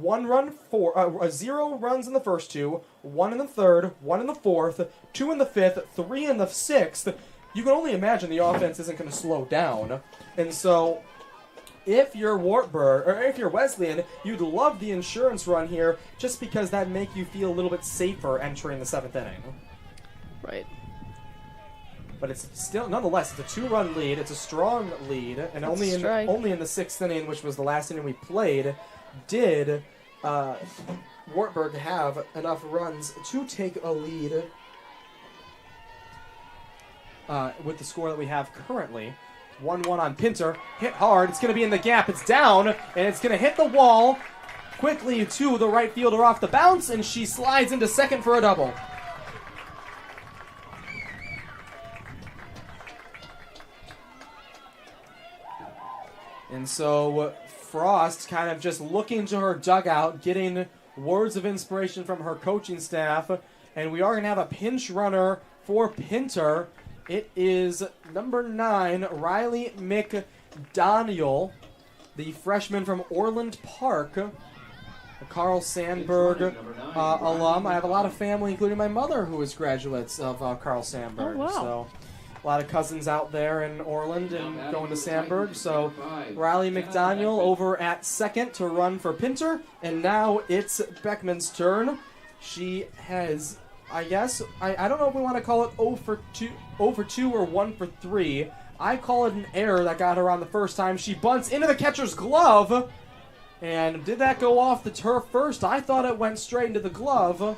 Speaker 3: 0 runs in the first 2, 1 in the 3rd, 1 in the 4th, 2 in the 5th, 3 in the 6th. You can only imagine the offense isn't going to slow down. And so, if you're Wartburg, or if you're Wesleyan, you'd love the insurance run here just because that'd make you feel a little bit safer entering the 7th inning.
Speaker 4: Right.
Speaker 3: But it's still, nonetheless, it's a 2-run lead. It's a strong lead, and only in the 6th inning, which was the last inning we played, did Wartburg have enough runs to take a lead with the score that we have currently. 1-1 on Pinter. Hit hard. It's going to be in the gap. It's down, and it's going to hit the wall quickly to the right fielder off the bounce, and she slides into second for a double. And so Frost kind of just looking to her dugout, getting words of inspiration from her coaching staff, and we are going to have a pinch runner for Pinter. It is number 9, Riley McDaniel, the freshman from Orland Park, a Carl Sandburg alum. I have a lot of family, including my mother, who is graduates of Carl Sandburg.
Speaker 4: Oh, wow.
Speaker 3: So a lot of cousins out there in Orland and going to Sandburg. So Riley McDaniel over at second to run for Pinter. And now it's Beckman's turn. She has, I guess, I don't know if we want to call it 0 for 2 or 1 for 3. I call it an error that got her on the first time. She bunts into the catcher's glove. And did that go off the turf first? I thought it went straight into the glove.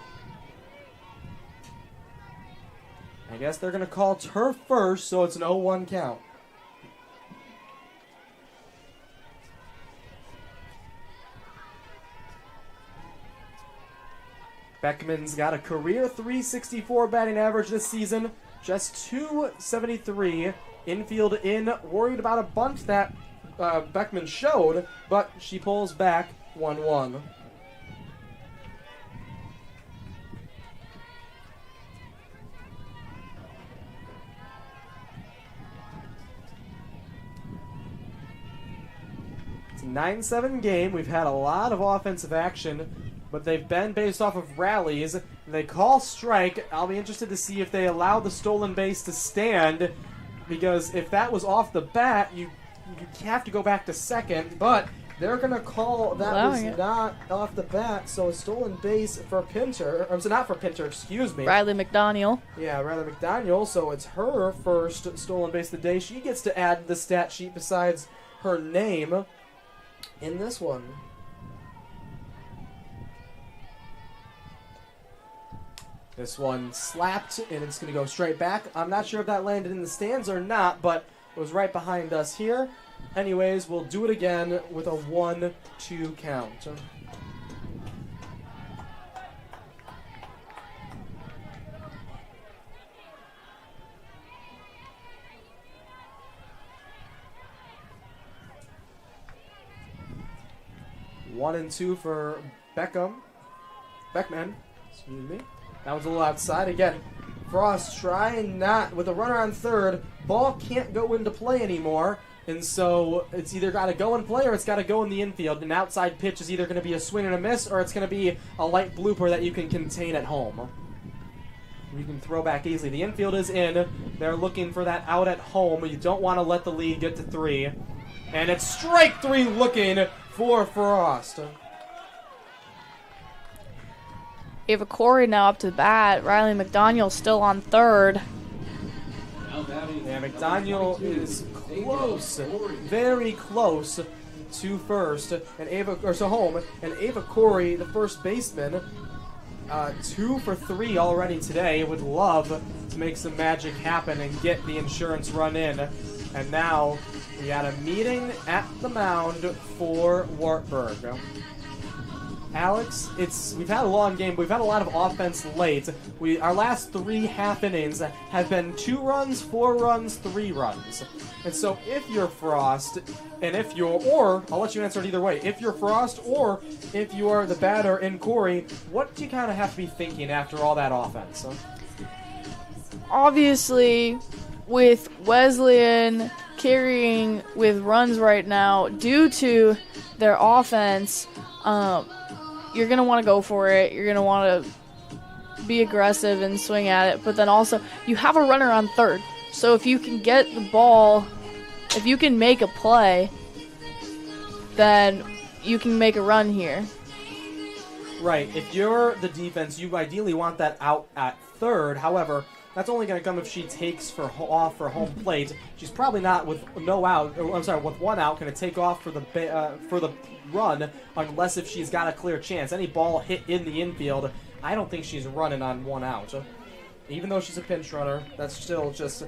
Speaker 3: I guess they're going to call turf first, so it's an 0-1 count. Beckman's got a career .364 batting average this season, just .273 infield in. Worried about a bunt that Beckman showed, but she pulls back 1-1. It's a 9-7 game. We've had a lot of offensive action, but they've been based off of rallies. They call strike. I'll be interested to see if they allow the stolen base to stand, because if that was off the bat, you have to go back to second, but they're going to call that was not off the bat, so a stolen base for Pinter. So not for Pinter, excuse me.
Speaker 4: Riley McDaniel.
Speaker 3: Yeah, Riley McDaniel, so it's her first stolen base of the day. She gets to add the stat sheet besides her name in this one. This one slapped, and it's going to go straight back. I'm not sure if that landed in the stands or not, but it was right behind us here. Anyways, we'll do it again with a 1-2 count. One and 2 for Beckman. Excuse me. That was a little outside. Again, Frost trying not, with a runner on third, ball can't go into play anymore. And so it's either got to go in play or it's got to go in the infield. An outside pitch is either going to be a swing and a miss or it's going to be a light blooper that you can contain at home. You can throw back easily. The infield is in. They're looking for that out at home. You don't want to let the lead get to 3. And it's strike 3 looking for Frost.
Speaker 4: Ava Corey now up to the bat. Riley McDaniel still on third.
Speaker 3: Yeah, McDaniel is close, very close to first, and home. And Ava Corey, the first baseman, 2 for 3 already today. Would love to make some magic happen and get the insurance run in. And now we got a meeting at the mound for Wartburg. Alex, we've had a long game, but we've had a lot of offense late. Our last 3 half innings have been 2 runs, 4 runs, 3 runs. And so if you're Frost, or I'll let you answer it either way. If you're Frost or if you are the batter in Corey, what do you kind of have to be thinking after all that offense?
Speaker 4: Obviously, with Wesleyan carrying with runs right now, due to their offense, you're going to want to go for it. You're going to want to be aggressive and swing at it. But then also, you have a runner on third. So if you can get the ball, if you can make a play, then you can make a run here.
Speaker 3: Right. If you're the defense, you ideally want that out at third. However, that's only going to come if she takes off for home plate. She's probably not with with 1 out, going to take off for the run unless if she's got a clear chance. Any ball hit in the infield, I don't think she's running on 1 out. Even though she's a pinch runner, that's still just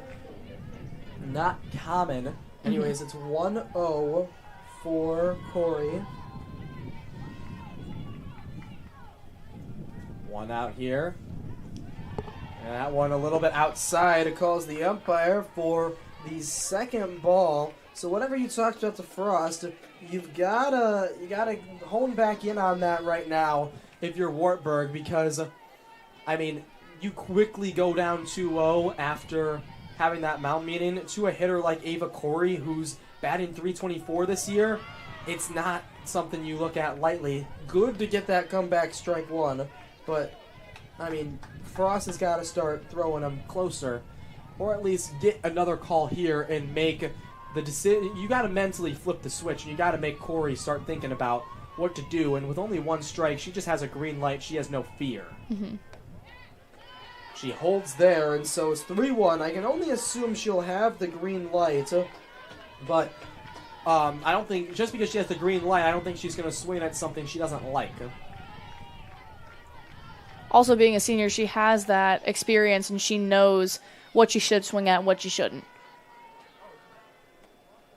Speaker 3: not common. Anyways, it's 1-0 for Corey. 1 out here. And that one a little bit outside. It calls the umpire for the second ball. So whatever you talked about to Frost, you gotta hone back in on that right now if you're Wartburg, because I mean, you quickly go down 2-0 after having that mound meeting to a hitter like Ava Corey, who's batting .324 this year. It's not something you look at lightly. Good to get that comeback strike 1, but I mean, Frost has got to start throwing them closer, or at least get another call here and make the decision. You got to mentally flip the switch, and you got to make Corey start thinking about what to do. And with only 1 strike, she just has a green light. She has no fear.
Speaker 4: Mm-hmm.
Speaker 3: She holds there, and so it's 3-1. I can only assume she'll have the green light, but I don't think, just because she has the green light, I don't think she's going to swing at something she doesn't like.
Speaker 4: Also, being a senior, she has that experience, and she knows what she should swing at and what she shouldn't.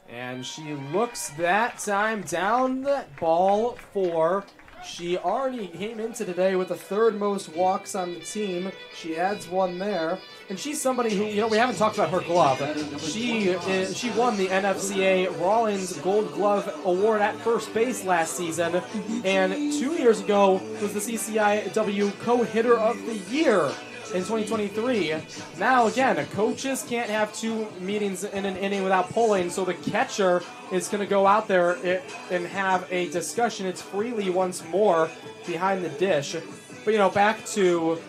Speaker 3: And she looks that time down the ball 4. She already came into today with the 3rd most walks on the team. She adds 1 there. And she's somebody who, we haven't talked about her glove. She won the NFCA Rawlins Gold Glove Award at first base last season. And 2 years ago was the CCIW Co-Hitter of the Year in 2023. Now, again, coaches can't have 2 meetings in an inning without polling, so the catcher is going to go out there and have a discussion. It's Freely once more behind the dish. But, back to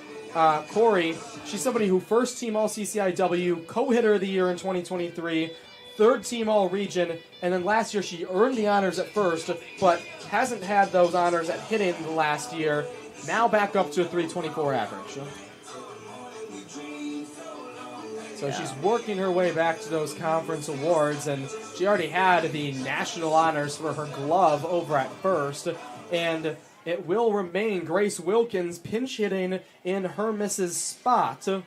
Speaker 3: Corey, she's somebody who first team All-CCIW, co-hitter of the year in 2023, 3rd team All-Region, and then last year she earned the honors at first, but hasn't had those honors at hitting the last year. Now back up to a .324 average. So she's working her way back to those conference awards, and she already had the national honors for her glove over at first. And it will remain Grace Wilkins pinch hitting in her missus spot. And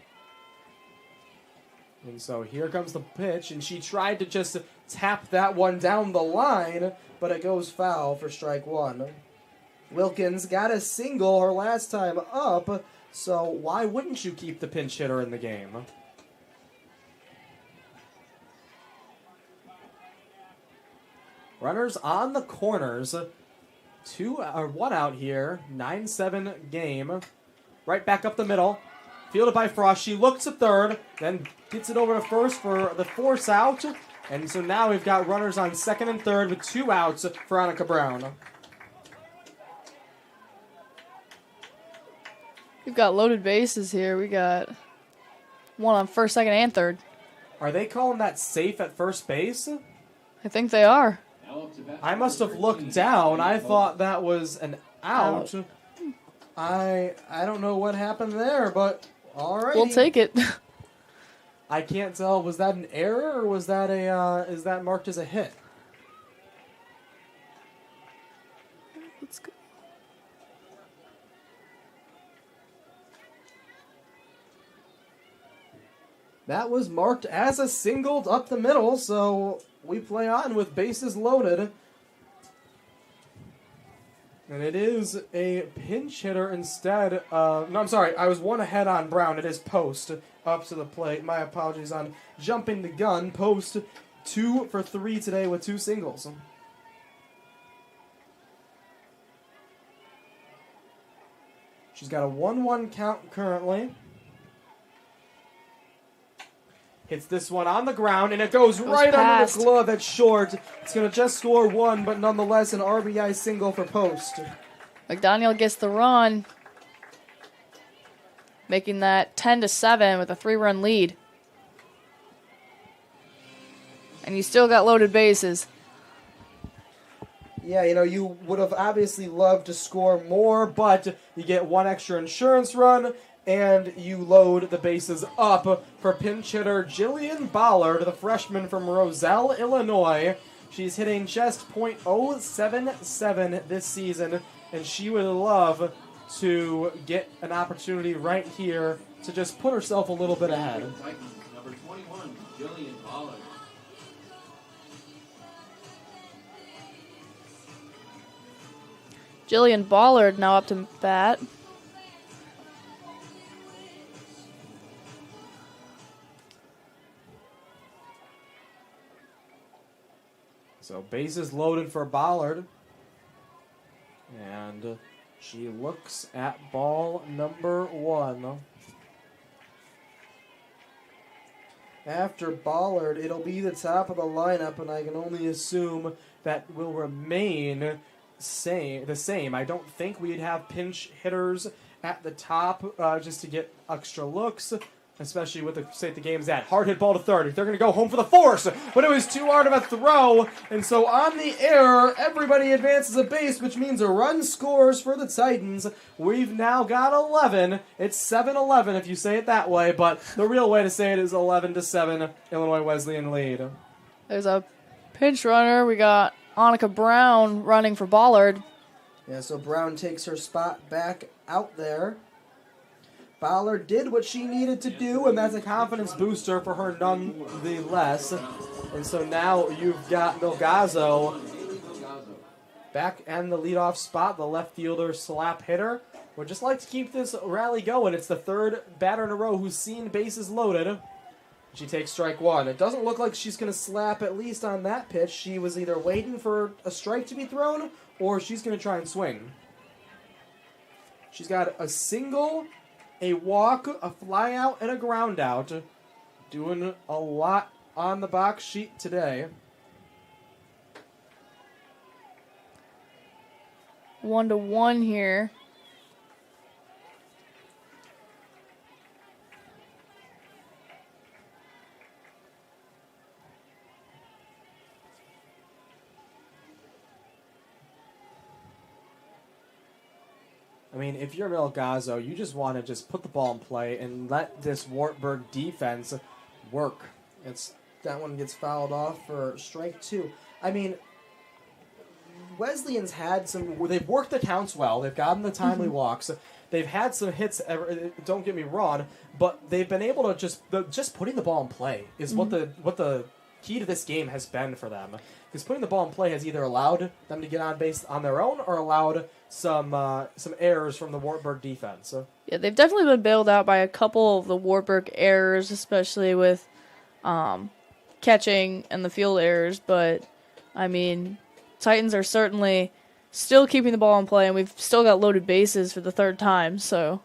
Speaker 3: so here comes the pitch, and she tried to just tap that one down the line, but it goes foul for strike 1. Wilkins got a single her last time up, so why wouldn't you keep the pinch hitter in the game? Runners on the corners. 1 out here. 9-7 game. Right back up the middle. Fielded by Frost. She looks at third. Then gets it over to first for the force out. And so now we've got runners on second and third with 2 outs for Annika Brown.
Speaker 4: We've got loaded bases here. We got one on first, second, and third.
Speaker 3: Are they calling that safe at first base?
Speaker 4: I think they are.
Speaker 3: I must have looked down. I thought that was an out. I don't know what happened there, but all right.
Speaker 4: We'll take it.
Speaker 3: I can't tell. Was that an error or was that is that marked as a hit?
Speaker 4: Let's go.
Speaker 3: That was marked as a single up the middle, so we play on with bases loaded. And it is a pinch hitter instead. No, I'm sorry. I was one ahead on Brown. It is Post up to the plate. My apologies on jumping the gun. Post 2 for 3 today with 2 singles. She's got a 1-1 count currently. Hits this one on the ground, and it goes right under the glove at short. It's going to just score 1, but nonetheless an RBI single for Post.
Speaker 4: McDaniel gets the run, making that 10-7 with a 3-run lead. And you still got loaded bases.
Speaker 3: Yeah, you know, you would have obviously loved to score more, but you get 1 extra insurance run, and you load the bases up for pinch hitter Jillian Bollard, the freshman from Roselle, Illinois. She's hitting just .077 this season, and she would love to get an opportunity right here to just put herself a little bit ahead.
Speaker 5: Number 21, Jillian Bollard.
Speaker 4: Jillian Bollard now up to bat.
Speaker 3: So bases loaded for Bollard. And she looks at ball number 1. After Bollard, it'll be the top of the lineup, and I can only assume that will remain the same. I don't think we'd have pinch hitters at the top just to get extra looks, especially with the state the game's at. Hard hit ball to third. They're going to go home for the force, but it was too hard of a throw, and so on the error, everybody advances a base, which means a run scores for the Titans. We've now got 11. It's 7-11 if you say it that way, but the real way to say it is 11-7 Illinois Wesleyan lead.
Speaker 4: There's a pinch runner. We got Annika Brown running for Bollard.
Speaker 3: Yeah, so Brown takes her spot back out there. Bollard did what she needed to do, and that's a confidence booster for her nonetheless. And so now you've got Milgazzo back in the leadoff spot, the left fielder slap hitter. Would just like to keep this rally going. It's the 3rd batter in a row who's seen bases loaded. She takes strike 1. It doesn't look like she's going to slap, at least on that pitch. She was either waiting for a strike to be thrown, or she's going to try and swing. She's got a single, a walk, a fly out, and a ground out. Doing a lot on the box sheet today.
Speaker 4: 1-1 here.
Speaker 3: I mean, if you're Milgazzo, you just want to just put the ball in play and let this Wartburg defense work. That one gets fouled off for strike 2. I mean, Wesleyan's had they've worked the counts well. They've gotten the timely walks. They've had some hits, don't get me wrong, but they've been able to just putting the ball in play is what the key to this game has been for them. Because putting the ball in play has either allowed them to get on base on their own or allowed some errors from the Wartburg defense. So.
Speaker 4: Yeah, they've definitely been bailed out by a couple of the Wartburg errors, especially with catching and the field errors. But, I mean, Titans are certainly still keeping the ball in play, and we've still got loaded bases for the 3rd time. So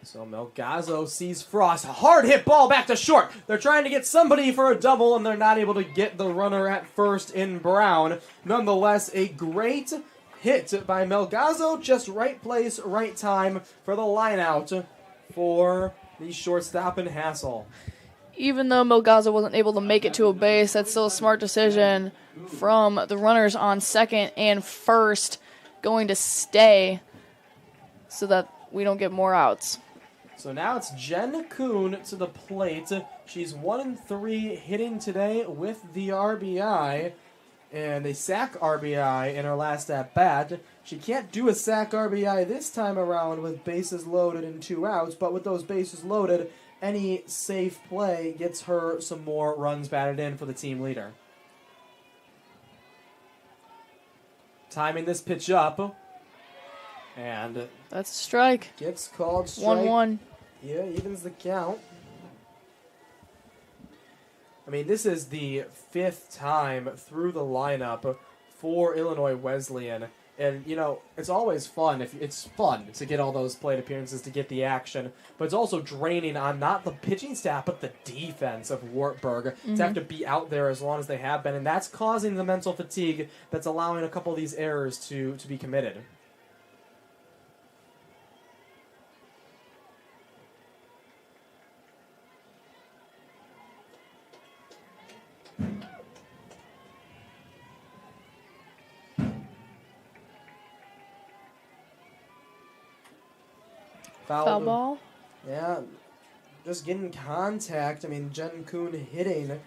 Speaker 3: So Melgazo sees Frost. Hard hit ball back to short. They're trying to get somebody for a double, and they're not able to get the runner at first in Brown. Nonetheless, a great hit by Melgazo. Just right place, right time for the line out for the shortstop in Hassel.
Speaker 4: Even though Melgazo wasn't able to make it to a base, that's still a smart decision from the runners on second and first, going to stay so that we don't get more outs.
Speaker 3: So now it's Jen Kuhn to the plate. She's 1-3 hitting today with the RBI, and a sac RBI in her last at-bat. She can't do a sac RBI this time around with bases loaded and 2 outs, but with those bases loaded, any safe play gets her some more runs batted in for the team leader. Timing this pitch up, and
Speaker 4: that's a strike.
Speaker 3: Gets called strike.
Speaker 4: 1-1.
Speaker 3: Yeah, evens the count. I mean, this is the 5th time through the lineup for Illinois Wesleyan. And, you know, it's always fun. It's fun to get all those plate appearances, to get the action. But it's also draining on not the pitching staff, but the defense of Wartburg to have to be out there as long as they have been. And that's causing the mental fatigue that's allowing a couple of these errors to be committed.
Speaker 4: Foul ball?
Speaker 3: Yeah, just getting contact. I mean, Jen Kuhn hitting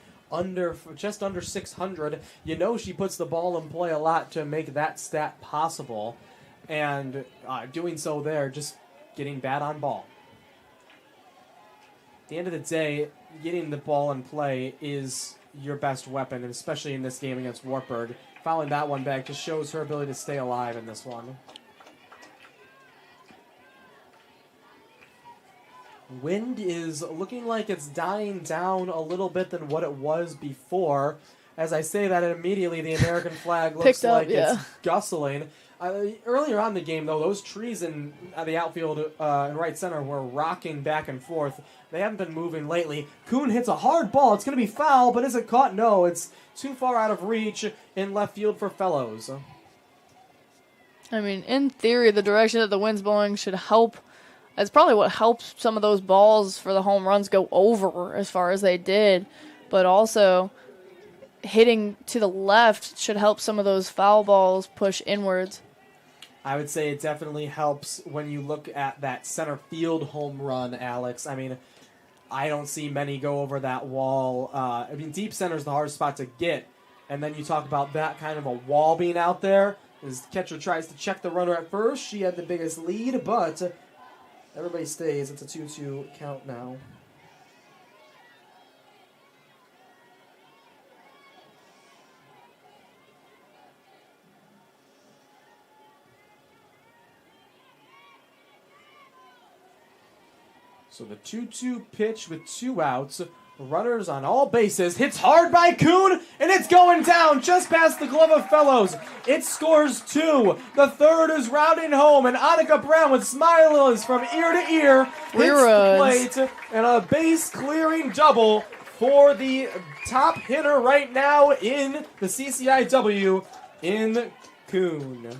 Speaker 3: just under 600. You know she puts the ball in play a lot to make that stat possible. And doing so there, just getting bad on ball. At the end of the day, getting the ball in play is your best weapon, and especially in this game against Wartburg. Fouling that one back just shows her ability to stay alive in this one. Wind is looking like it's dying down a little bit than what it was before. As I say that, immediately the American flag looks like it's gustling. Earlier on in the game, though, those trees in the outfield and right center were rocking back and forth. They haven't been moving lately. Kuhn hits a hard ball. It's going to be foul, but is it caught? No, it's too far out of reach in left field for Fellows.
Speaker 4: I mean, in theory, the direction that the wind's blowing should help. That's probably what helps some of those balls for the home runs go over as far as they did. But also, hitting to the left should help some of those foul balls push inwards.
Speaker 3: I would say it definitely helps when you look at that center field home run, Alex. I mean, I don't see many go over that wall. I mean, deep center is the hardest spot to get. And then you talk about that kind of a wall being out there. As the catcher tries to check the runner at first, she had the biggest lead, but everybody stays. It's a 2-2 count now. So the 2-2 pitch with 2 outs. Runners on all bases. Hits hard by Kuhn, and it's going down just past the glove of Fellows. It scores 2. The third is rounding home, and Annika Brown with smiles from ear to ear hits the plate, and a base-clearing double for the top hitter right now in the CCIW in Kuhn.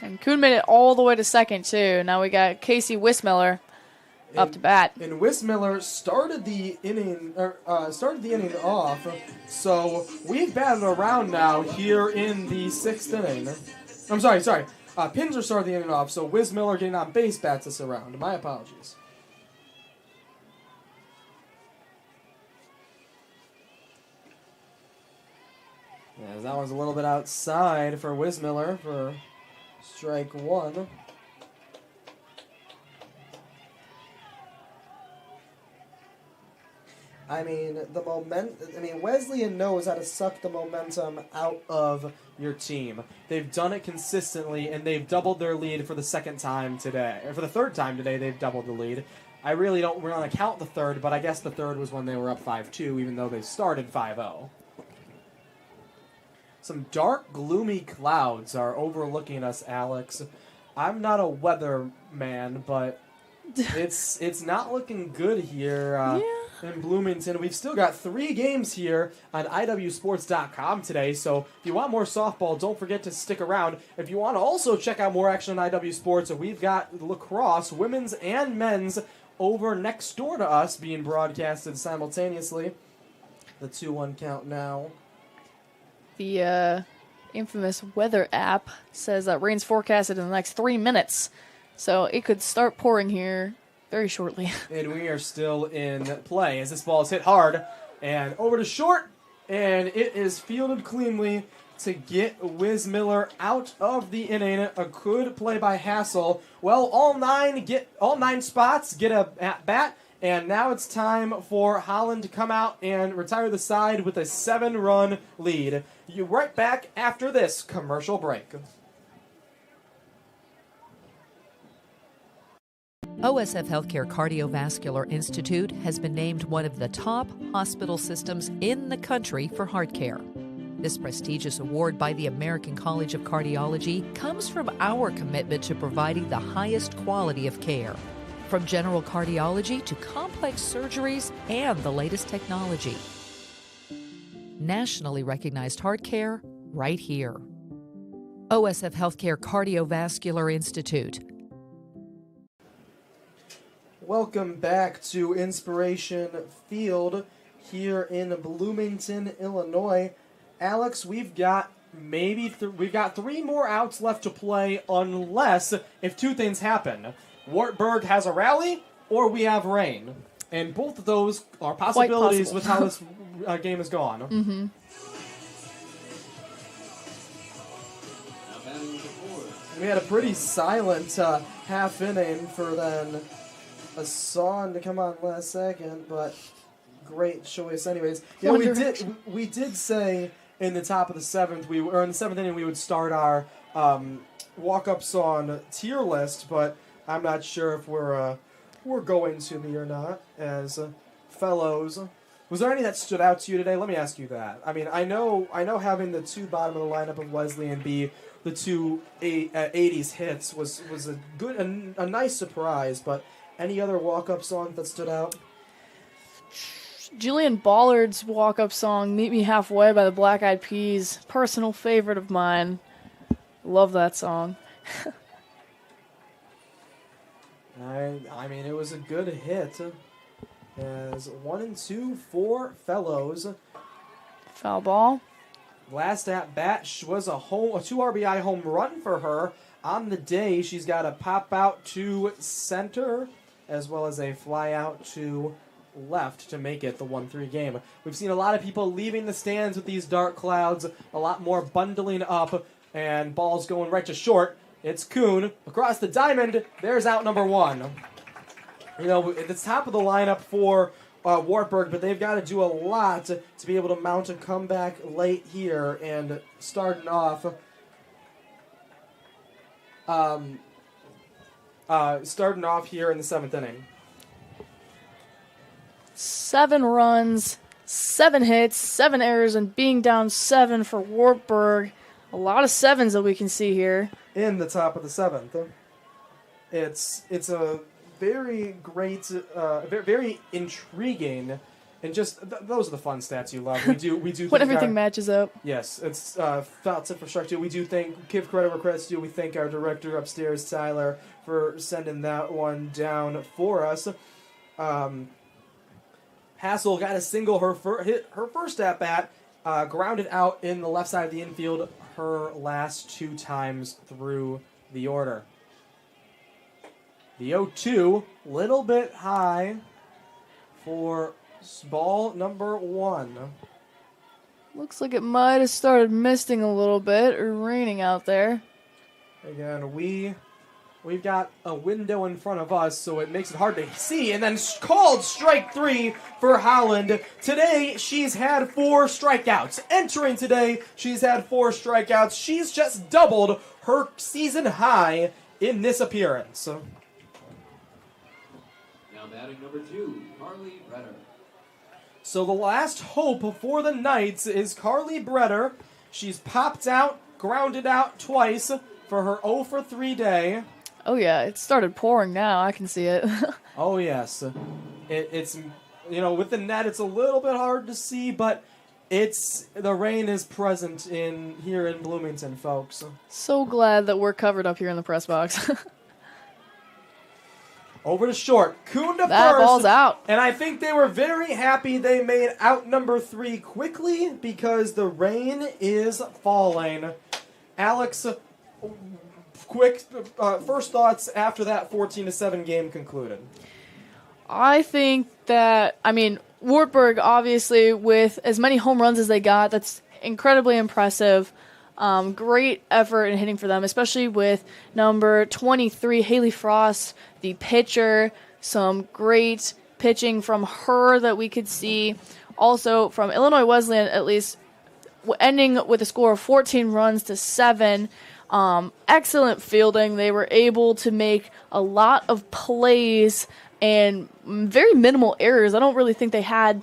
Speaker 4: And Kuhn made it all the way to second, too. Now we got Casey Wismiller up to bat.
Speaker 3: And Wismiller started the inning off. So we've batted around now here in the 6th inning. I'm sorry. Pinzer started the inning off, so Wismiller getting on base bats us around. My apologies. Yeah, that one's a little bit outside for Wismiller for strike 1. I mean, Wesleyan knows how to suck the momentum out of your team. They've done it consistently, and they've doubled their lead for the second time today. Or for the third time today, they've doubled the lead. I really don't want to count the third, but I guess the third was when they were up 5-2, even though they started 5-0. Some dark, gloomy clouds are overlooking us, Alex. I'm not a weather man, but it's not looking good here in Bloomington. We've still got 3 games here on IWSports.com today, so if you want more softball, don't forget to stick around. If you want to also check out more action on IW Sports, we've got lacrosse, women's and men's, over next door to us being broadcasted simultaneously. The 2-1 count now.
Speaker 4: The infamous weather app says that rain's forecasted in the next 3 minutes. So it could start pouring here very shortly.
Speaker 3: And we are still in play as this ball is hit hard. And over to short. And it is fielded cleanly to get Wiz Miller out of the inning. A good play by Hassel. Well, all nine spots get a at bat. And now it's time for Holland to come out and retire the side with a 7-run lead. You right back after this commercial break.
Speaker 10: OSF Healthcare Cardiovascular Institute has been named one of the top hospital systems in the country for heart care. This prestigious award by the American College of Cardiology comes from our commitment to providing the highest quality of care. From general cardiology to complex surgeries and the latest technology. Nationally recognized heart care right here. OSF Healthcare Cardiovascular Institute.
Speaker 3: Welcome back to Inspiration Field here in Bloomington, Illinois. Alex, we've got we've got 3 more outs left to play unless if 2 things happen. Wartburg has a rally, or we have rain. And both of those are possibilities with how this game has gone.
Speaker 4: Mm-hmm.
Speaker 3: We had a pretty silent half inning for then a song to come on last second, but great choice anyways. Yeah, we did say in the top of the 7th, or in the 7th inning, we would start our walk-up song tier list, but I'm not sure if we're going to be or not as fellows. Was there any that stood out to you today? Let me ask you that. I mean, I know having the 2 bottom of the lineup of Wesleyan be the 2 80s hits was a nice surprise, but any other walk-up songs that stood out?
Speaker 4: Julian Ballard's walk-up song, Meet Me Halfway by the Black Eyed Peas, personal favorite of mine. Love that song.
Speaker 3: I mean, it was a good hit. As 1 and 2 for fellows.
Speaker 4: Foul ball.
Speaker 3: Last at bat was a 2 RBI home run for her. On the day, she's got a pop out to center, as well as a fly out to left to make it the 1-3 game. We've seen a lot of people leaving the stands with these dark clouds, a lot more bundling up, and balls going right to short. It's Kuhn across the diamond. There's out number 1. You know, it's top of the lineup for Wartburg, but they've got to do a lot to be able to mount a comeback late here and starting off. Starting off here in the 7th inning.
Speaker 4: 7 runs, 7 hits, 7 errors, and being down 7 for Wartburg. A lot of 7s that we can see here.
Speaker 3: In the top of the 7th. It's a very great, very intriguing, and just those are the fun stats you love. We do
Speaker 4: when everything matches up.
Speaker 3: Yes, it's foul tip for strike 2. We do give credit where credit's due. We thank our director upstairs, Tyler, for sending that one down for us. Hassel got a single her first at bat, grounded out in the left side of the infield her last 2 times through the order. The 0-2, little bit high for ball number 1.
Speaker 4: Looks like it might have started misting a little bit or raining out there.
Speaker 3: Again, we've got a window in front of us, so it makes it hard to see. And then called strike 3 for Holland. Today, she's had 4 strikeouts. Entering today, she's had 4 strikeouts. She's just doubled her season high in this appearance.
Speaker 5: Now batting number 2, Carly Brenner.
Speaker 3: So the last hope for the Knights is Carly Brenner. She's popped out, grounded out twice for her 0 for 3 day.
Speaker 4: Oh, yeah, it started pouring now. I can see it.
Speaker 3: Oh, yes. It's, with the net, it's a little bit hard to see, but the rain is present here in Bloomington, folks.
Speaker 4: So glad that we're covered up here in the press box.
Speaker 3: Over to short. Kunda
Speaker 4: that
Speaker 3: first.
Speaker 4: Ball's out.
Speaker 3: And I think they were very happy they made out number 3 quickly because the rain is falling. Alex, quick first thoughts after that 14-7 game concluded.
Speaker 4: I think that, Wartburg, obviously, with as many home runs as they got, that's incredibly impressive. Great effort in hitting for them, especially with number 23, Haley Frost, the pitcher. Some great pitching from her that we could see. Also, from Illinois Wesleyan, at least, ending with a score of 14 runs to 7. Excellent fielding. They were able to make a lot of plays and very minimal errors. I don't really think they had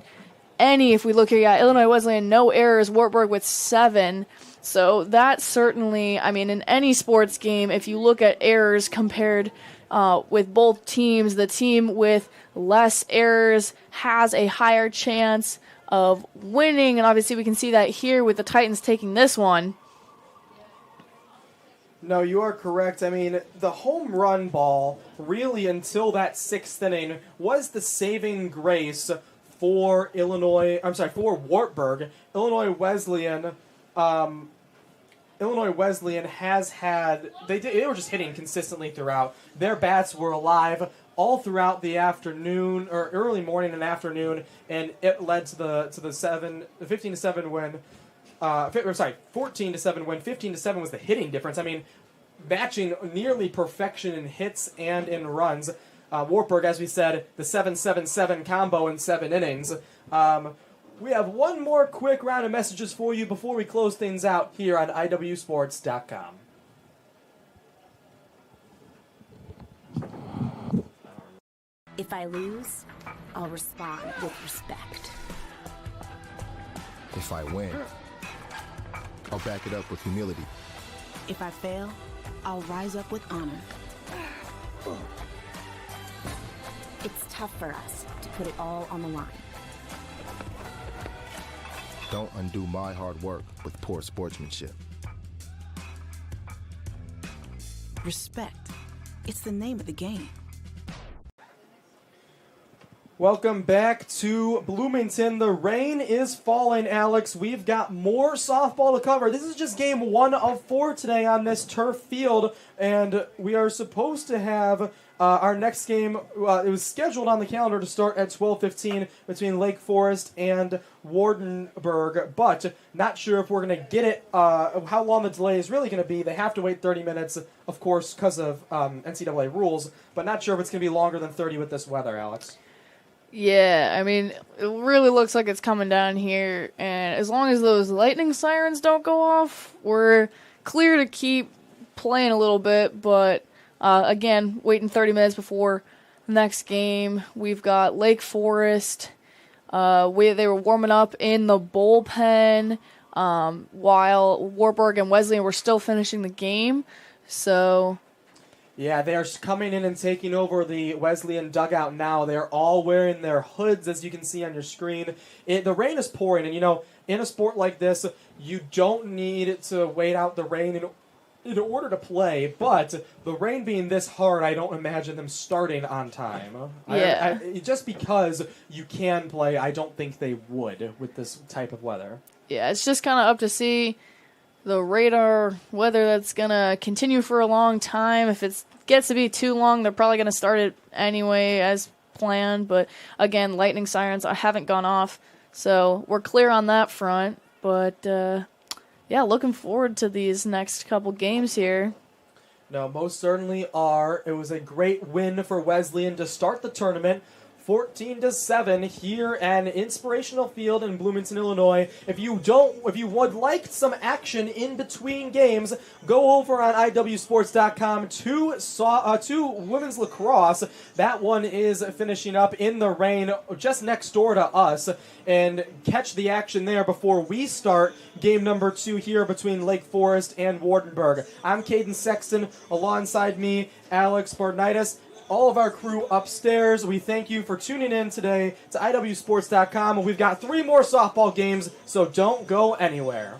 Speaker 4: any. If we look here, Illinois Wesleyan, no errors. Wartburg with 7. So that certainly, in any sports game, if you look at errors compared with both teams, the team with less errors has a higher chance of winning. And obviously we can see that here with the Titans taking this one.
Speaker 3: No, you are correct. The home run ball, really until that 6th inning, was the saving grace for Wartburg. Illinois Wesleyan has had, they were just hitting consistently throughout. Their bats were alive all throughout the afternoon, or early morning and afternoon, and it led to the 15-7 win. 14-7 win. 15-7 was the hitting difference. Matching nearly perfection in hits and in runs. Wartburg, as we said, the 7-7-7 combo in 7 innings. We have one more quick round of messages for you before we close things out here on IWSports.com.
Speaker 11: If I lose, I'll respond with respect.
Speaker 12: If I win, I'll back it up with humility.
Speaker 11: If I fail, I'll rise up with honor. It's tough for us to put it all on the line.
Speaker 12: Don't undo my hard work with poor sportsmanship.
Speaker 11: Respect. It's the name of the game.
Speaker 3: Welcome back to Bloomington. The rain is falling, Alex. We've got more softball to cover. This is just game 1 of 4 today on this turf field, and we are supposed to have our next game. It was scheduled on the calendar to start at 12:15 between Lake Forest and Wartburg, but not sure if we're going to get it, how long the delay is really going to be. They have to wait 30 minutes, of course, because of NCAA rules, but not sure if it's going to be longer than 30 with this weather, Alex.
Speaker 4: Yeah, it really looks like it's coming down here, and as long as those lightning sirens don't go off, we're clear to keep playing a little bit, but again, waiting 30 minutes before the next game. We've got Lake Forest. They were warming up in the bullpen while Wartburg and Wesleyan were still finishing the game, so...
Speaker 3: Yeah, they are coming in and taking over the Wesleyan dugout now. They're all wearing their hoods, as you can see on your screen. The rain is pouring, and in a sport like this, you don't need to wait out the rain in order to play, but the rain being this hard, I don't imagine them starting on time.
Speaker 4: Yeah.
Speaker 3: Just because you can play, I don't think they would with this type of weather.
Speaker 4: Yeah, it's just kind of up to see the radar, whether that's going to continue for a long time. If it gets to be too long, they're probably going to start it anyway as planned. But again, lightning sirens haven't gone off, so we're clear on that front. But yeah, looking forward to these next couple games here.
Speaker 3: No, most certainly are. It was a great win for Wesleyan to start the tournament. 14-7 here at Inspirational Field in Bloomington, Illinois. If you would like some action in between games, go over on iwsports.com to women's lacrosse. That one is finishing up in the rain just next door to us, and catch the action there before we start game number 2 here between Lake Forest and Wartburg. I'm Caden Sexton, alongside me, Alex Bardnitis. All of our crew upstairs, we thank you for tuning in today to iwsports.com. We've got 3 more softball games, so don't go anywhere.